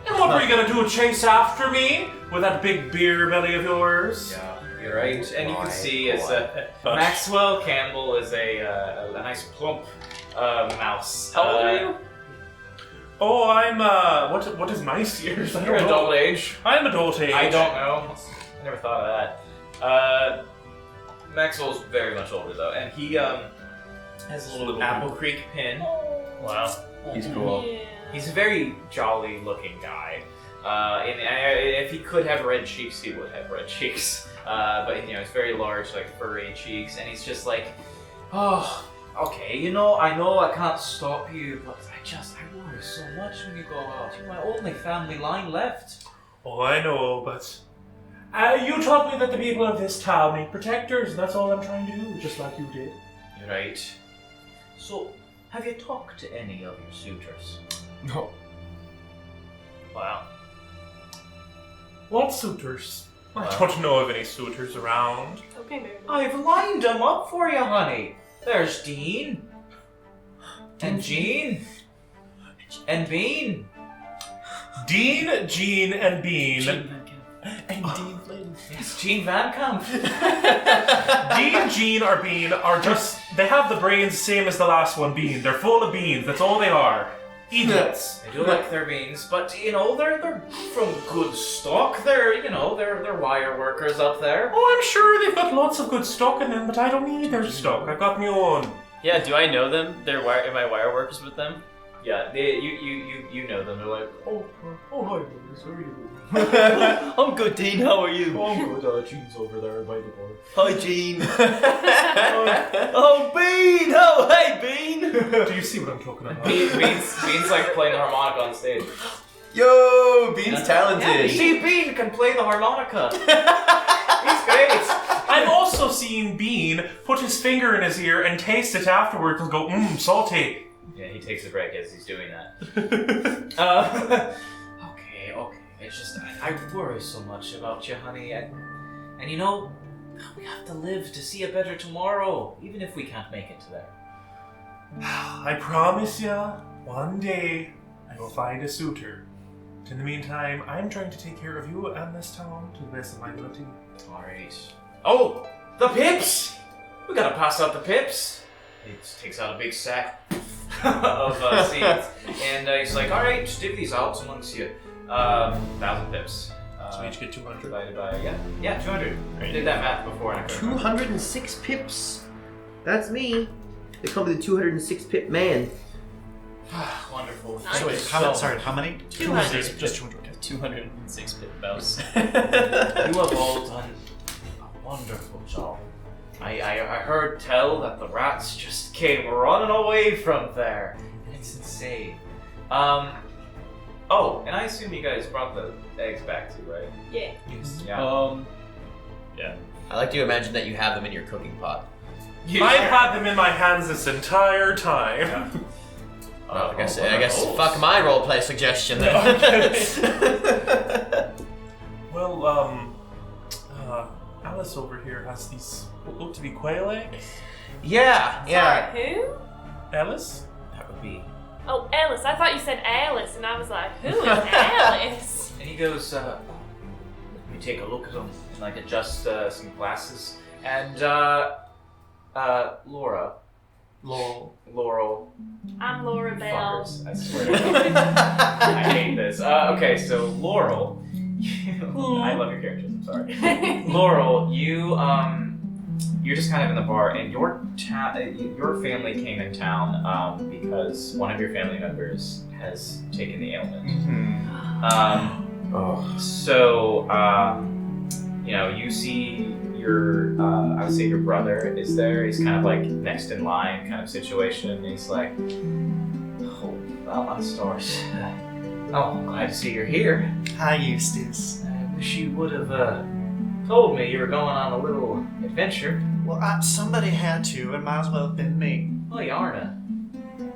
S2: And what were you gonna do, chase after me with that big beer belly of yours?
S1: Yeah, you're right. And you can see it's
S2: Hush.
S1: Maxwell Campbell is a nice plump mouse.
S5: How old are you?
S2: Oh, I'm what is nice years? I
S1: You're
S2: don't know.
S1: adult age.
S2: I'm adult age.
S1: I don't know. I never thought of that. Maxwell's very much older though, and he has a little Apple Creek pin.
S2: Wow.
S4: He's cool.
S6: Yeah.
S1: He's a very jolly looking guy. And if he could have red cheeks, he would have red cheeks. But he's very large, like furry cheeks, and he's just like, "Oh, okay, I know I can't stop you, but I worry so much when you go out. You're my only family line left."
S2: Oh, I know, but you taught me that the people of this town need protectors, and that's all I'm trying to do, just like you did.
S1: You're right. So, have you talked to any of your suitors?
S4: No.
S2: Wow. What suitors? I
S1: Wow.
S2: don't know of any suitors around.
S6: Okay, maybe.
S1: I've lined them up for you, honey. There's Dean. And Jean. And Bean.
S2: Dean, Jean, and Bean.
S5: Gene and Dean Flynn.
S1: Yes, Jean VanCamp.
S2: Dean, Jean, or Bean are just... They have the brains same as the last one, Bean. They're full of beans. That's all they are. Idiots.
S1: I do like their beans, but they're from good stock. They're wire workers up there.
S2: Oh, I'm sure they've got lots of good stock in them, but I don't need their stock. I've got my own.
S5: Yeah, do I know them? Am I wire workers with them?
S1: Yeah, you know them. They're like, oh hi, Lucas, how are you?
S5: I'm good, Dean. How are you?
S1: I'm good. Jean's over there by the bar.
S5: Hi, Gene. Oh, Bean! Oh, hey, Bean!
S2: Do you see what I'm talking about?
S1: Bean's like playing the harmonica on stage.
S4: Yo, Bean's talented.
S1: See, Bean can play the harmonica. He's great.
S2: I've also seen Bean put his finger in his ear and taste it afterwards and go, salty.
S1: Yeah, he takes a break as he's doing that. Okay. It's just I worry so much about you, honey, and we have to live to see a better tomorrow, even if we can't make it to there.
S2: I promise ya, one day I will find a suitor. But in the meantime, I'm trying to take care of you and this town to the best of my ability.
S1: All right. Oh, the pips! We gotta pass out the pips. He just takes out a big sack of seeds, and he's like, "All right, just divvy these out amongst you. 1,000 pips.
S2: So we each get 200.
S1: Divided by 200. I did that math before. And I couldn't remember.
S4: 206 pips. That's me. They call me the 206 pip man.
S1: Wonderful.
S3: So wait, how many?
S6: 200.
S3: Just 200.
S5: 206 bit mouse.
S1: You have all done a wonderful job. I heard tell that the rats just came running away from there. It's insane. Oh, and I assume you guys brought the eggs back too, right?
S6: Yeah.
S1: Yeah.
S5: Yeah.
S4: I like to imagine that you have them in your cooking pot.
S2: I've had them in my hands this entire time.
S4: Well, I guess fuck my roleplay suggestion then.
S2: Well, Alice over here has these what look to be quail eggs.
S4: Yeah.
S6: Sorry, who?
S2: Alice?
S1: That would be.
S6: Oh, Alice. I thought you said Alice, and I was like, who is Alice?
S1: And he goes, let me take a look at them and like adjust some glasses. And Laurel.
S6: I'm Laura Bell.
S1: Fuckers, I swear to God. I hate this. Okay, so Laurel, I love your characters. I'm sorry. Laurel, you're just kind of in the bar, and your family came in town because one of your family members has taken the ailment. So you see your, I would say your brother is there. He's kind of like next in line kind of situation. And he's like, "Oh, well, I'm stars. Oh, glad to see you're here.
S3: Hi, Eustace.
S1: I wish you would have told me you were going on a little adventure.
S3: Well, somebody had to. It might as well have been me.
S1: Oh, Yarna.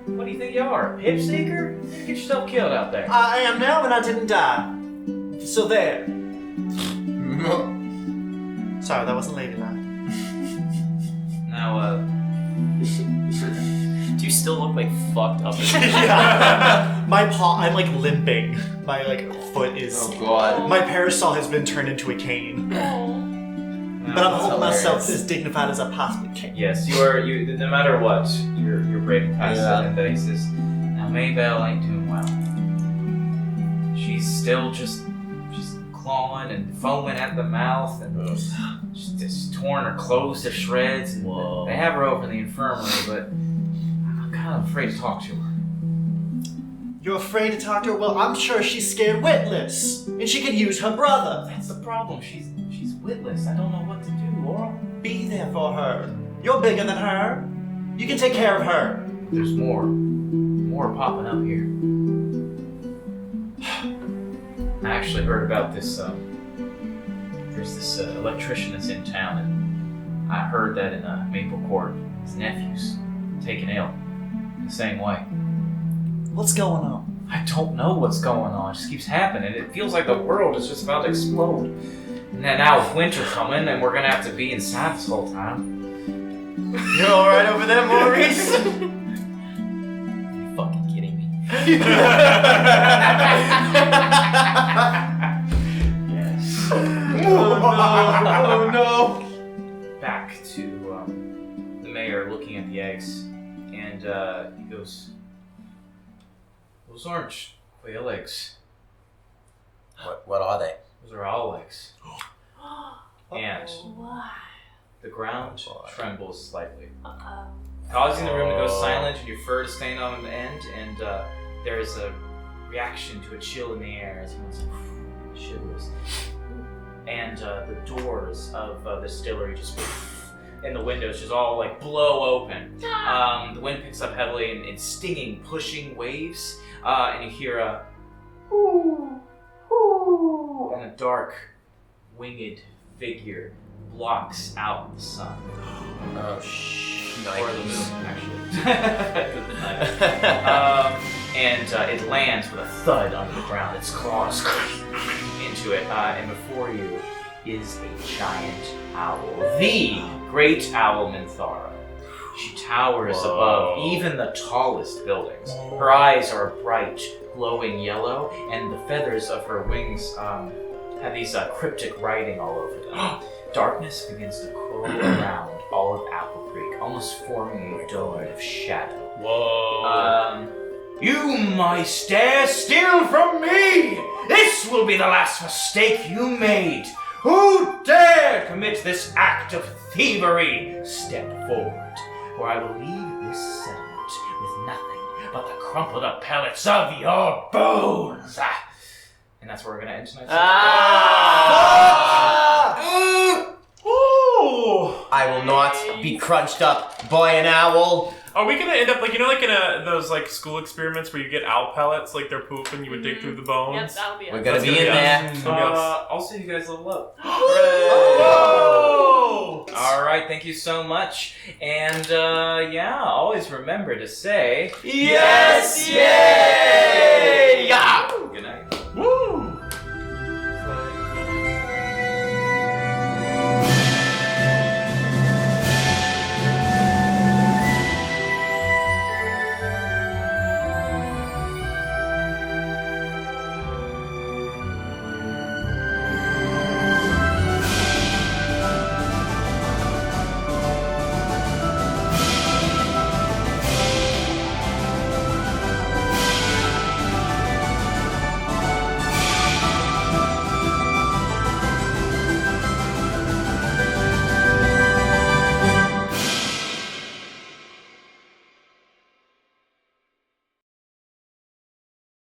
S1: What do you think you are? A pipseeker? You get yourself killed out there.
S3: I am now, and I didn't die. So there. Sorry, that wasn't ladylike.
S1: Now,
S5: Do you still look like fucked up?
S3: Yeah. My paw, I'm like limping. My foot is.
S4: Oh god.
S3: My parasol has been turned into a cane. But I'm holding myself as dignified as I possibly can.
S1: yes, you are. You no matter what, you're braving past
S4: Yeah.
S1: it. And then he says, "Now Maybelle ain't doing well. She's still just clawing and foaming at the mouth, and she's just torn her clothes to shreds. And they have her over in the infirmary, but I'm kind of afraid to talk to her."
S3: You're afraid to talk to her? Well, I'm sure she's scared witless, and she could use her brother.
S1: That's the problem. She's witless. I don't know what to do, Laurel.
S3: Be there for her. You're bigger than her. You can take care of her.
S1: There's more popping up here. I actually heard about this. There's this electrician that's in town, and I heard that in Maple Court, his nephew's taken ill the same way.
S3: What's going on?
S1: I don't know what's going on. It just keeps happening. It feels like the world is just about to explode. And then now with winter coming, and we're gonna have to be inside this whole time.
S3: You're alright over there, Maurice?
S5: Are you fucking kidding me?
S1: Yes.
S3: Oh no!
S1: Back to the mayor looking at the eggs, and he goes, "Those aren't quail eggs.
S4: What are they?
S1: Those are owl eggs." And
S6: Why?
S1: the ground trembles slightly,
S6: Uh-oh.
S1: causing the room to go silent and your fur to stand on end, and there is a reaction to a chill in the air as he shivers. And the doors of the distillery just and the windows just all like blow open. The wind picks up heavily and it's stinging, pushing waves, and you hear a and a dark, winged figure blocks out the sun.
S4: Oh shit.
S1: Or the moon, actually. And it lands with a thud onto the ground. Its claws into it, and before you is a giant owl, the great owl Minthara. She towers above even the tallest buildings. Her eyes are bright, glowing yellow, and the feathers of her wings have these cryptic writing all over them. Darkness begins to curl around all of Apple Creek, almost forming a dome of shadow.
S2: Whoa.
S1: You must dare steal from me! This will be the last mistake you made! Who dare commit this act of thievery? Step forward, or I will leave this settlement with nothing but the crumpled up pellets of your bones! And that's where we're gonna end tonight's
S4: I will not be crunched up by an owl.
S2: Are we gonna end up like like in those like school experiments where you get owl pellets, like their poop, and you would dig through the bones?
S6: Yep, that'll be
S4: We're
S6: us.
S4: gonna be in there.
S1: I'll see you guys level up.
S2: Whoa!
S1: Alright, thank you so much. And always remember to say
S5: Yes, yay! Yeah!